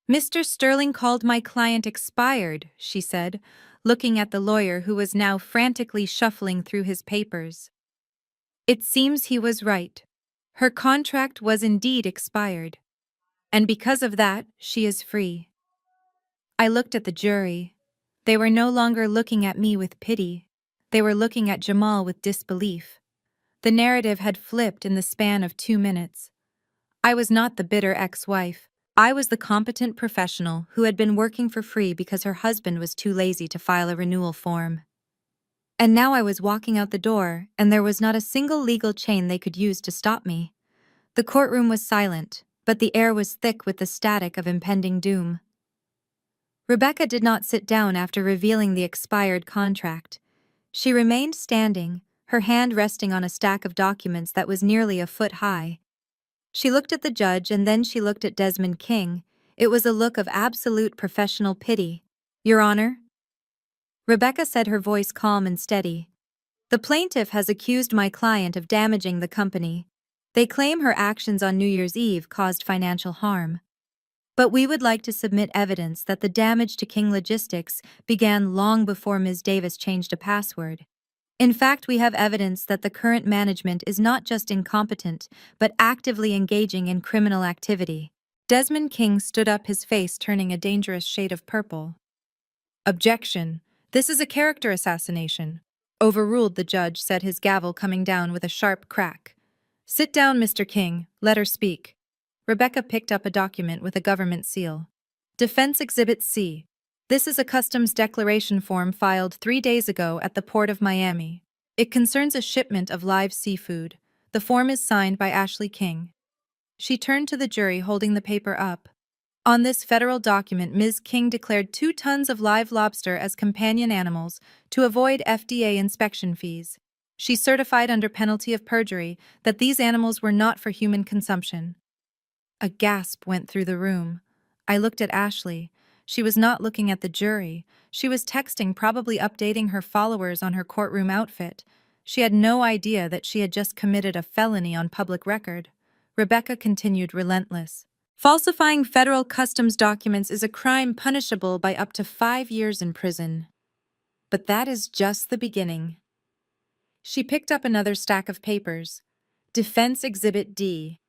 Mr. Sterling called my client expired, she said, looking at the lawyer who was now frantically shuffling through his papers. It seems he was right. Her contract was indeed expired. And because of that, she is free. I looked at the jury. They were no longer looking at me with pity. They were looking at Jamal with disbelief. The narrative had flipped in the span of 2 minutes. I was not the bitter ex-wife. I was the competent professional who had been working for free because her husband was too lazy to file a renewal form. And now I was walking out the door, and there was not a single legal chain they could use to stop me. The courtroom was silent, but the air was thick with the static of impending doom. Rebecca did not sit down after revealing the expired contract. She remained standing, her hand resting on a stack of documents that was nearly a foot high. She looked at the judge and then she looked at Desmond King. It was a look of absolute professional pity. Your Honor? Rebecca said, her voice calm and steady. The plaintiff has accused my client of damaging the company. They claim her actions on New Year's Eve caused financial harm. But we would like to submit evidence that the damage to King Logistics began long before Ms. Davis changed a password. In fact, we have evidence that the current management is not just incompetent, but actively engaging in criminal activity. Desmond King stood up, his face turning a dangerous shade of purple. Objection. This is a character assassination. Overruled, the judge said, his gavel coming down with a sharp crack. Sit down, Mr. King. Let her speak. Rebecca picked up a document with a government seal. Defense Exhibit C. This is a customs declaration form filed 3 days ago at the Port of Miami. It concerns a shipment of live seafood. The form is signed by Ashley King. She turned to the jury, holding the paper up. On this federal document, Ms. King declared 2 tons of live lobster as companion animals to avoid FDA inspection fees. She certified under penalty of perjury that these animals were not for human consumption. A gasp went through the room. I looked at Ashley. She was not looking at the jury. She was texting, probably updating her followers on her courtroom outfit. She had no idea that she had just committed a felony on public record. Rebecca continued, relentless. Falsifying federal customs documents is a crime punishable by up to 5 years in prison. But that is just the beginning. She picked up another stack of papers. Defense Exhibit D.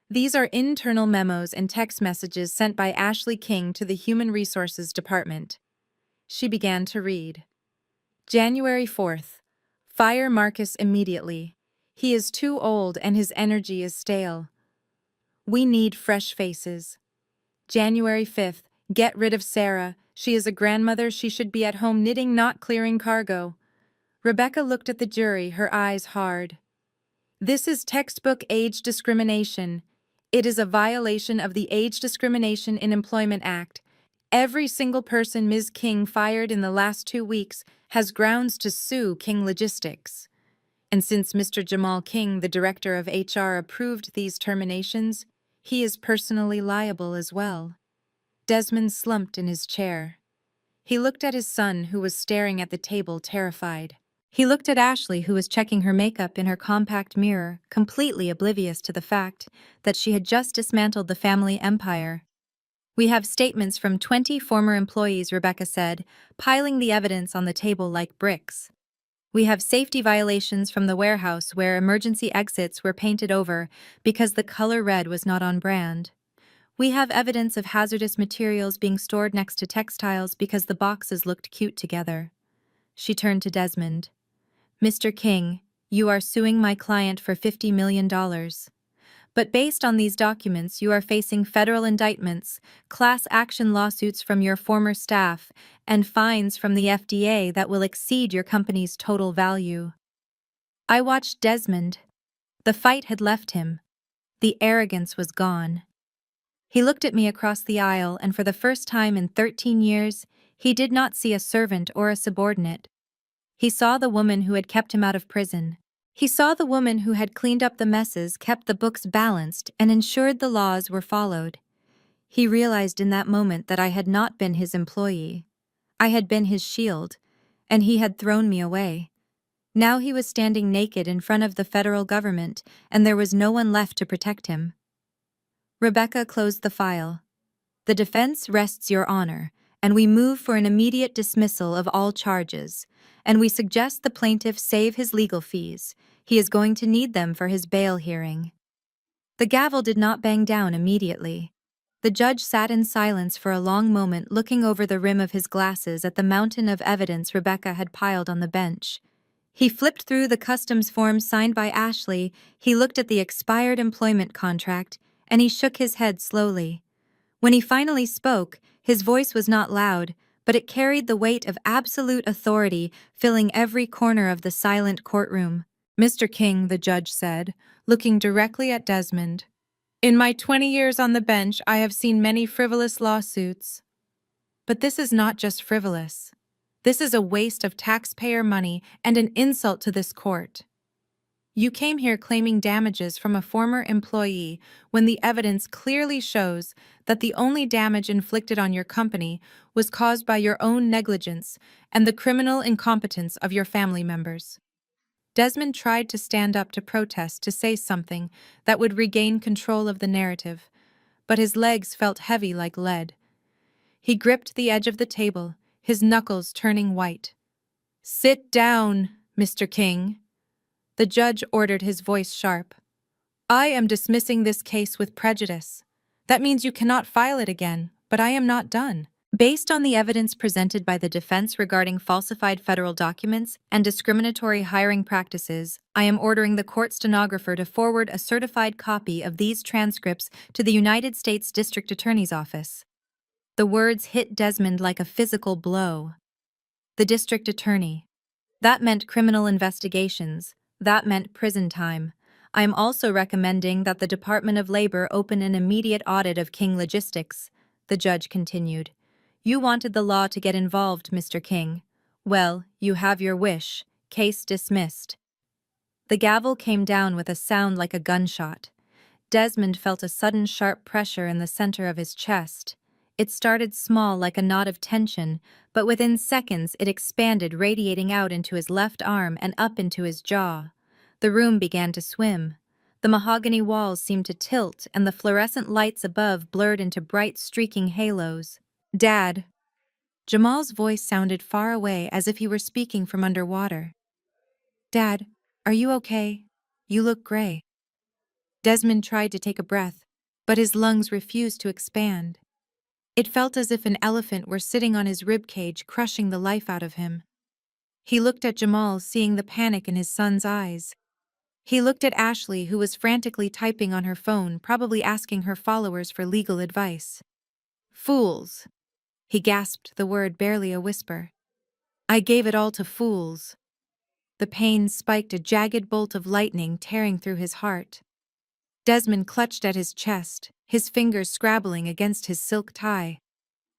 These are internal memos and text messages sent by Ashley King to the Human Resources Department. She began to read. January 4th. Fire Marcus immediately. He is too old and his energy is stale. We need fresh faces. January 5th. Get rid of Sarah. She is a grandmother. She should be at home knitting, not clearing cargo. Rebecca looked at the jury, her eyes hard. This is textbook age discrimination. It is a violation of the Age Discrimination in Employment Act. Every single person Ms. King fired in the last 2 weeks has grounds to sue King Logistics. And since Mr. Jamal King, the director of HR, approved these terminations, he is personally liable as well. Desmond slumped in his chair. He looked at his son, who was staring at the table, terrified. He looked at Ashley, who was checking her makeup in her compact mirror, completely oblivious to the fact that she had just dismantled the family empire. We have statements from 20 former employees, Rebecca said, piling the evidence on the table like bricks. We have safety violations from the warehouse where emergency exits were painted over because the color red was not on brand. We have evidence of hazardous materials being stored next to textiles because the boxes looked cute together. She turned to Desmond. Mr. King, you are suing my client for $50 million. But based on these documents, you are facing federal indictments, class action lawsuits from your former staff, and fines from the FDA that will exceed your company's total value. I watched Desmond. The fight had left him. The arrogance was gone. He looked at me across the aisle, and for the first time in 13 years, he did not see a servant or a subordinate. He saw the woman who had kept him out of prison. He saw the woman who had cleaned up the messes, kept the books balanced, and ensured the laws were followed. He realized in that moment that I had not been his employee. I had been his shield, and he had thrown me away. Now he was standing naked in front of the federal government, and there was no one left to protect him. Rebecca closed the file. The defense rests your honor, and we move for an immediate dismissal of all charges, and we suggest the plaintiff save his legal fees. He is going to need them for his bail hearing. The gavel did not bang down immediately. The judge sat in silence for a long moment, looking over the rim of his glasses at the mountain of evidence Rebecca had piled on the bench. He flipped through the customs forms signed by Ashley, he looked at the expired employment contract, and he shook his head slowly. When he finally spoke, his voice was not loud, but it carried the weight of absolute authority, filling every corner of the silent courtroom. Mr. King, the judge said, looking directly at Desmond. In my 20 years on the bench, I have seen many frivolous lawsuits. But this is not just frivolous. This is a waste of taxpayer money and an insult to this court. You came here claiming damages from a former employee when the evidence clearly shows that the only damage inflicted on your company was caused by your own negligence and the criminal incompetence of your family members. Desmond tried to stand up to protest, to say something that would regain control of the narrative, but his legs felt heavy like lead. He gripped the edge of the table, his knuckles turning white. "Sit down, Mr. King." The judge ordered, his voice sharp. "I am dismissing this case with prejudice. That means you cannot file it again, but I am not done. Based on the evidence presented by the defense regarding falsified federal documents and discriminatory hiring practices, I am ordering the court stenographer to forward a certified copy of these transcripts to the United States District Attorney's Office." The words hit Desmond like a physical blow. The district attorney. That meant criminal investigations. That meant prison time. I am also recommending that the Department of Labor open an immediate audit of King Logistics, the judge continued. You wanted the law to get involved, Mr. King. Well, you have your wish. Case dismissed. The gavel came down with a sound like a gunshot. Desmond felt a sudden sharp pressure in the center of his chest. It started small like a knot of tension, but within seconds it expanded, radiating out into his left arm and up into his jaw. The room began to swim. The mahogany walls seemed to tilt, and the fluorescent lights above blurred into bright, streaking halos. "Dad." Jamal's voice sounded far away, as if he were speaking from underwater. "Dad, are you okay? You look gray." Desmond tried to take a breath, but his lungs refused to expand. It felt as if an elephant were sitting on his ribcage, crushing the life out of him. He looked at Jamal, seeing the panic in his son's eyes. He looked at Ashley, who was frantically typing on her phone, probably asking her followers for legal advice. "Fools." He gasped the word, barely a whisper. "I gave it all to fools." The pain spiked, a jagged bolt of lightning tearing through his heart. Desmond clutched at his chest, his fingers scrabbling against his silk tie.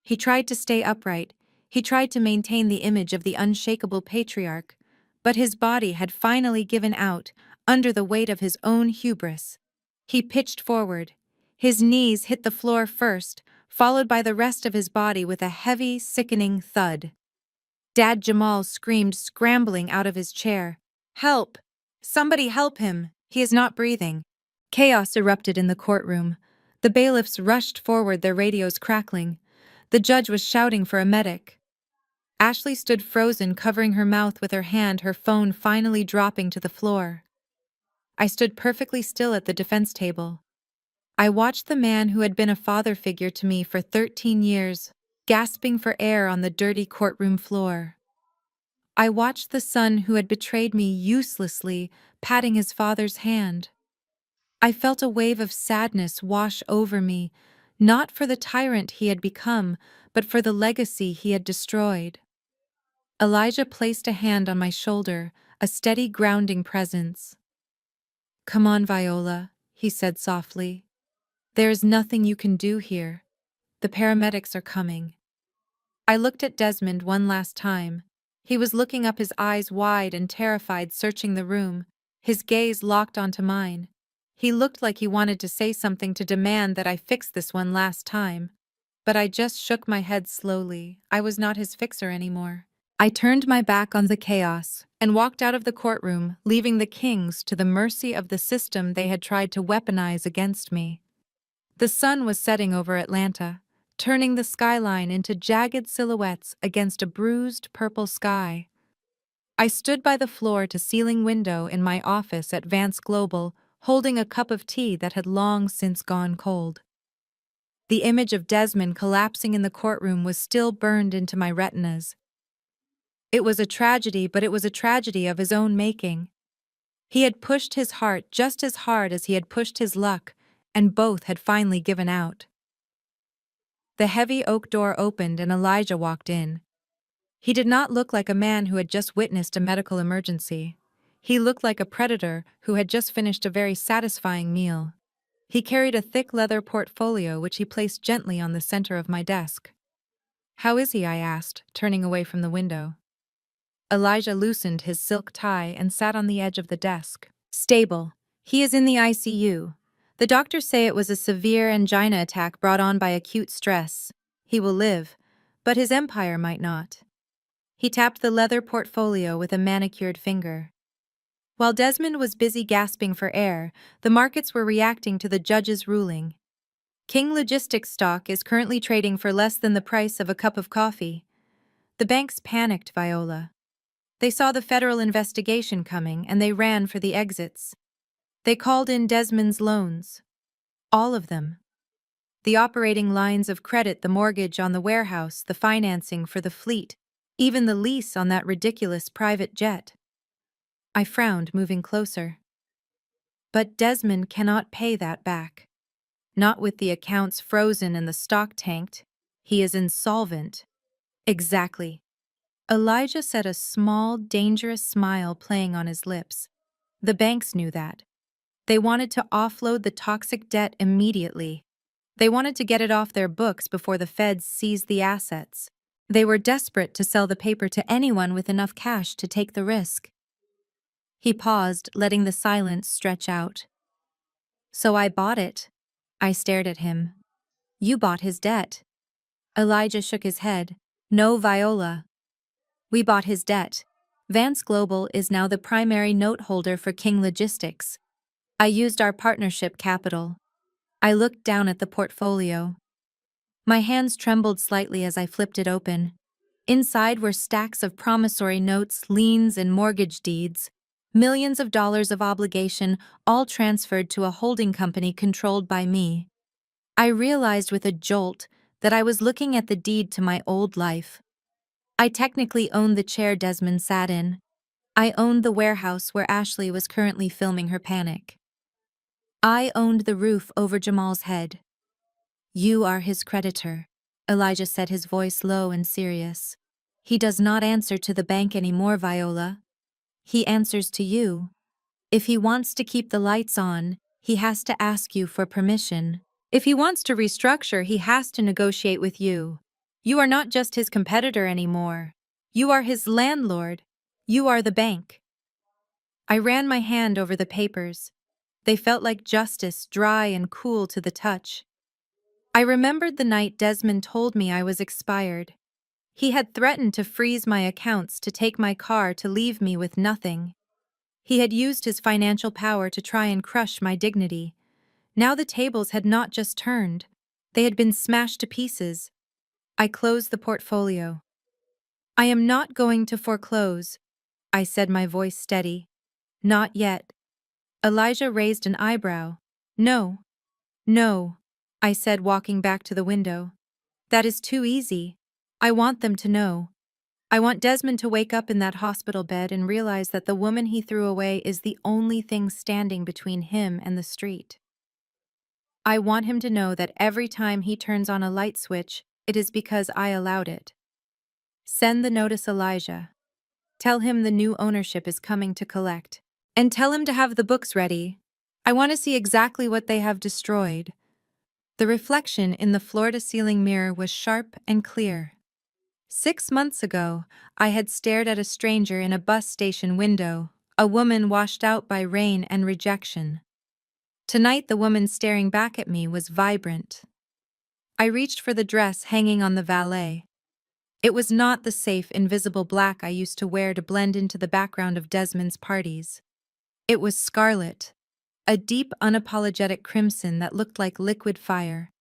He tried to stay upright. He tried to maintain the image of the unshakable patriarch, but his body had finally given out under the weight of his own hubris. He pitched forward. His knees hit the floor first, followed by the rest of his body with a heavy, sickening thud. Dad Jamal screamed, scrambling out of his chair. "Help! Somebody help him! He is not breathing." Chaos erupted in the courtroom. The bailiffs rushed forward, their radios crackling. The judge was shouting for a medic. Ashley stood frozen, covering her mouth with her hand, her phone finally dropping to the floor. I stood perfectly still at the defense table. I watched the man who had been a father figure to me for 13 years, gasping for air on the dirty courtroom floor. I watched the son who had betrayed me uselessly, patting his father's hand. I felt a wave of sadness wash over me, not for the tyrant he had become, but for the legacy he had destroyed. Elijah placed a hand on my shoulder, a steady, grounding presence. "Come on, Viola," he said softly. "There is nothing you can do here. The paramedics are coming." I looked at Desmond one last time. He was looking up, his eyes wide and terrified, searching the room, his gaze locked onto mine. He looked like he wanted to say something, to demand that I fix this one last time. But I just shook my head slowly. I was not his fixer anymore. I turned my back on the chaos and walked out of the courtroom, leaving the Kings to the mercy of the system they had tried to weaponize against me. The sun was setting over Atlanta, turning the skyline into jagged silhouettes against a bruised purple sky. I stood by the floor-to-ceiling window in my office at Vance Global, holding a cup of tea that had long since gone cold. The image of Desmond collapsing in the courtroom was still burned into my retinas. It was a tragedy, but it was a tragedy of his own making. He had pushed his heart just as hard as he had pushed his luck, and both had finally given out. The heavy oak door opened and Elijah walked in. He did not look like a man who had just witnessed a medical emergency. He looked like a predator who had just finished a very satisfying meal. He carried a thick leather portfolio which he placed gently on the center of my desk. "How is he?" I asked, turning away from the window. Elijah loosened his silk tie and sat on the edge of the desk. "Stable. He is in the ICU. The doctors say it was a severe angina attack brought on by acute stress. He will live, but his empire might not." He tapped the leather portfolio with a manicured finger. While Desmond was busy gasping for air, the markets were reacting to the judge's ruling. King Logistics stock is currently trading for less than the price of a cup of coffee. The banks panicked, Viola. They saw the federal investigation coming and they ran for the exits. They called in Desmond's loans. All of them. The operating lines of credit, the mortgage on the warehouse, the financing for the fleet, even the lease on that ridiculous private jet. I frowned, moving closer. But Desmond cannot pay that back. Not with the accounts frozen and the stock tanked. He is insolvent. Exactly. Elijah said, a small, dangerous smile playing on his lips. The banks knew that. They wanted to offload the toxic debt immediately. They wanted to get it off their books before the feds seized the assets. They were desperate to sell the paper to anyone with enough cash to take the risk. He paused, letting the silence stretch out. So I bought it. I stared at him. You bought his debt. Elijah shook his head. No, Viola. We bought his debt. Vance Global is now the primary note holder for King Logistics. I used our partnership capital. I looked down at the portfolio. My hands trembled slightly as I flipped it open. Inside were stacks of promissory notes, liens, and mortgage deeds. Millions of dollars of obligation, all transferred to a holding company controlled by me. I realized with a jolt that I was looking at the deed to my old life. I technically owned the chair Desmond sat in. I owned the warehouse where Ashley was currently filming her panic. I owned the roof over Jamal's head. You are his creditor, Elijah said, his voice low and serious. He does not answer to the bank anymore, Viola. He answers to you. If he wants to keep the lights on, he has to ask you for permission. If he wants to restructure, he has to negotiate with you. You are not just his competitor anymore. You are his landlord. You are the bank. I ran my hand over the papers. They felt like justice, dry and cool to the touch. I remembered the night Desmond told me I was expired. He had threatened to freeze my accounts, to take my car, to leave me with nothing. He had used his financial power to try and crush my dignity. Now the tables had not just turned. They had been smashed to pieces. I closed the portfolio. I am not going to foreclose, I said, my voice steady. Not yet. Elijah raised an eyebrow. No. No, I said, walking back to the window. That is too easy. I want them to know. I want Desmond to wake up in that hospital bed and realize that the woman he threw away is the only thing standing between him and the street. I want him to know that every time he turns on a light switch, it is because I allowed it. Send the notice, Elijah. Tell him the new ownership is coming to collect. And tell him to have the books ready. I want to see exactly what they have destroyed. The reflection in the floor-to-ceiling mirror was sharp and clear. 6 months ago, I had stared at a stranger in a bus station window, a woman washed out by rain and rejection. Tonight, the woman staring back at me was vibrant. I reached for the dress hanging on the valet. It was not the safe, invisible black I used to wear to blend into the background of Desmond's parties. It was scarlet, a deep, unapologetic crimson that looked like liquid fire.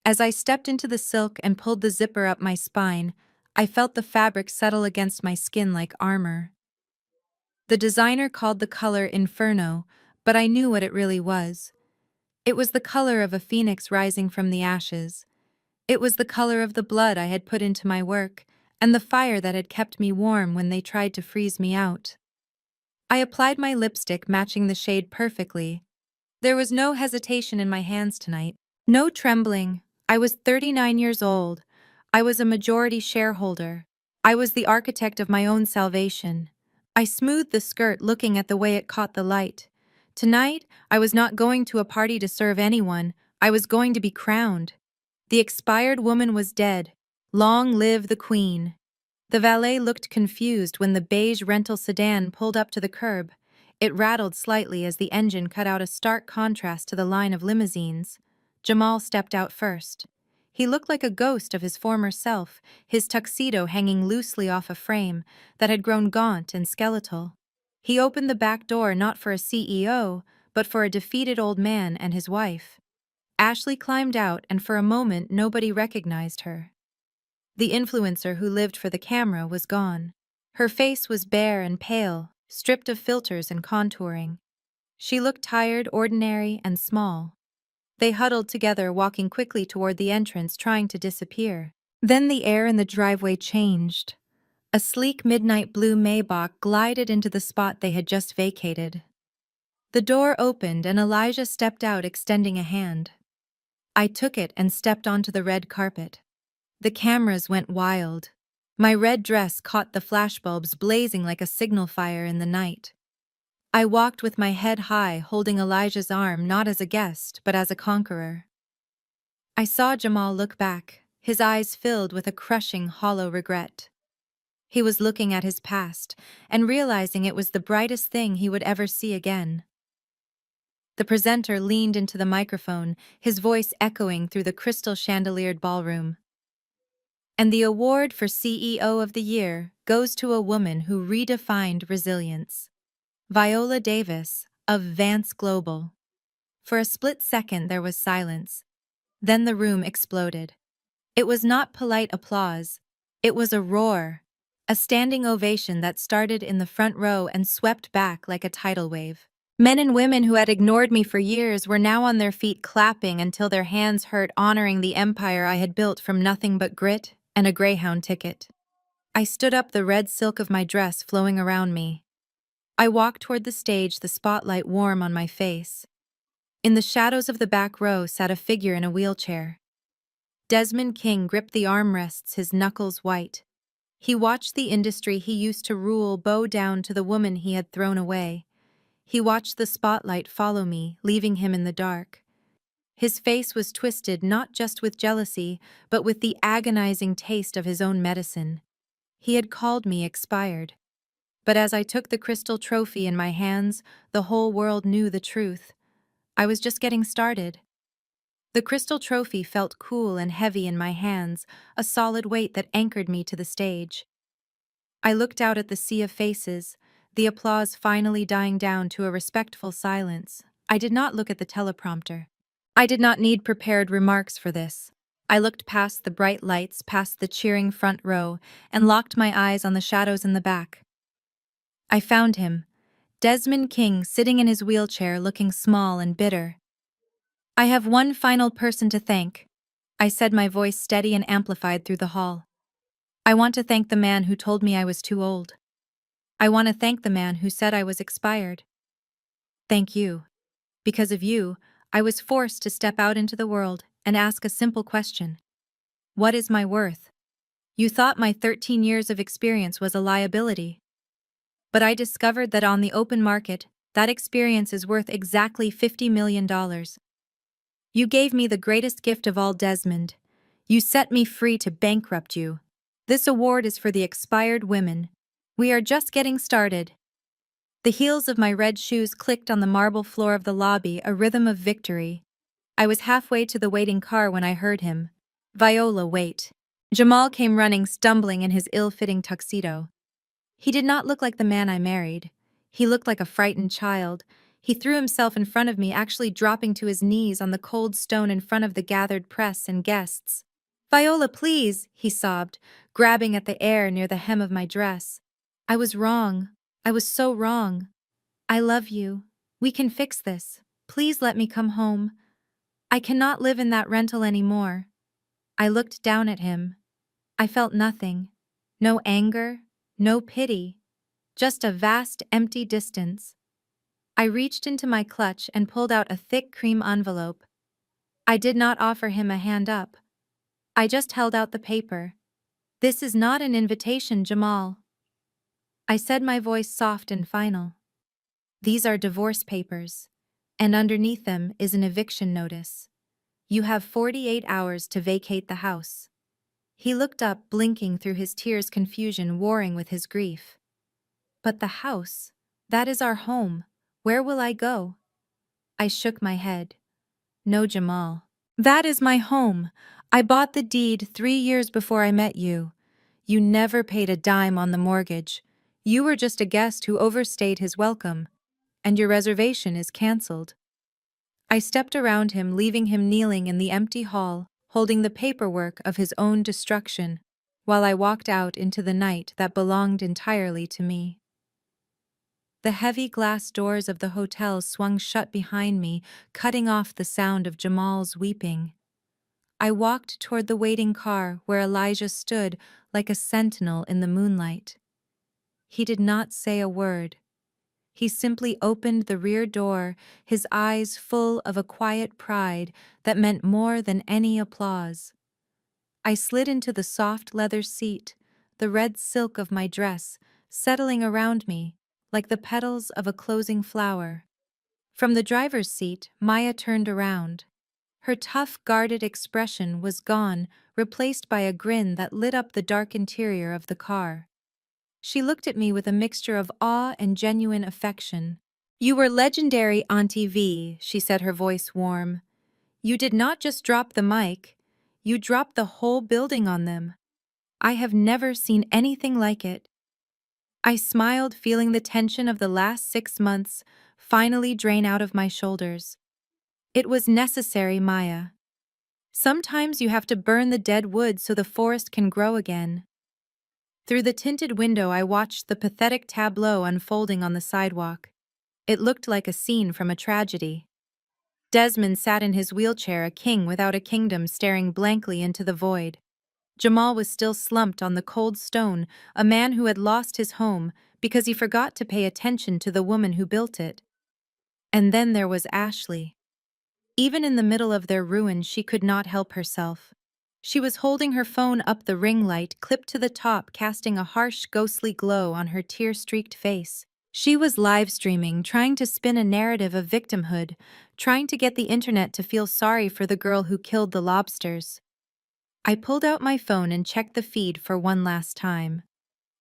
As I stepped into the silk and pulled the zipper up my spine, I felt the fabric settle against my skin like armor. The designer called the color Inferno, but I knew what it really was. It was the color of a phoenix rising from the ashes. It was the color of the blood I had put into my work, and the fire that had kept me warm when they tried to freeze me out. I applied my lipstick, matching the shade perfectly. There was no hesitation in my hands tonight, no trembling. I was 39 years old. I was a majority shareholder. I was the architect of my own salvation. I smoothed the skirt, looking at the way it caught the light. Tonight, I was not going to a party to serve anyone. I was going to be crowned. The expired woman was dead. Long live the queen. The valet looked confused when the beige rental sedan pulled up to the curb. It rattled slightly as the engine cut out, a stark contrast to the line of limousines. Jamal stepped out first. He looked like a ghost of his former self, his tuxedo hanging loosely off a frame that had grown gaunt and skeletal. He opened the back door not for a CEO, but for a defeated old man and his wife. Ashley climbed out, and for a moment nobody recognized her. The influencer who lived for the camera was gone. Her face was bare and pale, stripped of filters and contouring. She looked tired, ordinary, and small. They huddled together, walking quickly toward the entrance, trying to disappear. Then the air in the driveway changed. A sleek midnight blue Maybach glided into the spot they had just vacated. The door opened and Elijah stepped out, extending a hand. I took it and stepped onto the red carpet. The cameras went wild. My red dress caught the flashbulbs, blazing like a signal fire in the night. I walked with my head high, holding Elijah's arm, not as a guest, but as a conqueror. I saw Jamal look back, his eyes filled with a crushing, hollow regret. He was looking at his past and realizing it was the brightest thing he would ever see again. The presenter leaned into the microphone, his voice echoing through the crystal chandeliered ballroom. And the award for CEO of the Year goes to a woman who redefined resilience. Viola Davis, of Vance Global. For a split second there was silence. Then the room exploded. It was not polite applause. It was a roar. A standing ovation that started in the front row and swept back like a tidal wave. Men and women who had ignored me for years were now on their feet clapping until their hands hurt, honoring the empire I had built from nothing but grit and a Greyhound ticket. I stood up, the red silk of my dress flowing around me. I walked toward the stage, the spotlight warm on my face. In the shadows of the back row sat a figure in a wheelchair. Desmond King gripped the armrests, his knuckles white. He watched the industry he used to rule bow down to the woman he had thrown away. He watched the spotlight follow me, leaving him in the dark. His face was twisted not just with jealousy, but with the agonizing taste of his own medicine. He had called me expired. But as I took the crystal trophy in my hands, the whole world knew the truth. I was just getting started. The crystal trophy felt cool and heavy in my hands, a solid weight that anchored me to the stage. I looked out at the sea of faces, the applause finally dying down to a respectful silence. I did not look at the teleprompter. I did not need prepared remarks for this. I looked past the bright lights, past the cheering front row, and locked my eyes on the shadows in the back. I found him, Desmond King, sitting in his wheelchair, looking small and bitter. "I have one final person to thank," I said, my voice steady and amplified through the hall. "I want to thank the man who told me I was too old. I want to thank the man who said I was expired. Thank you. Because of you, I was forced to step out into the world and ask a simple question. What is my worth? You thought my 13 years of experience was a liability. But I discovered that on the open market, that experience is worth exactly $50 million. You gave me the greatest gift of all, Desmond. You set me free to bankrupt you. This award is for the expired women. We are just getting started." The heels of my red shoes clicked on the marble floor of the lobby, a rhythm of victory. I was halfway to the waiting car when I heard him. "Viola, wait." Jamal came running, stumbling in his ill-fitting tuxedo. He did not look like the man I married. He looked like a frightened child. He threw himself in front of me, actually dropping to his knees on the cold stone in front of the gathered press and guests. "Viola, please," he sobbed, grabbing at the air near the hem of my dress. "I was wrong. I was so wrong. I love you. We can fix this. Please let me come home. I cannot live in that rental anymore." I looked down at him. I felt nothing. No anger, no pity. Just a vast, empty distance. I reached into my clutch and pulled out a thick cream envelope. I did not offer him a hand up. I just held out the paper. "This is not an invitation, Jamal," I said, my voice soft and final. "These are divorce papers, and underneath them is an eviction notice. You have 48 hours to vacate the house." He looked up, blinking through his tears, confusion warring with his grief. "But the house, that is our home. Where will I go?" I shook my head. "No, Jamal. That is my home. I bought the deed 3 years before I met you. You never paid a dime on the mortgage. You were just a guest who overstayed his welcome, and your reservation is canceled." I stepped around him, leaving him kneeling in the empty hall, holding the paperwork of his own destruction, while I walked out into the night that belonged entirely to me. The heavy glass doors of the hotel swung shut behind me, cutting off the sound of Jamal's weeping. I walked toward the waiting car where Elijah stood like a sentinel in the moonlight. He did not say a word. He simply opened the rear door, his eyes full of a quiet pride that meant more than any applause. I slid into the soft leather seat, the red silk of my dress settling around me like the petals of a closing flower. From the driver's seat, Maya turned around. Her tough, guarded expression was gone, replaced by a grin that lit up the dark interior of the car. She looked at me with a mixture of awe and genuine affection. You were legendary, Auntie V, she said, her voice warm. You did not just drop the mic, you dropped the whole building on them. I have never seen anything like it. I smiled, feeling the tension of the last 6 months finally drain out of my shoulders. It was necessary, Maya. Sometimes you have to burn the dead wood so the forest can grow again. Through the tinted window, I watched the pathetic tableau unfolding on the sidewalk. It looked like a scene from a tragedy. Desmond sat in his wheelchair, a king without a kingdom, staring blankly into the void. Jamal was still slumped on the cold stone, a man who had lost his home because he forgot to pay attention to the woman who built it. And then there was Ashley. Even in the middle of their ruin, she could not help herself. She was holding her phone up, the ring light clipped to the top, casting a harsh, ghostly glow on her tear-streaked face. She was live streaming, trying to spin a narrative of victimhood, trying to get the internet to feel sorry for the girl who killed the lobsters. I pulled out my phone and checked the feed for one last time.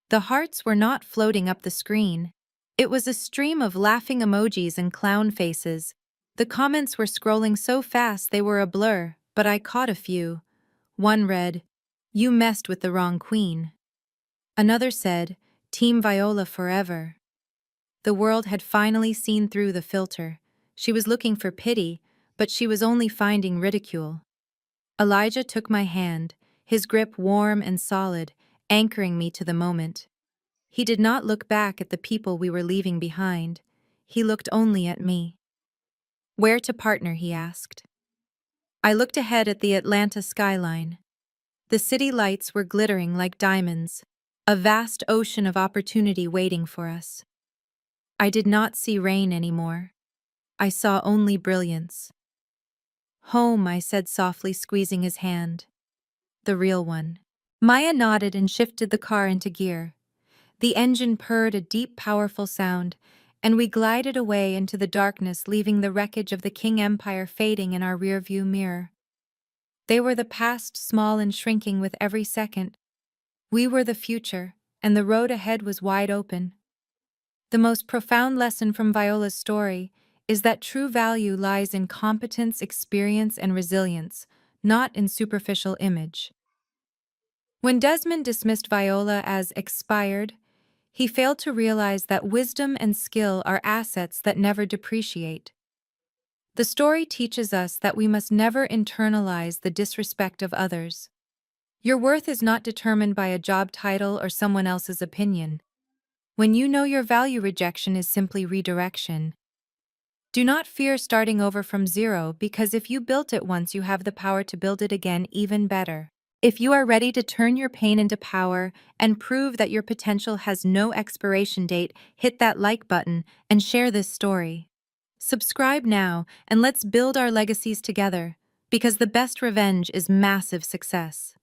The hearts were not floating up the screen. It was a stream of laughing emojis and clown faces. The comments were scrolling so fast they were a blur, but I caught a few. One read, "You messed with the wrong queen." Another said, "Team Viola forever." The world had finally seen through the filter. She was looking for pity, but she was only finding ridicule. Elijah took my hand, his grip warm and solid, anchoring me to the moment. He did not look back at the people we were leaving behind. He looked only at me. "Where to partner?" he asked. I looked ahead at the Atlanta skyline. The city lights were glittering like diamonds, a vast ocean of opportunity waiting for us. I did not see rain anymore. I saw only brilliance. "Home," I said softly, squeezing his hand. "The real one." Maya nodded and shifted the car into gear. The engine purred a deep, powerful sound, and we glided away into the darkness, leaving the wreckage of the King Empire fading in our rearview mirror. They were the past, small and shrinking with every second. We were the future, and the road ahead was wide open. The most profound lesson from Viola's story is that true value lies in competence, experience, and resilience, not in superficial image. When Desmond dismissed Viola as expired, he failed to realize that wisdom and skill are assets that never depreciate. The story teaches us that we must never internalize the disrespect of others. Your worth is not determined by a job title or someone else's opinion. When you know your value, rejection is simply redirection. Do not fear starting over from zero, because if you built it once, you have the power to build it again even better. If you are ready to turn your pain into power and prove that your potential has no expiration date, hit that like button and share this story. Subscribe now and let's build our legacies together, because the best revenge is massive success.